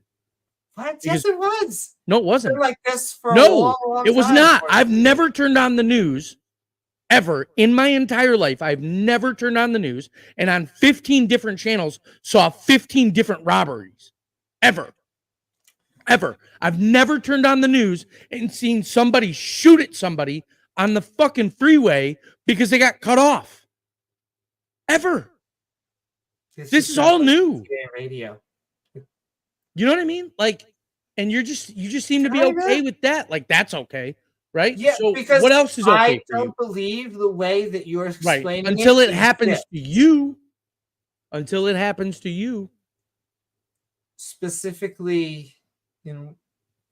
What? Yes, it was. No, it wasn't. It's been like this for a long it was time. not. I've never turned on the news ever in my entire life. I've never turned on the news and on 15 different channels saw 15 different robberies. Ever. I've never turned on the news and seen somebody shoot at somebody on the fucking freeway because they got cut off. Ever. This is all new. Radio. You know what I mean? Like, and you just seem to be okay with that. Like, that's okay, right? Yeah. So because what else is okay I for you? don't believe the way that you're explaining until it happens to you. Until it happens to you. Specifically,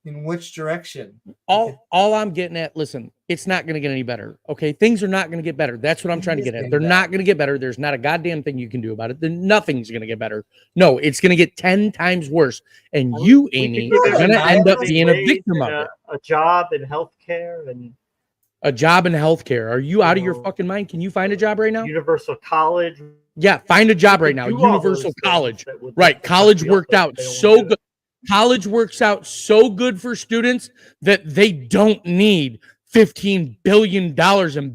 In which direction? All I'm getting at, listen, it's not going to get any better. Okay, things are not going to get better. That's what I'm trying to get at. They're not going to get better. There's not a goddamn thing you can do about it. Then nothing's going to get better. No, it's going to get 10 times worse. And you, Amy, are going to end up being a victim of it. A job in healthcare and a job in healthcare. Are you out of your fucking mind? Can you find a job right now? Universal college. Yeah, find a job right now. Universal college. Right. College worked out so good. College works out so good for students that they don't need $15 billion in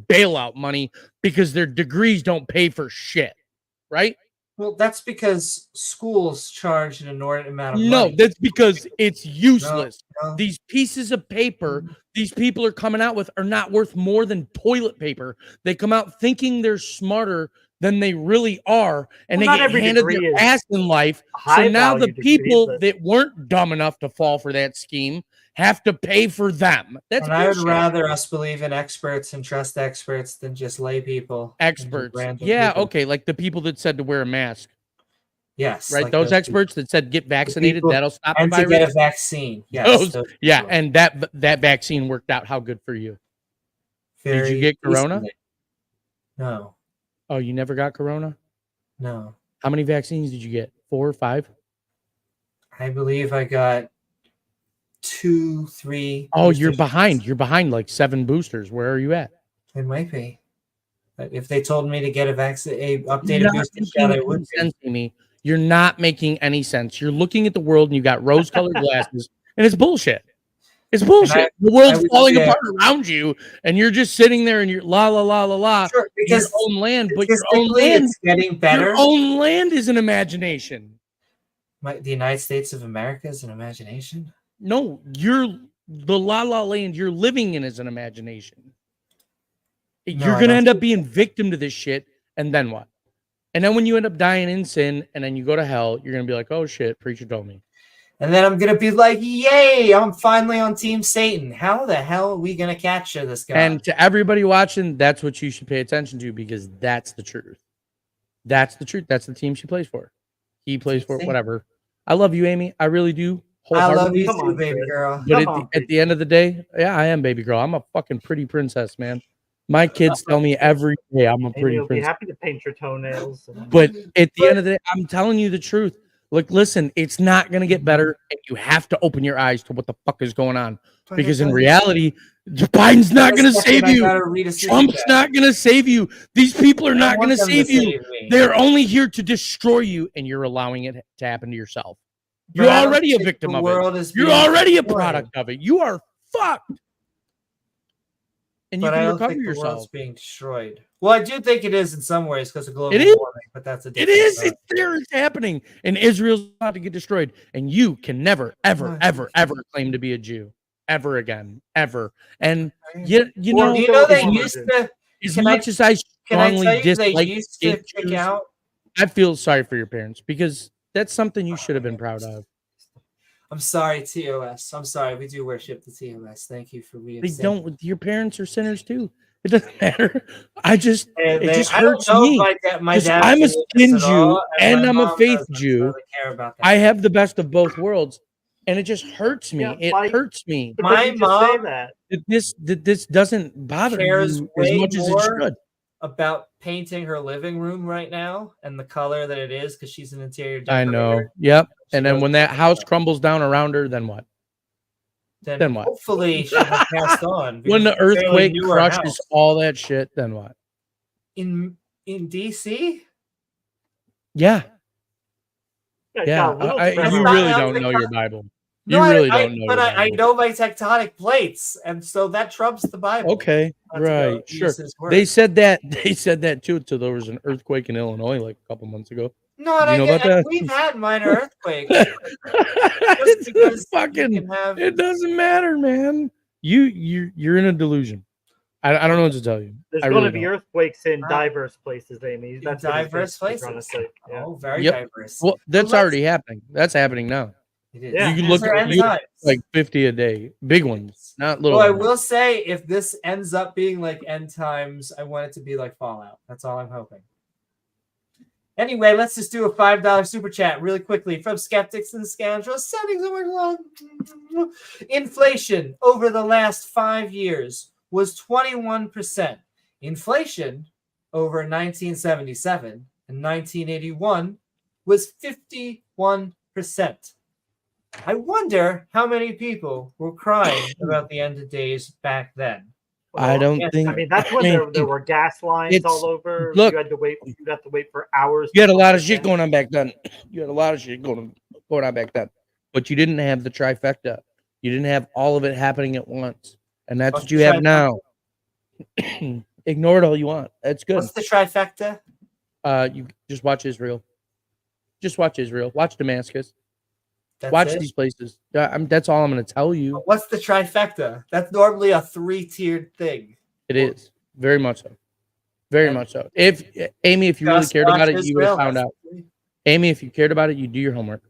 bailout money because their degrees don't pay for shit. Right? Well, that's because schools charge an inordinate amount of money. No, that's because it's useless. No. These pieces of paper these people are coming out with are not worth more than toilet paper. They come out thinking they're smarter than they really are, and they get handed their ass in life. So now the people that weren't dumb enough to fall for that scheme have to pay for them. That's I would rather us believe in experts and trust experts than just lay people. Experts. Yeah, people. Okay, like the people that said to wear a mask. Yes. Right, like those experts that said get vaccinated, that'll stop the virus. To get a vaccine. Yes. Yeah, and that vaccine worked out. How good for you? Did you get corona? No. Oh, you never got corona? No. How many vaccines did you get? 4 or 5? I believe I got 2, 3. Oh, you're behind. You're behind like 7 boosters. Where are you at? It might be. But if they told me to get a updated booster shot, I would be. You're not making any sense. You're looking at the world and you got rose-colored glasses, and it's bullshit. It's bullshit. The world's falling apart around you, and you're just sitting there and you're la la la la la. Sure, because your own land, but your own land is getting better. Your own land is an imagination. The United States of America is an imagination. No, the la la land you're living in is an imagination. You're gonna end up being victim to this shit, and then what? And then when you end up dying in sin, and then you go to hell, you're gonna be like, "Oh shit, preacher told me." And then I'm gonna be like, "Yay! I'm finally on Team Satan." How the hell are we gonna capture this guy? And to everybody watching, that's what you should pay attention to, because that's the truth. That's the truth. That's the team she plays for. He plays for whatever. I love you, Amy. I really do. I love you too, baby girl. But at the end of the day, yeah, I am baby girl. I'm a fucking pretty princess, man. My kids tell me every day I'm a pretty princess. Be happy to paint your toenails. But at the end of the day, I'm telling you the truth. Look, listen, it's not going to get better, and you have to open your eyes to what the fuck is going on. Because in reality, Biden's not going to save you. Trump's not going to save you. These people are not going to save you. They're only here to destroy you, and you're allowing it to happen to yourself. You're already a victim of it. You're already a product of it. You are fucked. And you can recover yourself. The world's being destroyed. Well, I do think it is in some ways because of global warming, but that's a different It's there. It's happening. And Israel's about to get destroyed. And you can never, ever, ever, ever claim to be a Jew. Ever again. Ever. And you know they used to, as much as I strongly dislike Jews, I feel sorry for your parents, because that's something you should have been proud of. I'm sorry, TOS. I'm sorry. We do worship the TOS. Thank you for being. They don't. Your parents are sinners too. It doesn't matter. It just hurts me. I'm a skin Jew and I'm a faith Jew. I have the best of both worlds, and it just hurts me. It hurts me. My mom that this doesn't bother you as much as it should. About painting her living room right now and the color that it is, because she's an interior decorator. I know. Yep. And then when that house crumbles down around her, then what? Then what? Hopefully she'll have passed on. When the earthquake crushes all that shit, then what? In DC? Yeah. Yeah. You really don't know your Bible. You really don't know. But I know my tectonic plates, and so that trumps the Bible. Okay, right, sure. They said that too. Until there was an earthquake in Illinois like a couple months ago. No, we've had minor earthquakes. It doesn't matter, man. You're in a delusion. I don't know what to tell you. There's going to be earthquakes in diverse places, Amy. That's diverse places. Oh, very diverse. Well, that's already happening. That's happening now. Yeah. You can look at like 50 a day, big ones, not little. Well, I will say, if this ends up being like end times, I want it to be like Fallout. That's all I'm hoping. Anyway, let's just do a $5 super chat really quickly from Skeptics and Scoundrels. Sending so much love. Inflation over the last 5 years was 21%. Inflation over 1977 and 1981 was 51%. I wonder how many people were crying about the end of days back then. I don't think. I mean, that's when there were gas lines all over. Look, you had to wait. You'd have to wait for hours. You had a lot of shit going on back then. You had a lot of shit going on back then, but you didn't have the trifecta. You didn't have all of it happening at once, and that's what you have now. Ignore it all you want. That's good. What's the trifecta? You just watch Israel. Just watch Israel. Watch Damascus. That's it? These places. That's all I'm going to tell you. What's the trifecta? That's normally a 3-tiered thing. It is very much so. Very much so. If Amy, if you really cared about it, you would have found out. Amy, if you cared about it, you do your homework.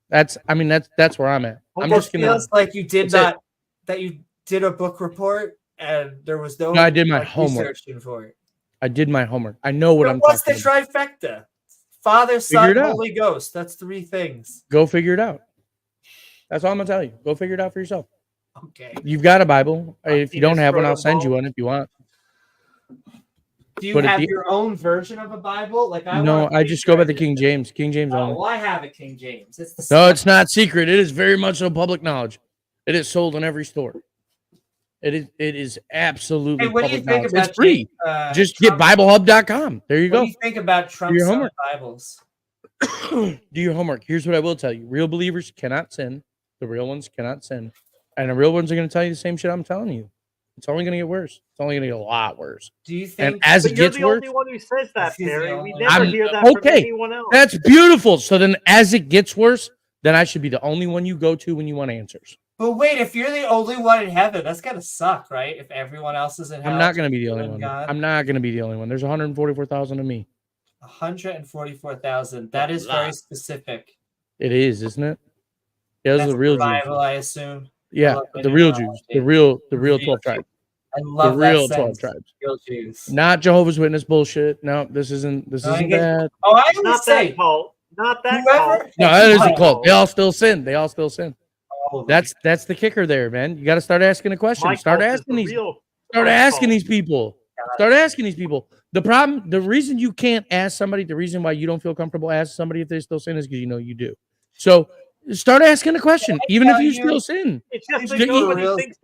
That's where I'm at. I'm just gonna. Feels like you did not that you did a book report and there was no. I did my homework. For it. I did my homework. I know what I'm what's talking the trifecta? Father, Son, Holy Ghost. That's 3 things. Go figure it out. That's all I'm gonna tell you. Go figure it out for yourself. Okay. You've got a Bible. If you don't have one, I'll send you one if you want. Do you have your own version of a Bible? Like I just go by the King James. King James only. Well, I have a King James. It's the no, it's not secret. It is very much so public knowledge. It is sold in every store. It is absolutely public knowledge. It's free. Just get BibleHub.com. There you go. What do you think about Trump's Bibles? Do your homework. Here's what I will tell you. Real believers cannot sin. The real ones cannot sin. And the real ones are going to tell you the same shit I'm telling you. It's only going to get worse. It's only going to get a lot worse. Do you think? And as it gets worse, you're the only one who says that, Terry. We never hear that from anyone else. That's beautiful. So then, as it gets worse, then I should be the only one you go to when you want answers. But wait, if you're the only one in heaven, that's gotta suck, right? If everyone else is in hell, I'm not going to be the only one. I'm not going to be the only one. There's 144,000 of me. 144,000. That is very specific. It is, isn't it? Yeah, those are the real Bible, Jews. I assume. Yeah, the real Jews. The real 12 tribes. I love the real that 12 tribes. Real Jews. Not Jehovah's Witness bullshit. No, this isn't that. Oh, I always say cult. Not that cult. No, that is a cult. They all still sin. They all still sin. That's the kicker there, man. You got to start asking a question. Start asking these people. Start asking these people. The reason you can't ask somebody, the reason why you don't feel comfortable asking somebody if they still sin is because you know you do. So start asking a question, even if you still sin. It's just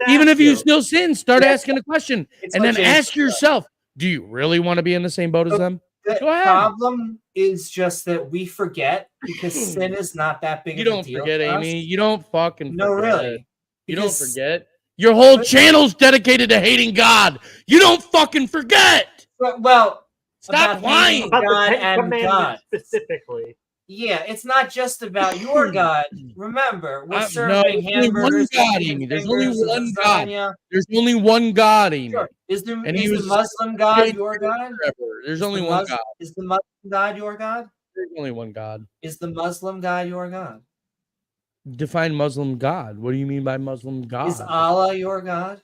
even if you still sin, start asking a question, and then ask yourself, do you really want to be in the same boat as them? The problem is just that we forget because sin is not that big of a deal. You don't forget, Amy. You don't fucking forget. No, really. You don't forget. Your whole channel's dedicated to hating God. You don't fucking forget. Well, stop lying. About God the Ten and Commandments God. specifically. Yeah, it's not just about your God. Remember, we're No, serving hamburgers. There's only one God. There's only one God, Amy. Sure. Is the was Muslim God your God? There's only one God. Is the Muslim God your God? There's only one God. Is the Muslim God your God? Define Muslim God. What do you mean by Muslim God? Is Allah your God?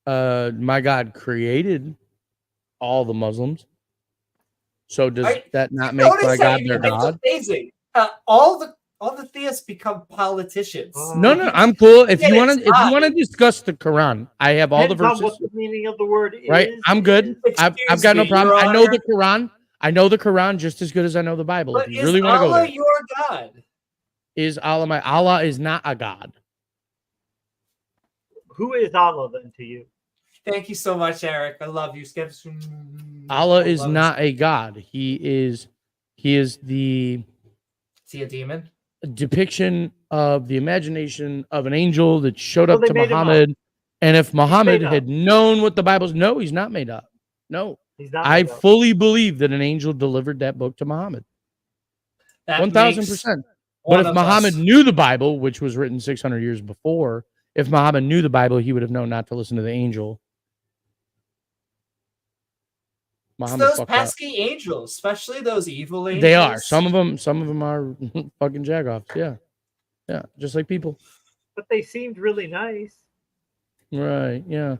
My God created all the Muslims. So does that not make my God their God? Amazing. All the theists become politicians. No, I'm cool. If you want to discuss the Quran, I have all the verses. What the meaning of the word is. Right, I'm good. I've got no problem. I know the Quran. I know the Quran just as good as I know the Bible. But if you really want to go Allah there. your God? Is Allah my Allah is not a God. Who is Allah then to you? Thank you so much, Eric. I love you. Allah is not a God. He is the Is he a demon? depiction of the imagination of an angel that showed up to Muhammad. And if Muhammad had known what the Bible's, no, he's not made up. No, I fully believe that an angel delivered that book to Muhammad. 1,000%. But if Muhammad knew the Bible, which was written 600 years before, if Muhammad knew the Bible, he would have known not to listen to the angel. Those pesky angels, especially those evil angels. They are. Some of them are fucking jagoffs. Yeah, just like people. But they seemed really nice. Right. Yeah.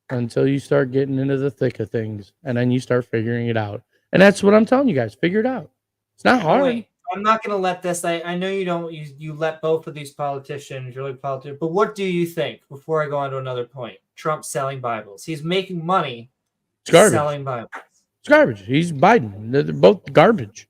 Until you start getting into the thick of things, and then you start figuring it out. And that's what I'm telling you guys. Figure it out. It's not hard. Wait, I'm not going to let this. I know you don't. You let both of these politicians, really politicians. But what do you think? Before I go on to another point, Trump selling Bibles. He's making money. It's garbage. Selling Bibles. It's garbage. He's Biden. They're both garbage.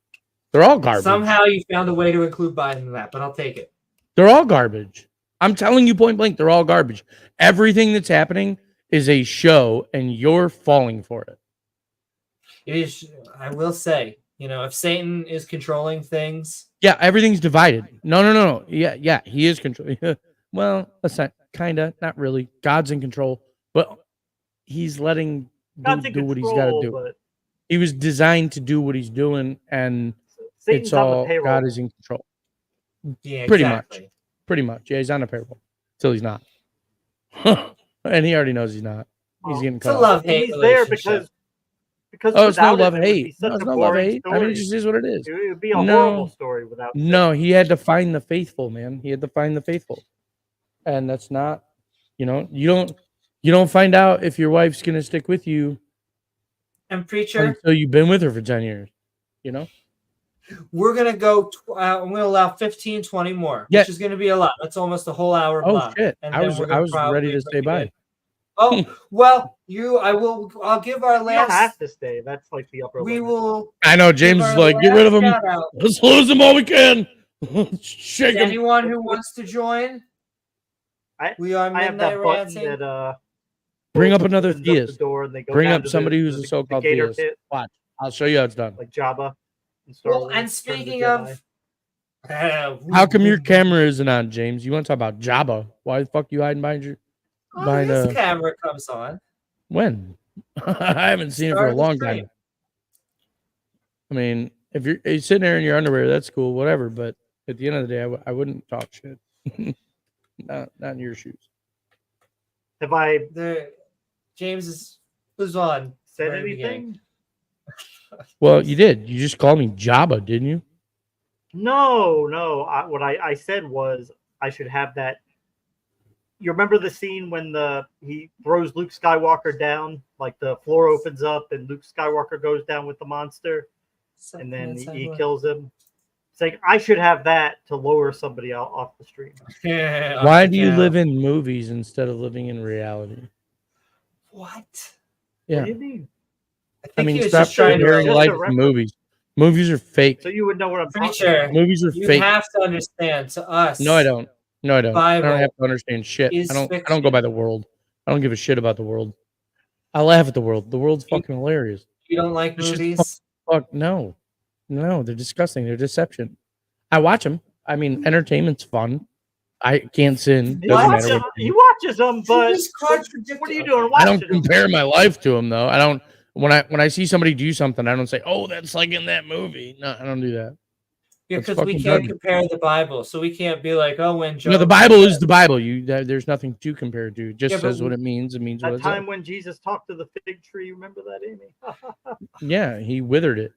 They're all garbage. Somehow you found a way to include Biden in that, but I'll take it. They're all garbage. I'm telling you point blank, they're all garbage. Everything that's happening is a show, and you're falling for it. It is. I will say, if Satan is controlling things, yeah, everything's divided. No. Yeah, he is controlling. Well, that's not not really. God's in control, but he's letting do what he's got to do. He was designed to do what he's doing, and Satan's it's all God payroll. is in control. yeah, Pretty exactly. much. Yeah, he's on a payroll till he's not, and he already knows he's not. He's getting It's a cut off. love-hate He's there relationship. because Oh, it's no without love it, it would be hate. such No, it's a no love boring hate. I mean, story. it just is what it is. It would be a No. horrible story without. No, he had to find the faithful, man. He had to find the faithful, and that's not. You don't find out if your wife's gonna stick with you And preacher, until you've been with her for 10 years. we're gonna go. I'm gonna allow 15, 20 more, Yeah. which is gonna be a lot. That's almost a whole hour. Oh block. shit! And I then was we're gonna ready probably to stay bring by. it in. Oh well, I'll give our You don't last. have to stay. That's like the upper We limit. will. I know James give is our like, get rid of last him. shout-out. Let's lose them all we can. Shake him. Anyone who wants to join, we are I have Midnight that button Ranting. that Bring up another opens up the theist. door and they go Bring down up to somebody the, who's a the so-called gator theist. pit, Watch. I'll show you how it's done. like Jabba. in Star Well, Wars, and Return speaking the of, How come your camera isn't on, James? You want to talk about Jabba? Why the fuck you hiding behind your behind his camera comes on. when? I haven't seen it for a long time. I mean, if you're sitting there in your underwear, that's cool, whatever. But at the end of the day, I wouldn't talk shit. not in your shoes. Have I James was on. said very anything? Well, you did. You just called me Jabba, didn't you? No. What I said was I should have that. You remember the scene when he throws Luke Skywalker down, like the floor opens up and Luke Skywalker goes down with the monster, and then he kills him. It's like I should have that to lower somebody out off the stream. Why do you live in movies instead of living in reality? What? Yeah. What do you mean? I mean, he was stop just trying to comparing just life a to reference. movies. Movies are fake. So you would know what I'm talking Preacher, about. Movies are you fake. have to understand. To us, No, I don't. No, I don't. I Bible don't have to understand shit. is I don't go fiction. by the world. I don't give a shit about the world. I laugh at the world. The world's fucking hilarious. You don't like It's just movies? Fuck no. No, they're disgusting. They're deception. I watch them. I mean, entertainment's fun. I can't sin. Doesn't matter. He watches them, but just contradicted. what are you doing I watching don't compare my life to them though. I don't. When I see somebody do something, I don't say, "Oh, that's like in that movie." No, I don't do that. Yeah, That's because we fucking can't dumb. compare the Bible, so we can't be like, "Oh, when Job No, the Bible is the Bible. There's nothing to compare it to. It just Yeah, but says what it means. It means what That it time says. when Jesus talked to the fig tree, remember that, Amy? Yeah, he withered it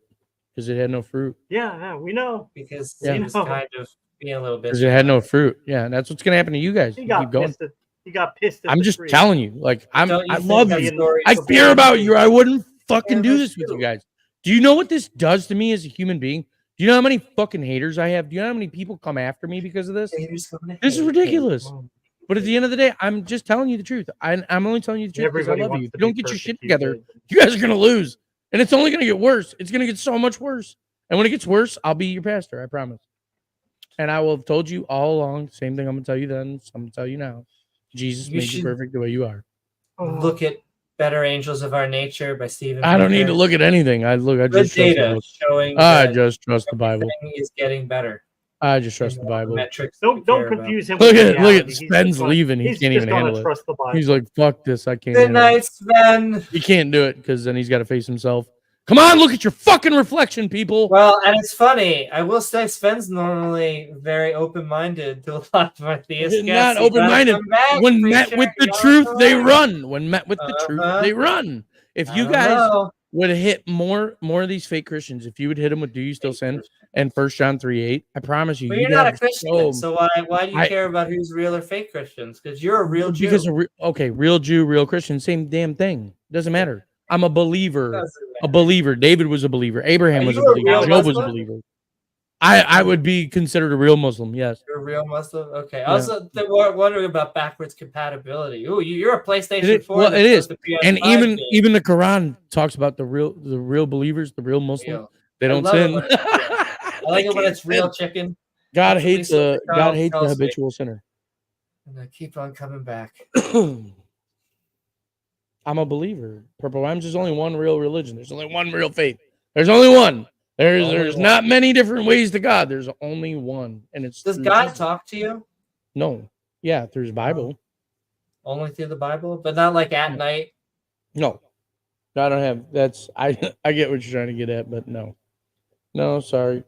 because it had no fruit. Yeah, we know. because Yeah. he was kind of being a little bit. Because it had no fruit. Yeah, and that's what's gonna happen to you guys. He You got keep going. pissed. He got pissed. At I'm the just tree. telling you. Like I Don't you think love that you. story I is care so about bad? you. I wouldn't fucking Yeah, do that's this with you true. guys. Do you know what this does to me as a human being? Do you know how many fucking haters I have? Do you know how many people come after me because of this? This is ridiculous. But at the end of the day, I'm just telling you the truth. I'm only telling you the truth because I Everybody love wants you. If to you don't be get your shit together, persecuted. you guys are gonna lose, and it's only gonna get worse. It's gonna get so much worse. And when it gets worse, I'll be your pastor. I promise. And I will have told you all along. Same thing I'm gonna tell you then. So I'm gonna tell you now. Jesus You made should- you perfect the way you are. Look at Better Angels of Our Nature by Stephen. I don't need to Pinker. look at anything. I Good just trust the data book. showing I that just trust the Bible. everything is getting better. I just trust the Bible. Metrics Don't confuse him. Look with at reality. He's Spen's just gonna- leaving. He he's can't just even gonna handle it. trust the Bible. He's like, fuck this. I can't. Good handle it. night, Sven. He can't do it because then he's got to face himself. Come on, look at your fucking reflection, people. Well, and it's funny. I will say Sven's normally very open-minded to a lot of our theist guests. Not He does open-minded. come back, When met preacher. with the You truth, don't they know. run. When met with the truth, Uh-huh. they run. If I you don't guys know. would have hit more of these fake Christians, if you would hit them with "Do you still sin?" and 1 John 3:8, I promise you, But you'd you're not a have Christian, so why do you I- care about who's real or fake Christians? Because you're a real Jew. because real Jew, real Christian, same damn thing. Doesn't matter. I'm a believer. Doesn't A believer. David was a believer. Abraham Are was a you a believer. real Job was a Muslim? believer. I would be considered a real Muslim. Yes. You're a real Muslim? Okay. I Yeah. was wondering about backwards compatibility. Ooh, you're a PlayStation 4. Well, that it does is, the PS5 and game. even the Quran talks about the real believers, the real Muslims. Real. They I don't love it sin. when it's real. I like it when it's real chicken. God That's at hates least what the God child hates the tells me. habitual sinner. And I keep on coming back. I'm a believer. Purple Rhymes is only one real religion. There's only one real faith. There's only one. There's one. not many different ways to God. There's only one, and it's Does through God Jesus. talk to you? No. Yeah, through his Bible. Only through the Bible, but not like at night. No. I don't have that's I get what you're trying to get at, but no. No, sorry.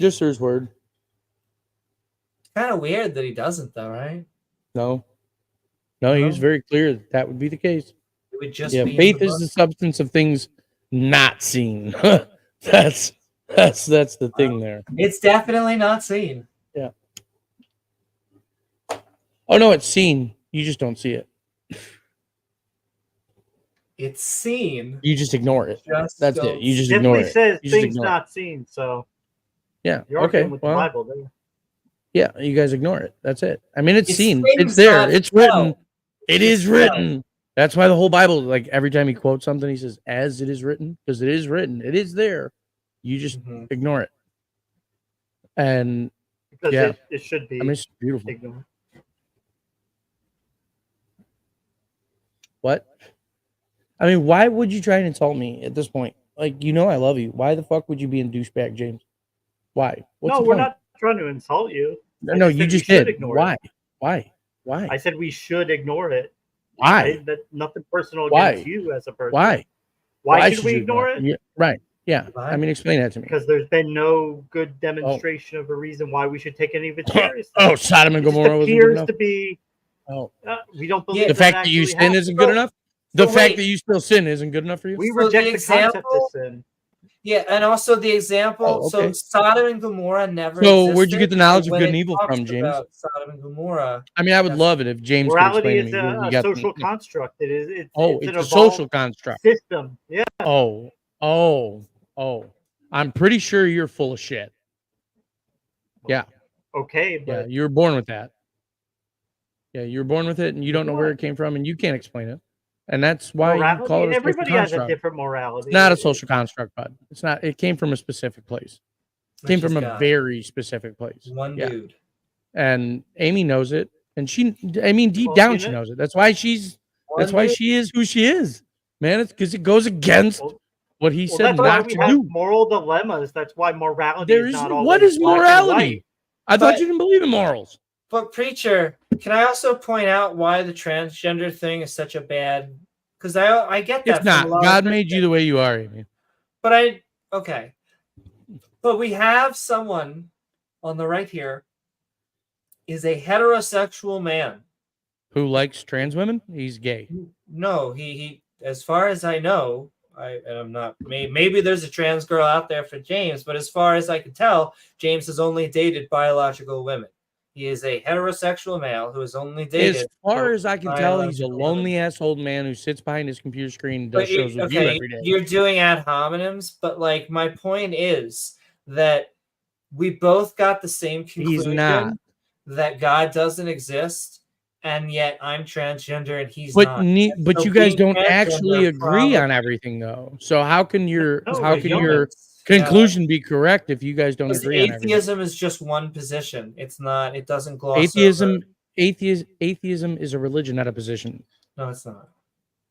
Just through his word. Kind of weird that he doesn't, though, right? No. No, he was very clear that would be the case. It would just Yeah, be in faith the is book. the substance of things not seen. that's the thing there. It's definitely not seen. Yeah. Oh no, it's seen. You just don't see it. It's seen. You just ignore it. Just That's don't it. You just It ignore definitely it. says You just things ignore it. not seen. So Yeah. you're Okay. arguing with the Well, Bible there. yeah, you guys ignore it. That's it. I mean, it's seen. things It's there. not It's written. felt. It is written. That's why the whole Bible, like every time he quotes something, he says, "As it is written," because it is written. It is there. You just ignore it. And Because yeah, it should be. I mean, it's beautiful. ignored. What? I mean, why would you try and insult me at this point? Like, you know, I love you. Why the fuck would you be in douchebag, James? Why? What's No, the we're point? not trying to insult you. No, you said we just should did. ignore Why? it. Why? Why? I said we should ignore it. Why? That nothing personal Why? against you as a person. Why? Why should we ignore it? Yeah, right. Yeah. I mean, explain that to me. Because there's been no good demonstration of a reason why we should take any of it seriously. Oh, Sodom and It just Gomorrah wasn't good appears enough? to be. Oh, we don't believe the fact that you actually sin happened. isn't good enough. The so fact wait. that you still sin isn't good enough for you. We So reject the the concept of example- sin. Yeah, and also the example. Oh, okay. So Sodom and Gomorrah never. So where'd you existed, get the knowledge of when good and it evil talks from, James? about Sodom and Gomorrah. I mean, I would love it if James could Morality explain is to me. where you a got social the- construct. It is. It's Oh, an it's a evolved social construct. system. Yeah. Oh. I'm pretty sure you're full of shit. Yeah. Okay, Yeah, but you were born with that. Yeah, you were born with it, and you don't know where it came from, and you can't explain it. And that's why you morality. call it a social Everybody has a construct. different morality. It's not a social construct, bud. It's not. It came from a specific place. It came Which is from a God. very specific place. One Yeah. dude. And Amy knows it, and I mean, deep Well, down, you she know- knows it. That's why that's why dude. she is who she is, man. It's because it goes against what he Well, said that's why not we to have do. moral dilemmas. That's why morality There is is not always what is black and morality? white. I thought But- you didn't believe in morals. But preacher, can I also point out why the transgender thing is such a bad? Because I get that. It's not. God made you the way you are, Amy. But okay. But we have someone on the right here is a heterosexual man. Who likes trans women? He's gay. No, he as far as I know, I'm not. Maybe there's a trans girl out there for James, but as far as I can tell, James has only dated biological women. He is a heterosexual male who has only dated. As far as I can tell, he's a biological women. lonely ass old man who sits behind his computer screen and does But shows with you every day. You're doing ad hominems, but like my point is that we both got the same conclusion not. that God doesn't exist, and yet I'm transgender and he's But not. but So you guys being don't actually transgender agree on probably- everything, though. So how can your No, how we're can your humans. conclusion be correct if you guys don't Because agree on everything? atheism is just one position. It's not. It doesn't gloss over. Atheism is a religion, not a position. No, it's not.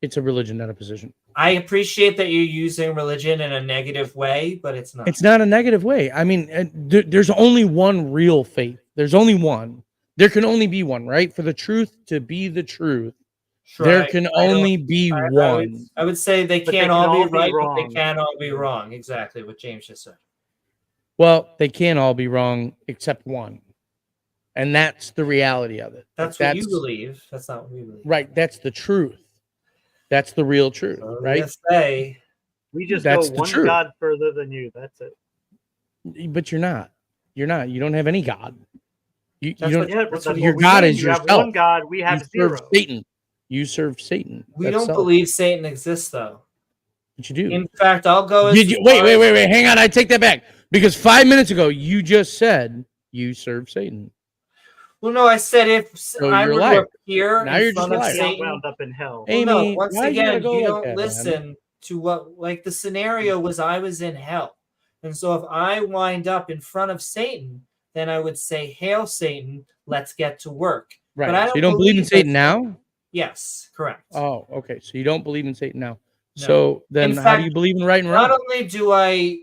It's a religion, not a position. I appreciate that you're using religion in a negative way, but it's not. It's not a negative way. I mean, there's only one real faith. There's only one. There can only be one, right? For the truth to be the truth, Sure, there I- can I don't- only be I one. I would say they But can't they all can be all be right, but wrong. they can all be wrong. Exactly what James just said. Well, they can't all be wrong except one. And that's the reality of it. That's what you believe. That's not what we believe. Right. That's the truth. That's the real truth, So right? let's say We just That's go the one truth. God further than you. That's it. But you're not. You're not. You don't have any God. You That's don't. what, yeah, that's your what we God mean. is You have yourself. one God. We have you serve zero. Satan. You serve Satan. we That's don't self. believe Satan exists, though. But you do. In fact, I'll go as Did you wait? Hang on. I take that back because 5 minutes ago you just said you serve Satan. Well, no, I said if So I you're were a to liar. appear Now in you're front just of lying. Satan, wound up in hell. well, no, Amy, once why you again, gotta go you like don't that, man? listen to what, like the scenario was I was in hell. And so if I wind up in front of Satan, then I would say, Hail Satan, let's get to work. Right. But I So you don't believe in that Satan now? Yes, correct. Oh, okay. So you don't believe in Satan now. No. So then In how fact, do you believe in right and Not wrong? only do I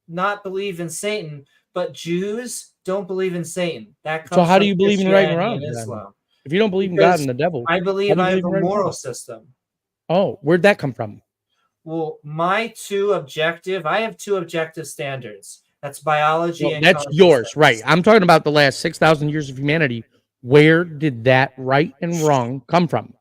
not believe in Satan, but Jews don't believe in Satan. That comes So how do from you believe in right and Christianity wrong? then? Islam. If you don't believe in God and the devil, I how believe do you I have in a right and moral wrong? system. Oh, where'd that come from? Well, I have two objective standards. That's biology Well, and that's yours, consciousness. right? I'm talking about the last 6,000 years of humanity. Where did that right and wrong come from?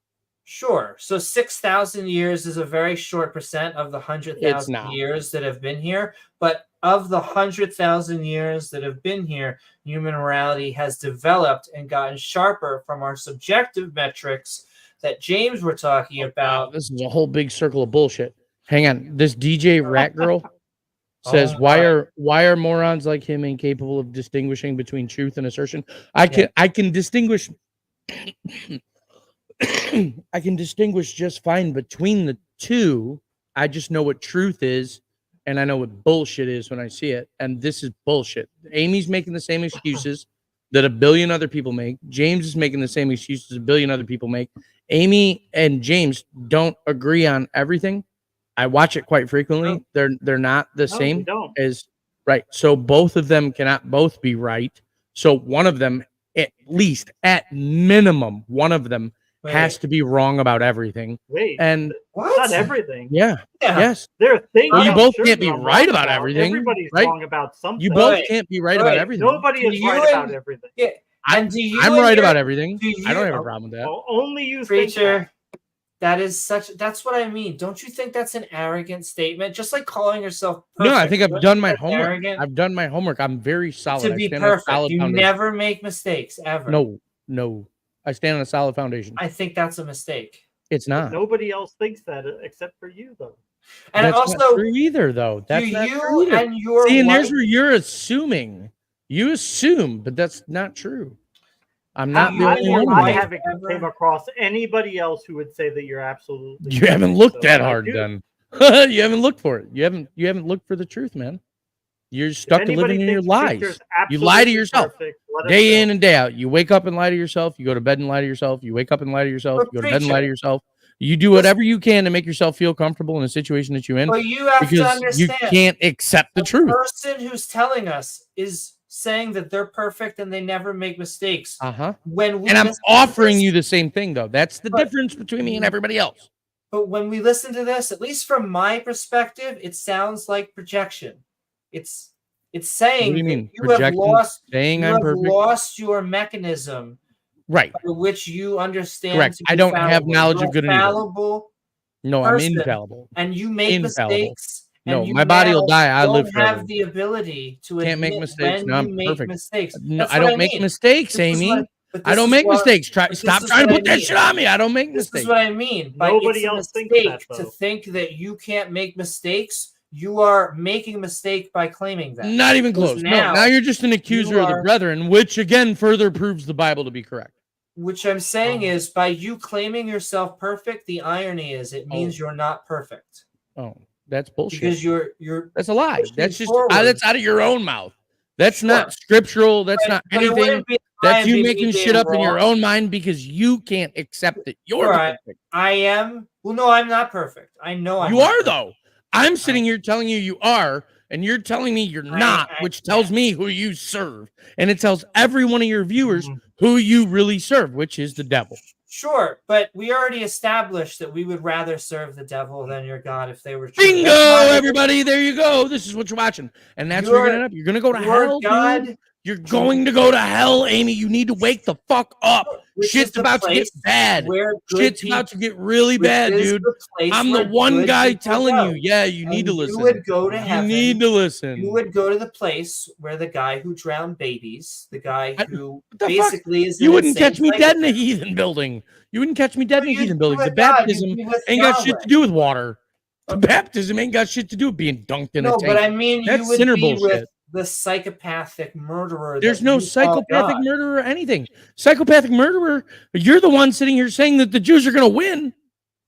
Sure. So 6,000 years is a very short percent of the It's 100,000 not. years that have been here. But of the 100,000 years that have been here, human morality has developed and gotten sharper from our subjective metrics that James were talking about. This is a whole big circle of bullshit. Hang on. This DJ Rat Girl says, Oh why are morons like him incapable of distinguishing between truth and assertion? I can distinguish I can distinguish just fine between the two. I just know what truth is, and I know what bullshit is when I see it. And this is bullshit. Amy's making the same excuses that a billion other people make. James is making the same excuses a billion other people make. Amy and James don't agree on everything. I watch it quite frequently. They're not the same as right. So both of them cannot both be right. So one of them, at least at minimum, one of them has to be wrong about everything. And Not everything. yeah. Yes. There are things. Well, you I'm both sure can't be I'm right wrong about everything. Everybody's right? wrong about something. You both can't be right about everything. Nobody is right about everything. Yeah. And do you I'm and right your- about everything. do I don't you- have a problem with that. Well, only you think Preacher, that's what I mean. Don't you think that's an arrogant statement? Just like calling yourself perfect. No, I think I've Don't done you my think that's homework. arrogant? I've done my homework. I'm very solid. To I be stand on a perfect. solid You foundation. never make mistakes ever. No. I stand on a solid foundation. I think that's a mistake. It's not. Nobody else thinks that except for you, though. And That's also, not true either, though. That's do not you true either. and your See, and there's wife- where you're assuming. You assume, but that's not true. I'm not the only one. I with that. haven't came across anybody else who would say that you're absolutely. You haven't perfect, looked so that I hard, do. then. You haven't looked for it. You haven't looked for the truth, man. You're stuck to anybody living in your thinks lies. Preacher's You lie to absolutely yourself perfect, let us day know. in and day out. You wake up and lie to yourself. You go to bed and lie to yourself. You wake up and lie to yourself. But You go to bed and lie to Preacher- yourself. You do whatever you can to make yourself feel comfortable in a situation that you're in. But you have to because you understand, can't accept the truth. person who's telling us is saying that they're perfect and they never make mistakes. When we And I'm listen to offering this- you the same thing, though. That's the difference between me and everybody else. But when we listen to this, at least from my perspective, it sounds like projection. It's saying What do you that mean? you have Projection lost saying you I'm have perfect? lost your mechanism Right. by which you understand. Correct. to I be don't have fallible. knowledge You're of good a and evil. fallible No, I'm person, infallible. and you make Infallible. mistakes. No, and you my body will now die. I don't live forever. have the ability to Can't make admit mistakes. when No, I'm you make perfect. mistakes. No, That's I what don't make mean. mistakes, This is Amy. what- but I this don't is make what- mistakes. but this Stop is trying to what put I that mean. shit on me. I don't make This mistakes. is what I mean. By Nobody it's a else thinks mistake that, to though. think that you can't make mistakes. You are making a mistake by claiming that. Not even Because close. No, now you're just an accuser of the brethren, which again further proves the Bible to be correct. Which I'm saying is, by you claiming yourself perfect, the irony is it means you're not perfect. Oh, that's bullshit. Because you're That's a lie. pushing That's just forward. that's out of your own mouth. That's Sure. not scriptural. That's But- not but it wouldn't anything. be a lie That's if you it making be shit up in your wrong. own mind because you can't accept that you're All right. perfect. I am. Well, no, I'm not perfect. I know I'm You not are perfect. though. I'm sitting here telling you you are, and you're telling me you're not, which tells me who you serve, and it tells every one of your viewers who you really serve, which is the devil. Sure, but we already established that we would rather serve the devil than your God if they were true. Bingo, That's why- everybody! There you go. This is what you're watching, and that's where you're gonna end up. You're gonna go to your hell, God- dude. You're going to go to hell, Amy. You need to wake the fuck up. Which is Shit's the about to get place bad. where good Shit's about to get really which bad, is dude. the place I'm the where one good guy people telling go. you. Yeah, you need to And listen. You would go to heaven. You need to listen. You would go to the place where the guy who drowned babies, the guy who the fuck? basically is. You an wouldn't insane catch me dead in a psychopath. heathen building. You wouldn't catch me dead in a you'd heathen be building. The with God, baptism you'd be with ain't got shit Yahweh. to do with water. The baptism ain't got shit to do with being dunked in a tank. No, but I mean, that's you would sinner be bullshit. with the psychopathic murderer. There's that no you call psychopathic God. murderer or anything. Psychopathic murderer, you're the one sitting here saying that the Jews are going to win.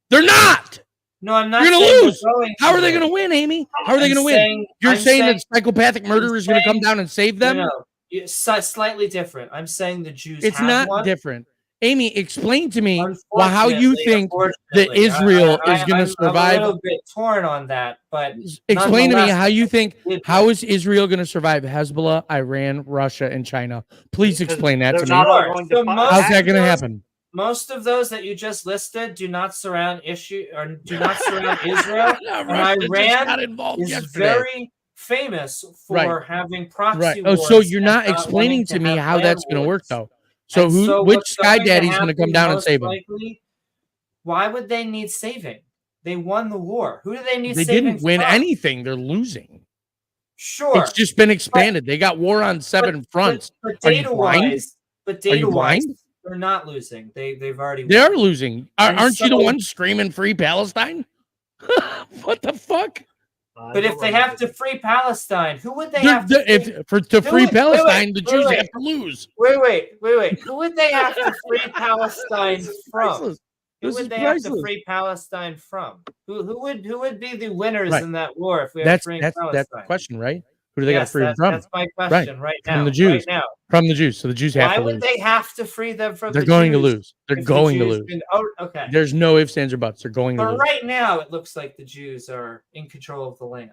They're not. No, I'm not. You're going saying to lose. they're going How are to they win. going to win, Amy? How are they I'm going to win? saying- You're I'm saying saying- that psychopathic murderer is going to come down and save them? No, slightly different. I'm saying the Jews. It's have not one. different. Amy, explain to me how you think that Unfortunately, Israel is going to survive. I'm a little bit torn on that, but Explain to me nonetheless, how you think, it- how is Israel going to survive Hezbollah, Iran, Russia, and China? Please explain that to me. Sure. So How's that going to happen? Most of those that you just listed do not surround Israel, and Russia just Iran got involved is yesterday. very famous for Right. having proxy Right. wars. Oh, so you're and not explaining wanting to me have how land that's going to work, wars. though. So And who? so Which what's Sky going to Daddy's going to come happen down and most save them? likely- Why would they need saving? They won the war. Who do they need They saving didn't win from? anything. They're losing. Sure. It's just been expanded. They got war on 7 fronts. But Are you data blind? wise, Are you wise, blind? they're not losing. They've already They won. are losing. And Aren't you the so- one screaming free Palestine? What the fuck? But if they have to free Palestine, who would they They're- have to free? to Who free would- Palestine, the Jews wait. have to lose. Wait. Who would they have to free Palestine from? Priceless. Who This would is they have to priceless. free Palestine from? Who would be the winners Right. in that war if we have That's freeing that's Palestine? the question, right? Who do they got to Yes, free them from? that's my question right now. From the Jews. Right now. From the Jews. So the Jews have Why to would lose. they have to free them from? They're the going to Jews lose. They're if the going to Jews lose. can- Oh, okay. There's no ifs, ands, or buts. They're going to But lose. right now, it looks like the Jews are in control of the land.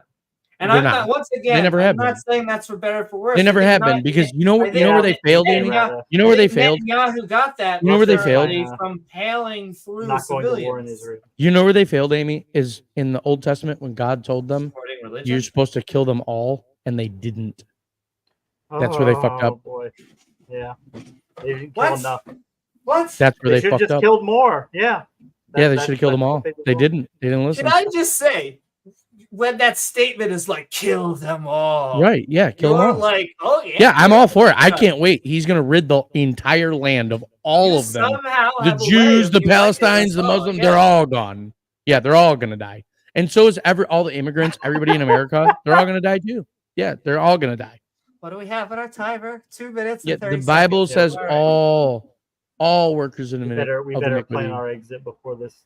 And They're I'm not. not. Once They again, never I'm have not been. saying that's for better or for worse. They never I think have been not- because you know I what? You know where they think failed, Amy? Netanyahu- You know where they I think failed? Netanyahu got that. You know where they failed? literally from paling through Not going to war in civilians. Israel. You know where they failed, Amy? Is in the Old Testament when God told them Supporting religion? you're supposed to kill them all, and they didn't. That's where they fucked up. Oh, boy. Yeah. They didn't kill What? enough. What? That's where they should fucked just up. killed more. Yeah. Yeah, they That's- should have killed them that's all. what They did. didn't. They didn't listen. Can I just say, when that statement is like, kill them all. Right? Yeah, kill them You're all. like, oh yeah. Yeah, I'm all for it. I Yeah. can't wait. He's gonna rid the entire land of all You of them. somehow The have a way Jews, of the being like, Palestinians, the oh, Muslims, yeah. they're all gone. Yeah, they're all gonna die. And so is all the immigrants, everybody in America, they're all gonna die too. Yeah, they're all gonna die. What do we have on our timer? 2 minutes. Yeah, and 30 the Bible seconds. says All right. all workers in We the better plan iniquity. our exit before this.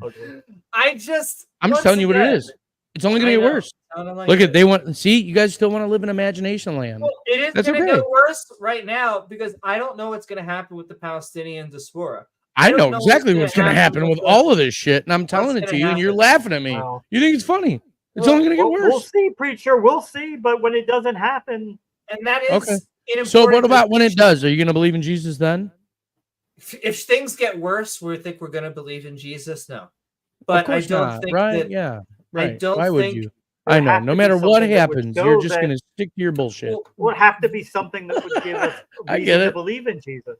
ugly. I just. I'm just once telling you what it again, is. It's only gonna I get know. worse. Sounded like Look it. at they want see you guys still want to live in imagination land. Well, it is That's going to okay. get worse right now because I don't know what's going to happen with the Palestinian diaspora. I don't know know exactly what's what's gonna happen with the- all of this shit, and I'm telling it gonna to you, and you're happen. laughing at me. Wow. You think it's funny? It's Well, only gonna get We'll worse. see, preacher. We'll see. But when it doesn't happen, And that is Okay. an So what important about when it distinction. does? Are you gonna believe in Jesus then? If things get worse, we think we're going to believe in Jesus. No, but I course don't not, think right? that. Yeah, right. don't Why would think you? there I know. have No to be matter what something that would happens, show you're just that- gonna stick to your bullshit. Well, would have to be something that would give us I reason get to it. believe in Jesus.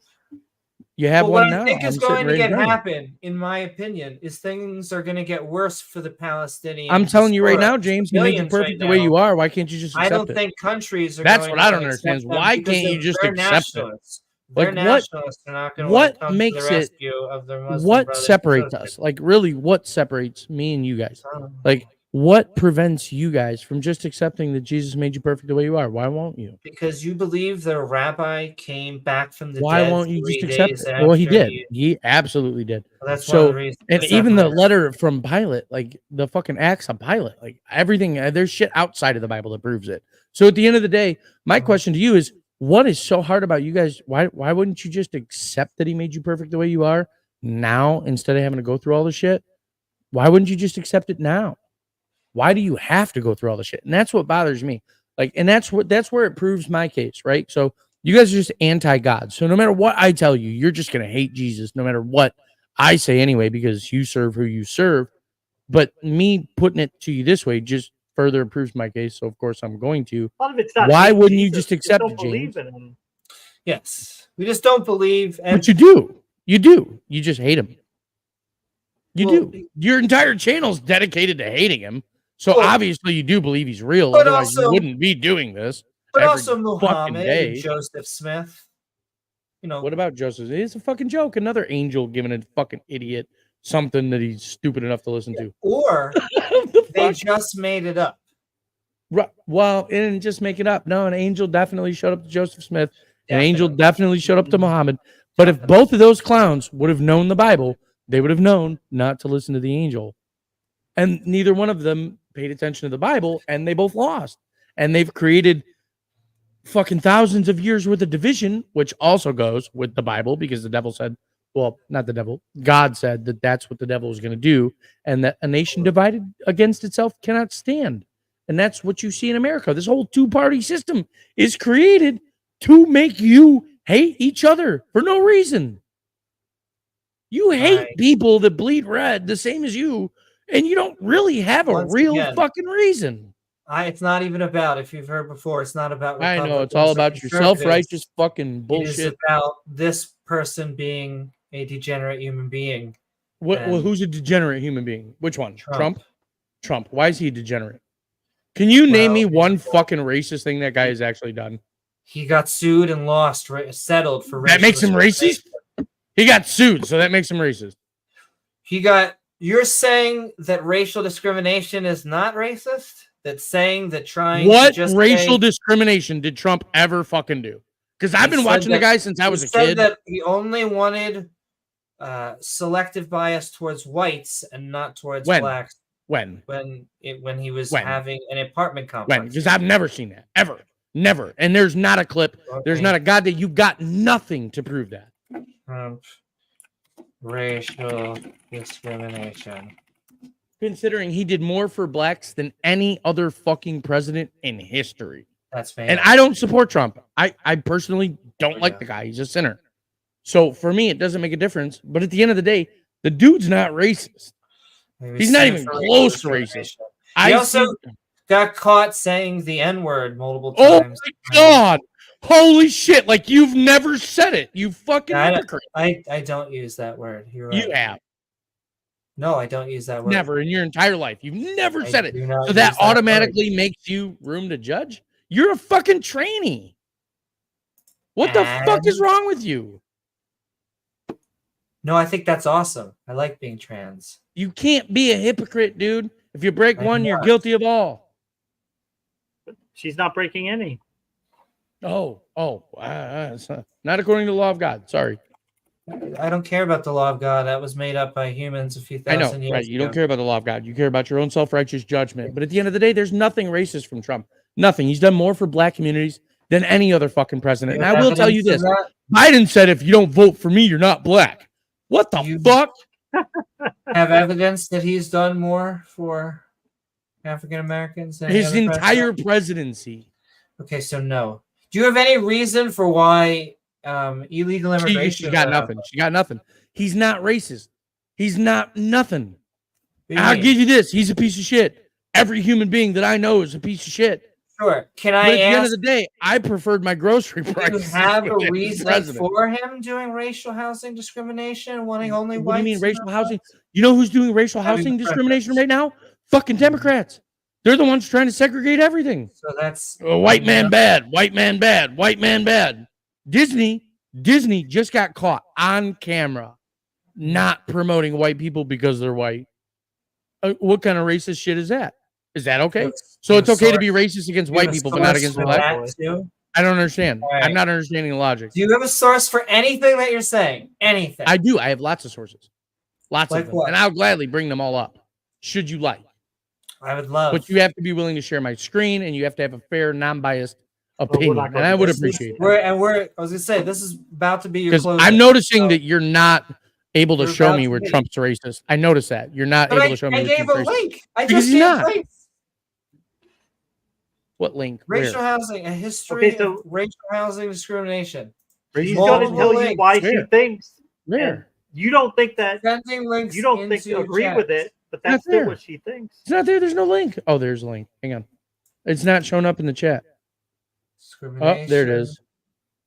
You have But one what now. I think is I'm going sitting to right get in front of you. happen, in my opinion, is things are going to get worse for the Palestinians. I'm telling you right now, diaspora. James. He made you Millions perfect right the way now. you are. Why can't you just I accept don't it? think countries are. That's going what I to don't accept understand is them why because can't you just they're accept it? nationalists. They're Like, what- nationalists. They're not going to what come makes to the it- rescue of their Muslim What brothers and separates sisters. us? Like, really, what separates me and you guys? Um, Like, what prevents you guys from just accepting that Jesus made you perfect the way you are? Why won't you? Because you believe the rabbi came back from the Why dead won't you 3 just accept days it? Well, he after did. He absolutely did. Well, that's one of So, the reasons. and That's even the definitely- letter from Pilate, like the fucking acts of Pilate, like everything, there's shit outside of the Bible that proves it. So at the end of the day, my question to you is, what is so hard about you guys? Why wouldn't you just accept that he made you perfect the way you are now instead of having to go through all the shit? Why wouldn't you just accept it now? Why do you have to go through all the shit? And that's what bothers me. Like, and that's where it proves my case, right? So you guys are just anti-God. So no matter what I tell you, you're just gonna hate Jesus, no matter what I say anyway, because you serve who you serve. But me putting it to you this way just further proves my case. So of course I'm going to. A lot of it's not. Why hating wouldn't you Jesus, just accept don't it, believe James? in him. Yes, we just don't believe. And But you do. You do. You just hate him. You Well, do. Your entire channel's dedicated to hating him. So Well, obviously you do believe he's real. but Otherwise you also- wouldn't be doing this. but every also fucking Muhammad day. and Joseph Smith. You know, What about Joseph? It's a fucking joke. Another angel giving a fucking idiot something that he's stupid enough to listen to. or They just made it up. Well, it didn't just make it up. No, an angel definitely showed up to Joseph Smith. An angel definitely showed up to Muhammad. But if both of those clowns would have known the Bible, they would have known not to listen to the angel. And neither one of them paid attention to the Bible, and they both lost. And they've created fucking thousands of years worth of division, which also goes with the Bible, because the devil said, well, not the devil, God said that that's what the devil was going to do, and that a nation divided against itself cannot stand. And that's what you see in America. This whole two-party system is created to make you hate each other for no reason. You hate people that bleed red the same as you, and you don't really have a fucking reason. It's not even about, if you've heard before, it's not about I know, it's all about your self-righteous fucking bullshit. It is about this person being a degenerate human being. Well, who's a degenerate human being? Which one? Trump. Why is he a degenerate? Can you name me one fucking racist thing that guy has actually done? He got sued and lost, settled for racial that makes him racist? He got sued, so that makes him racist. You're saying that racial discrimination is not racist? That's saying that trying what to just racial discrimination did Trump ever fucking do? Because I've been watching the guy since I was a kid. That he only wanted selective bias towards whites and not towards blacks. When he was having an apartment complex. Because I've never seen that. Ever. Never. And there's not a clip. Okay. There's not a god that you got nothing to prove that. Racial discrimination. Considering he did more for blacks than any other fucking president in history. That's fair. And I don't support Trump. I personally don't like the guy. He's a sinner. So for me, it doesn't make a difference. But at the end of the day, the dude's not racist. He's not even close to racist. He also got caught saying the N-word multiple times. Oh my God. Holy shit. Like you've never said it. You fucking hypocrite. I don't use that word. You're right. You have. No, I don't use that word. Never in your entire life. You've never said it. So that automatically makes you room to judge? You're a fucking trainee. What the fuck is wrong with you? No, I think that's awesome. I like being trans. You can't be a hypocrite, dude. If you break one, you're guilty of all. She's not breaking any. Not according to the law of God. Sorry. I don't care about the law of God. That was made up by humans a few thousand years ago. Right? You don't care about the law of God. You care about your own self-righteous judgment. But at the end of the day, there's nothing racist from Trump. Nothing. He's done more for black communities than any other fucking president. And I will tell you this. Biden said, if you don't vote for me, you're not black. What the fuck? Have evidence that he's done more for African Americans than his entire presidency. Okay, so no. Do you have any reason for why illegal immigration? She got nothing. She got nothing. He's not racist. He's not nothing. I'll give you this. He's a piece of shit. Every human being that I know is a piece of shit. Sure. But at the end of the day, I preferred my grocery prices. Do you have a reason for him doing racial housing discrimination, wanting only whites? What do you mean racial housing? You know who's doing racial housing discrimination right now? Fucking Democrats. They're the ones trying to segregate everything. So that's white man bad, white man bad, white man bad. Disney just got caught on camera not promoting white people because they're white. What kind of racist shit is that? Is that okay? So it's okay to be racist against white people, but not against black people? I don't understand. Right. I'm not understanding the logic. Do you have a source for anything that you're saying? Anything? I do. I have lots of sources. Lots of them. What? And I'll gladly bring them all up. Should you like? I would love. But you have to be willing to share my screen, and you have to have a fair, non-biased opinion. And I would appreciate it. I was going to say, this is about to be your closing. I'm noticing that you're not able to show me where Trump's racist. I noticed that. You're not able to show me where Trump's racist. I gave a link. I just gave links. What link? Racial housing, a history of racial housing discrimination. She's going to tell you why she thinks. Where? You don't think that. Sending links. You don't think agree with it, but that's still what she thinks. It's not there. There's no link. Oh, there's a link. Hang on. It's not showing up in the chat. Oh, there it is.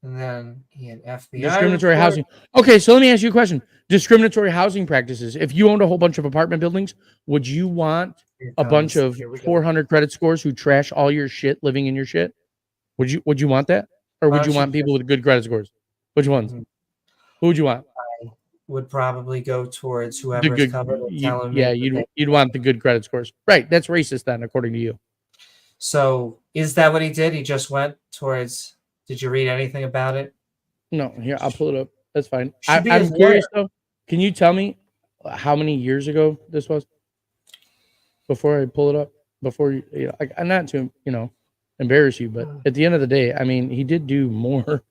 And then he had FBI. Discriminatory housing. Okay, so let me ask you a question. Discriminatory housing practices. If you owned a whole bunch of apartment buildings, would you want a bunch of 400 credit scores who trash all your shit living in your shit? Would you want that? Or would you want people with good credit scores? Which ones? Who would you want? would probably go towards The whoever's good, covered and telling me. yeah, that you'd want the good credit scores, right? That's racist then, according to you. So is that what he did? He just went towards. Did you read anything about it? No, here I'll pull it up. That's fine. Should be I'm his curious lawyer. though. Can you tell me how many years ago this was? Before I pull it up, before you know, I'm not to embarrass you, but at the end of the day, I mean, he did do more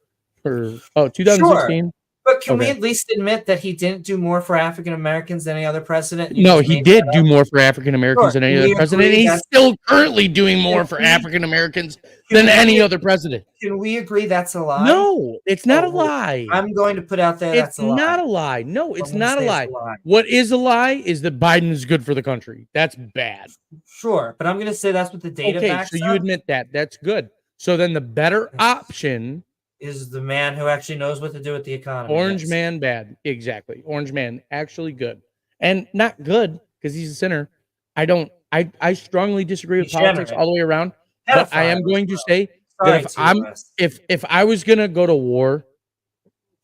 for 2016. Sure. But can we Okay. at least admit that he didn't do more for African Americans than any other president? No, he did do more for African Americans Sure. than any Can other we president. agree And he's that's- still currently doing more Can for we- African Americans Can than we- any other president. Can we agree that's a lie? No, it's not a Oh, well, lie. I'm going to put out there that's It's a lie. not a lie. No, it's I'm gonna not a say lie. it's a lie. What is a lie is that Biden is good for the country. That's bad. Sure, but I'm going to say that's what the data Okay, backs so you up, admit that. That's good. So then the better option, is the man who actually knows what to do with the economy. Orange yes. Man bad. Exactly. Orange Man actually good. And not good because he's a sinner. I strongly disagree with politics Degenerate. all the way around. But I am Pedophile going as to well. say Sorry, that if I was gonna go to war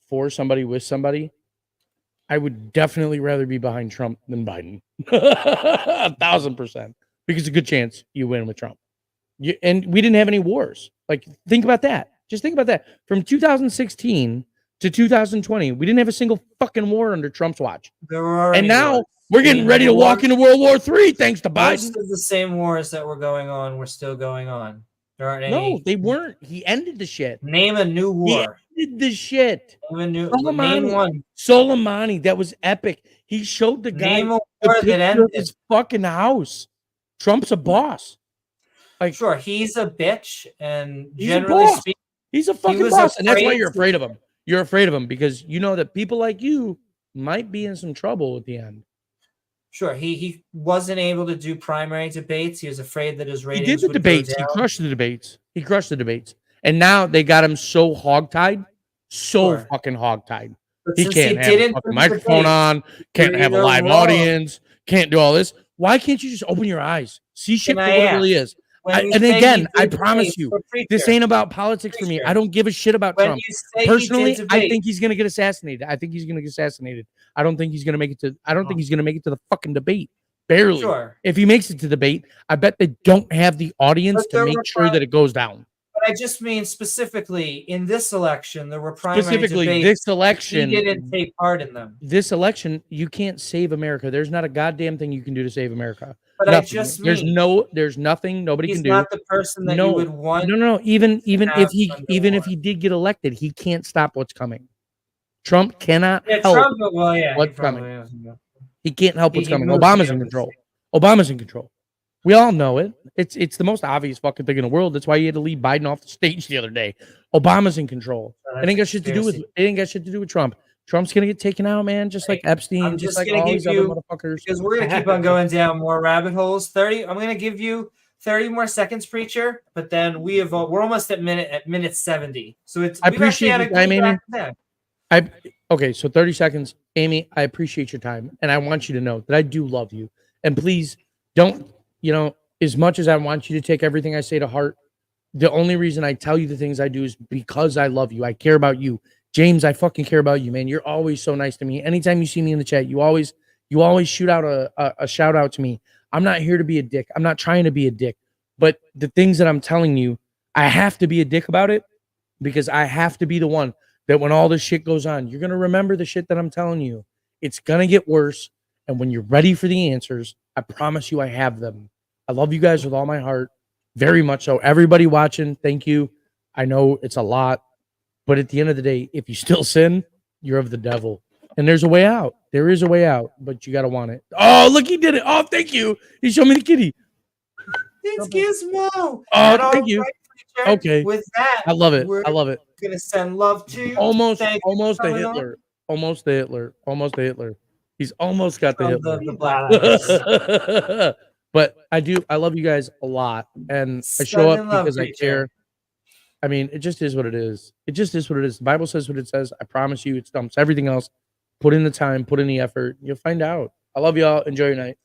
for somebody with somebody, I would definitely rather be behind Trump than Biden. 1,000%. Because it's a good chance you win with Trump. And we didn't have any wars. Like, think about that. Just think about that. From 2016 to 2020, we didn't have a single fucking war under Trump's watch. There were already And now wars. we're getting ready to walk into World War III thanks to Biden. Most of the same wars that were going on were still going on. There aren't any. No, they weren't. He ended the shit. Name a new war. He ended the shit. Name a new. Soleimani. Name one. Soleimani, that was epic. He showed the guy Name a the war that picture of ended. his fucking house. Trump's a boss. Like, Sure, he's a bitch, and he's a generally boss. speaking, He's a fucking was boss, and that's why afraid you're to- afraid of him. You're afraid of him because you know that people like you might be in some trouble at the end. sure, he wasn't able to do primary debates. He was afraid that his He ratings did the would go debates. He down. crushed the debates. He crushed the debates. And now they got him so hogtied, Sure. fucking hogtied. But He since can't have a didn't fucking do microphone debates, on, can't you're have a either live wrong. audience, can't do all this. Why can't you just open your eyes? See shit Can for I what it ask, really is. when you And say he again, I did promise debates you, for this Preacher, ain't about politics for me. Preacher, I don't give a shit about when Trump. you say Personally, he did I debate, think he's gonna get assassinated. I think he's gonna get assassinated. I don't think he's gonna make it to. I don't think he's gonna make it to the fucking debate. Barely. Sure. If he makes it to debate, I bet they don't have the audience But to there make were sure that it goes down. But I just mean specifically in this election, there were primary Specifically, debates. this election. He didn't take part in them. This election, you can't save America. There's not a goddamn thing you can do to save America. But I Nothing. just there's mean there's nothing nobody he's can do. not the person that you would want. No. Even have if he under war. did get elected, he can't stop what's coming. Trump cannot Yeah, help Trump, well, yeah, what's he probably coming. is, yeah. He can't help what's He coming. moves Obama's the in other control. Obama's in control. We all know it. It's the most obvious fucking thing in the world. That's why he had to leave Biden off the stage the other day. Obama's in control. Oh, It ain't got shit to do with Trump. Trump's gonna get taken out, man, just like Epstein, I'm just just like gonna all give these other you motherfuckers. because we're gonna keep on going down more rabbit holes. I'm gonna give you 30 more seconds, preacher. But then we're almost at minute 70. So it's I we've actually appreciate had a your time, good Amy. back and down. Okay, so 30 seconds. Amy, I appreciate your time. And I want you to know that I do love you. And please don't, as much as I want you to take everything I say to heart, the only reason I tell you the things I do is because I love you. I care about you. James, I fucking care about you, man. You're always so nice to me. Anytime you see me in the chat, you always shoot out a shout out to me. I'm not here to be a dick. I'm not trying to be a dick. But the things that I'm telling you, I have to be a dick about it because I have to be the one that when all this shit goes on, you're going to remember the shit that I'm telling you. It's going to get worse. And when you're ready for the answers, I promise you I have them. I love you guys with all my heart. Very much so. Everybody watching, thank you. I know it's a lot. But at the end of the day, if you still sin, you're of the devil. And there's a way out. There is a way out, but you got to want it. Oh, look, he did it. Oh, thank you. He showed me the kitty. It's Gizmo. Oh, And thank all you. right, preacher, Okay. With that, I love it. we're I love it. gonna send love to you. Almost Thank you for a coming on. Hitler. Almost the Hitler. Almost the Hitler. He's almost got the From Hitler. the black. But I love you guys a lot. And I show Send up in love, because I preacher. care. I mean, it just is what it is. It just is what it is. The Bible says what it says. I promise you, it stumps everything else. Put in the time, put in the effort. You'll find out. I love y'all. Enjoy your night.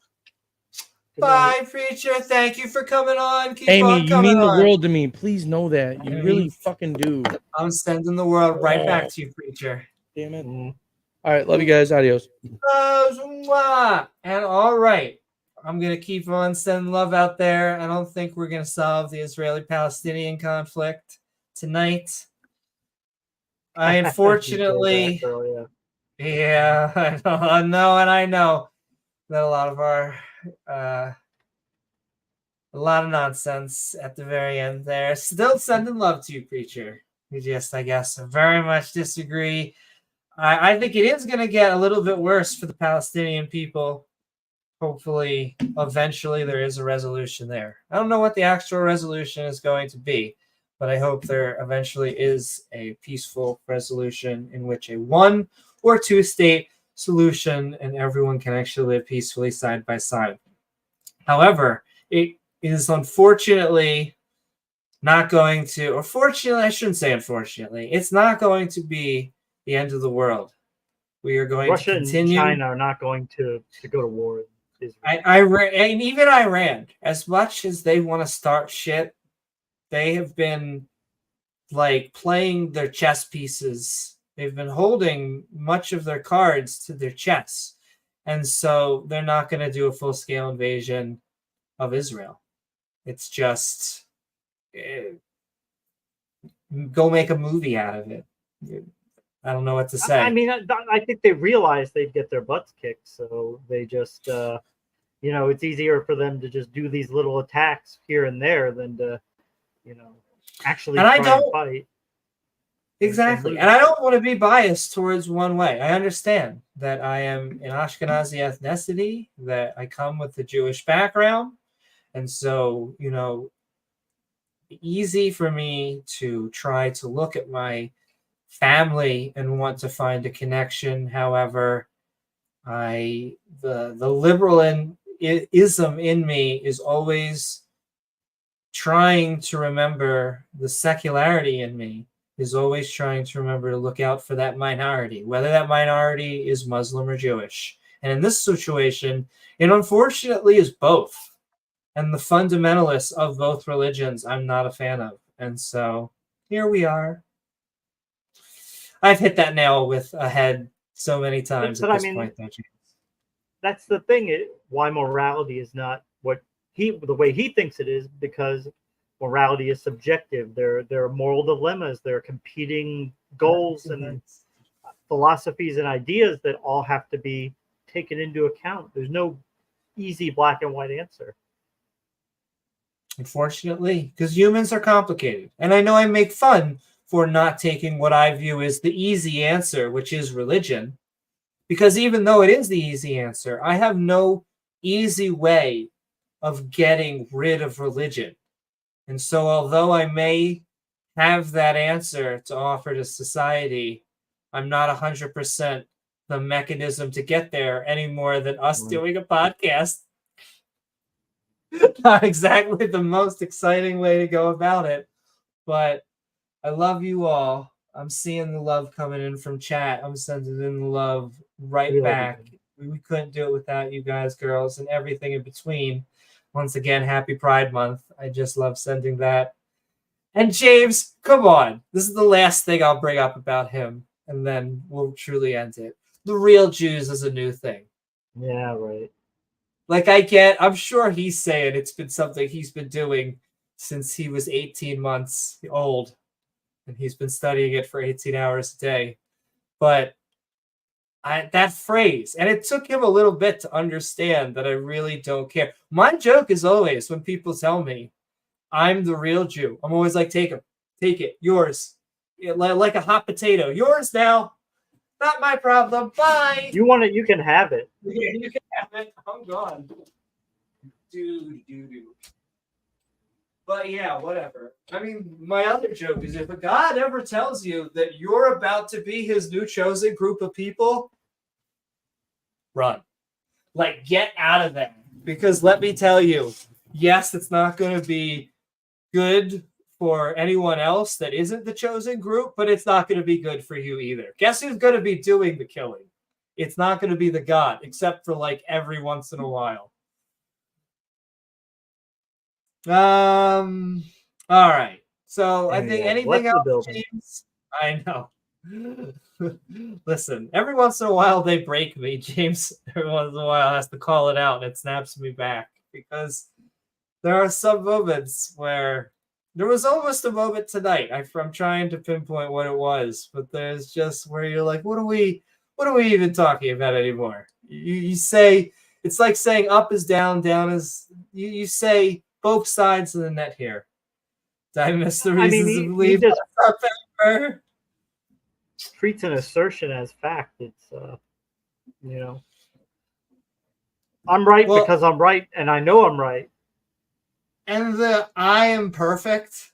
Bye, preacher. Thank you for coming on. Keep Amy, on you coming mean the on. world to me. Please know that. You Amy. really fucking do. I'm sending the world right back to you, preacher. Damn it. All right, love you guys. Adios. And all right, I'm going to keep on sending love out there. I don't think we're going to solve the Israeli-Palestinian conflict tonight. I unfortunately, yeah, I know, and I know that a lot of our, a lot of nonsense at the very end there. Still sending love to you, preacher. We just, I guess, very much disagree. I think it is going to get a little bit worse for the Palestinian people. Hopefully, eventually, there is a resolution there. I don't know what the actual resolution is going to be, but I hope there eventually is a peaceful resolution in which a 1 or 2 state solution and everyone can actually live peacefully side by side. However, it is unfortunately not going to, or fortunately, I shouldn't say unfortunately, it's not going to be the end of the world. We are going Russia to continue. and China are not going to go to war. And even Iran, as much as they want to start shit, they have been like playing their chess pieces. They've been holding much of their cards to their chess. And so they're not going to do a full-scale invasion of Israel. It's just go make a movie out of it. I don't know what to say. I mean, I think they realized they'd get their butts kicked, so they just, you know, it's easier for them to just do these little attacks here and there than to, you know, actually try and fight. Exactly. And I don't want to be biased towards one way. I understand that I am an Ashkenazi ethnicity, that I come with a Jewish background. And so, you know, easy for me to try to look at my family and want to find a connection. However, the liberalism in me is always trying to remember, the secularity in me is always trying to remember to look out for that minority, whether that minority is Muslim or Jewish. And in this situation, it unfortunately is both. And the fundamentalists of both religions, I'm not a fan of. And so here we are. I've hit that nail with a head so many times at this point, don't you? That's the thing. Why morality is not what the way he thinks it is, because morality is subjective. There are moral dilemmas. There are competing goals and philosophies and ideas that all have to be taken into account. There's no easy black and white answer. Unfortunately, because humans are complicated. And I know I make fun for not taking what I view as the easy answer, which is religion. Because even though it is the easy answer, I have no easy way of getting rid of religion. And so although I may have that answer to offer to society, I'm not 100% the mechanism to get there any more than us doing a podcast. Not exactly the most exciting way to go about it, but I love you all. I'm seeing the love coming in from chat. I'm sending in the love right back. We couldn't do it without you guys, girls, and everything in between. Once again, happy Pride Month. I just love sending that. And James, come on. This is the last thing I'll bring up about him, and then we'll truly end it. The real Jews is a new thing. Yeah, right. Like I'm sure he's saying it's been something he's been doing since he was 18 months old, and he's been studying it for 18 hours a day. But that phrase, and it took him a little bit to understand that I really don't care. My joke is always when people tell me I'm the real Jew, I'm always like, take it, yours. Like a hot potato, yours now. Not my problem. Bye. You want it, you can have it. Yeah, you can have it. I'm gone. Dude. But yeah, whatever. I mean, my other joke is if a God ever tells you that you're about to be his new chosen group of people, run. Like, get out of there. Because let me tell you, yes, it's not going to be good for anyone else that isn't the chosen group, but it's not going to be good for you either. Guess who's going to be doing the killing? It's not going to be the God, except for like every once in a while. All right. So I think anything else, James? I know. Listen, every once in a while they break me. James, every once in a while has to call it out and it snaps me back because there are some moments where there was almost a moment tonight. I'm trying to pinpoint what it was, but there's just where you're like, what are we even talking about anymore? You say it's like saying up is down, down is you say both sides of the net here. Did I miss the reasons to believe he just that? treats an assertion as fact. It's I'm right because I'm right, and I know I'm right. And the I am perfect.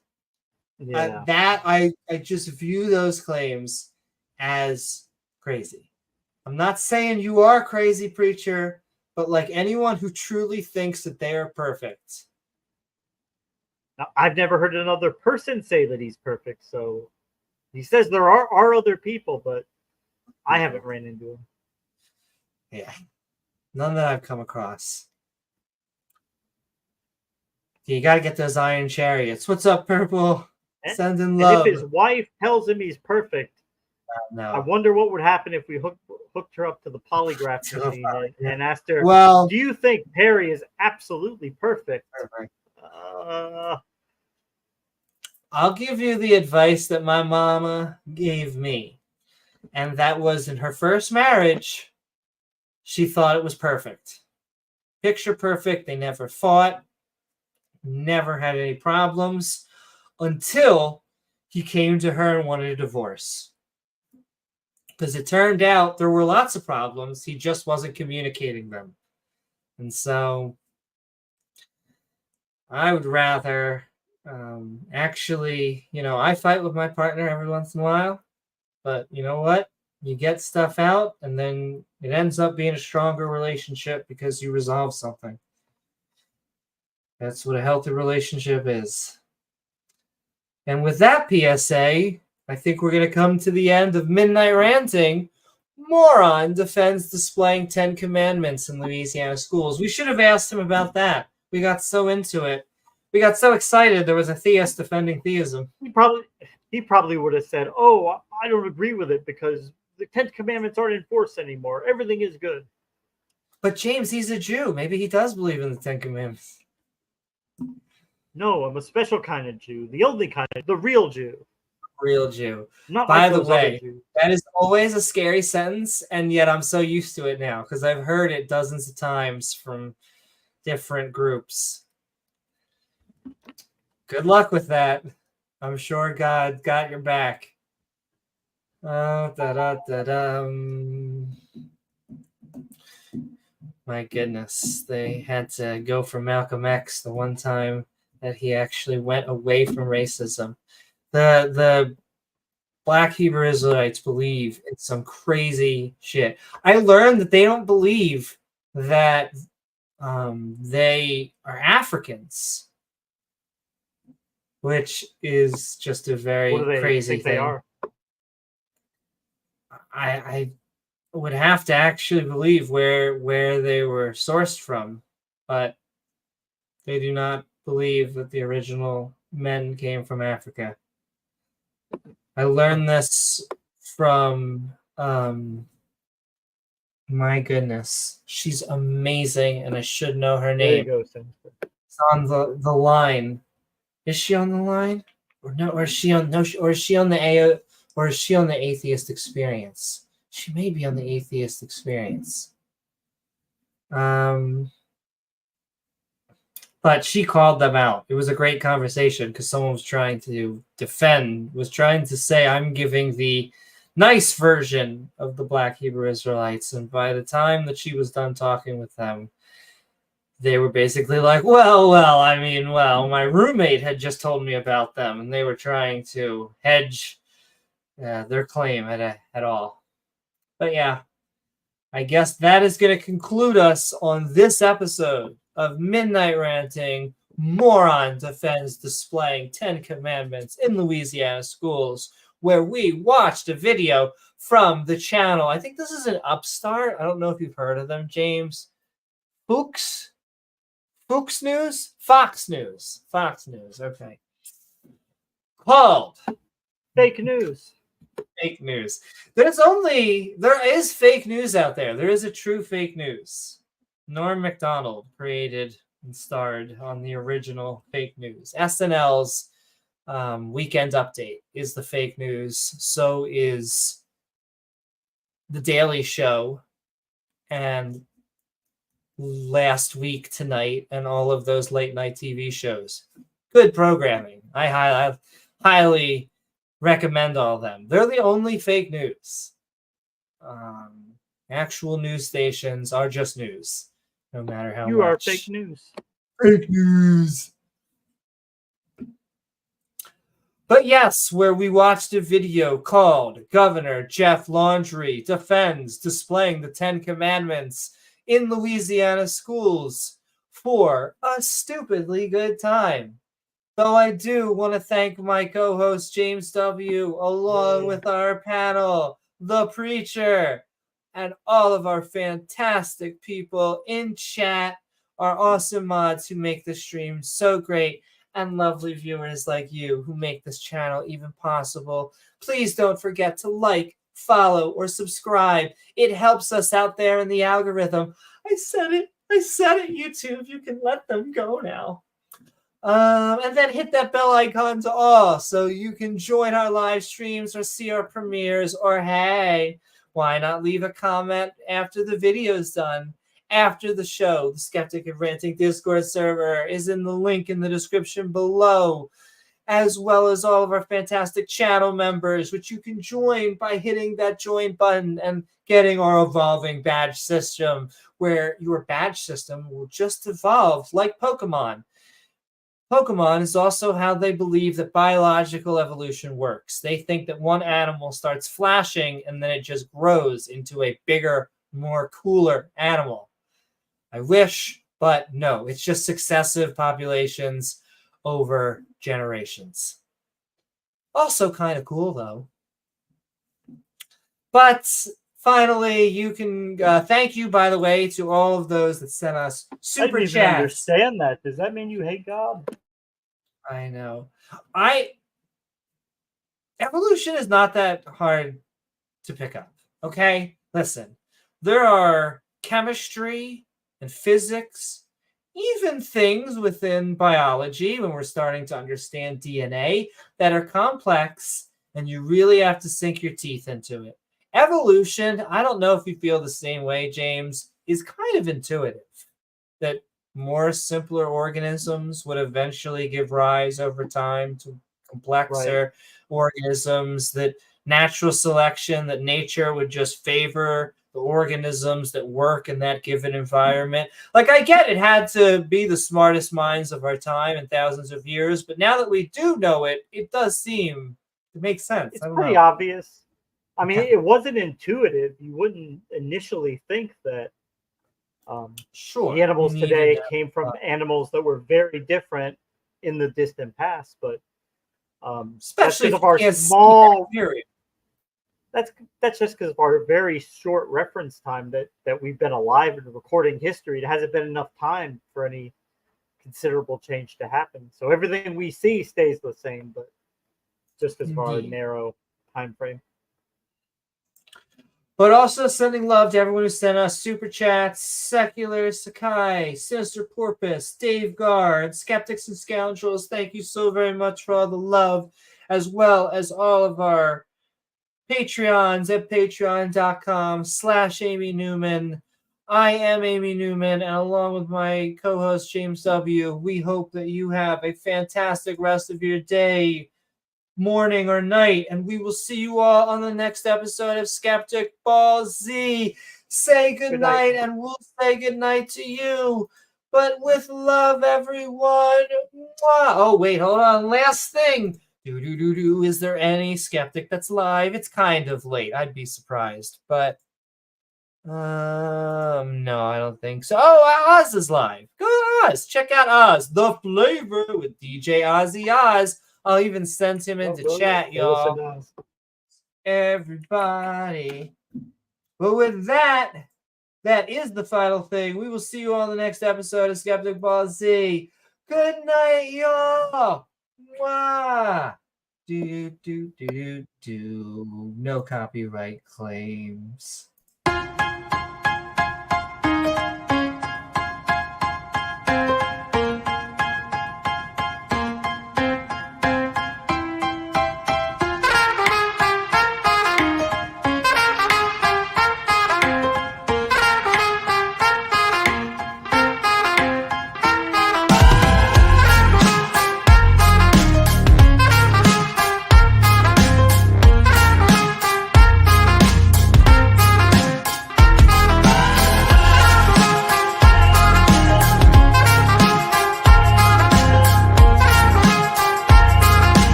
Yeah. I just view those claims as crazy. I'm not saying you are crazy, preacher, but like anyone who truly thinks that they are perfect. Now, I've never heard another person say that he's perfect. So he says there are other people, but I haven't ran into him. Yeah. None that I've come across. You got to get those iron chariots. What's up, Purple? Sending love. And if his wife tells him he's perfect, no. I wonder what would happen if we hooked her up to the polygraph machine and asked her, well, do you think Perry is absolutely perfect? I'll give you the advice that my mama gave me. And that was in her first marriage, she thought it was perfect. Picture perfect. They never fought. Never had any problems until he came to her and wanted a divorce. Because it turned out there were lots of problems. He just wasn't communicating them. And so I would rather actually, I fight with my partner every once in a while. But you know what? You get stuff out and then it ends up being a stronger relationship because you resolve something. That's what a healthy relationship is. And with that PSA, I think we're going to come to the end of Midnight Ranting. Moron defends displaying 10 commandments in Louisiana schools. We should have asked him about that. We got so into it. We got so excited there was a theist defending theism. He probably would have said, oh, I don't agree with it because the 10 commandments aren't enforced anymore. Everything is good. But James, he's a Jew. Maybe he does believe in the 10 commandments. No, I'm a special kind of Jew. The only kind of, the real Jew. Real Jew. Not By like the those other way, Jews. that is always a scary sentence, and yet I'm so used to it now because I've heard it dozens of times from different groups. Good luck with that. I'm sure God got your back. My goodness, they had to go for Malcolm X the one time that he actually went away from racism. The Black Hebrew Israelites believe in some crazy shit. I learned that they don't believe that they are Africans, which is just a very crazy thing. They are? I would have to actually believe where they were sourced from, but they do not believe that the original men came from Africa. I learned this from my goodness, she's amazing, and I should know her name. There you go, it's on the line. Is she on the line? Or no? Or is she on the or is she on the Atheist Experience? She may be on the Atheist Experience. But she called them out. It was a great conversation because someone was trying to say, I'm giving the nice version of the Black Hebrew Israelites. And by the time that she was done talking with them, they were basically like, well, my roommate had just told me about them, and they were trying to hedge their claim at all. But yeah, I guess that is going to conclude us on this episode of Midnight Ranting. Moron defends displaying 10 commandments in Louisiana schools, where we watched a video from the channel. I think this is an upstart. I don't know if you've heard of them, James. Fox News? Fox News. Okay. Called Fake news. Fake news. There is fake news out there. There is a true fake news. Norm Macdonald created and starred on the original fake news. SNL's Weekend Update is the fake news. So is The Daily Show and Last Week Tonight and all of those late night TV shows. Good programming. I highly recommend all of them. They're the only fake news. Actual news stations are just news, no matter how much. You are fake news. Fake news. But yes, where we watched a video called Governor Jeff Landry defends displaying the 10 Commandments in Louisiana schools for a stupidly good time. Though I do want to thank my co-host James W. along with our panel, The Preacher, and all of our fantastic people in chat, our awesome mods who make the stream so great, and lovely viewers like you who make this channel even possible. Please don't forget to like, follow, or subscribe. It helps us out there in the algorithm. I said it, YouTube. You can let them go now. And then hit that bell icon to all so you can join our live streams or see our premieres, or hey, why not leave a comment after the video's done? After the show, the Skeptic and Ranting Discord server is in the link in the description below, as well as all of our fantastic channel members, which you can join by hitting that join button and getting our evolving badge system, where your badge system will just evolve like Pokemon. Pokemon is also how they believe that biological evolution works. They think that one animal starts flashing and then it just grows into a bigger, more cooler animal. I wish, but no, it's just successive populations over generations. Also kind of cool, though. But finally, you can thank you, by the way, to all of those that sent us super I chats. didn't even understand that. Does that mean you hate God? I know. Evolution is not that hard to pick up. Okay, listen. There are chemistry and physics, even things within biology when we're starting to understand DNA that are complex, and you really have to sink your teeth into it. Evolution, I don't know if you feel the same way, James, is kind of intuitive. That more simpler organisms would eventually give rise over time to complexer organisms, that natural selection, that nature would just favor the organisms that work in that given environment. Like, I get it had to be the smartest minds of our time in thousands of years, but now that we do know it, it does seem to make sense. It's pretty obvious. I mean, Yeah. it wasn't intuitive. You wouldn't initially think that sure, the animals you today needed, came from animals that were very different in the distant past, but especially that's because of our if you can't see small that period. that's just because of our very short reference time that we've been alive in recording history. It hasn't been enough time for any considerable change to happen. So everything we see stays the same, but just as far a narrow time frame. But also sending love to everyone who sent us super chats: Secular Sakai, Sinister Porpoise, Davegar, and Skeptics and Scoundrels. Thank you so very much for all the love, as well as all of our Patreons at patreon.com/Amy Newman. I am Amy Newman, and along with my co-host James W., we hope that you have a fantastic rest of your day, morning, or night, and we will see you all on the next episode of Skeptic Ball Z. Say good night, and we'll say good night to you. But with love, everyone. Mwah. Oh, wait, hold on. Last thing. Is there any skeptic that's live? It's kind of late. I'd be surprised, but no, I don't think so. Oh, Oz is live. Go Oz. Check out Oz, the flavor with DJ Ozzy Oz. I'll even send him into chat, y'all. Everybody. But with that, that is the final thing. We will see you on the next episode of Skeptic Ball Z. Good night, y'all. Mwah. No copyright claims.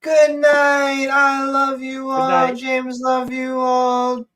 Good night. I love you all. night. James, love you all.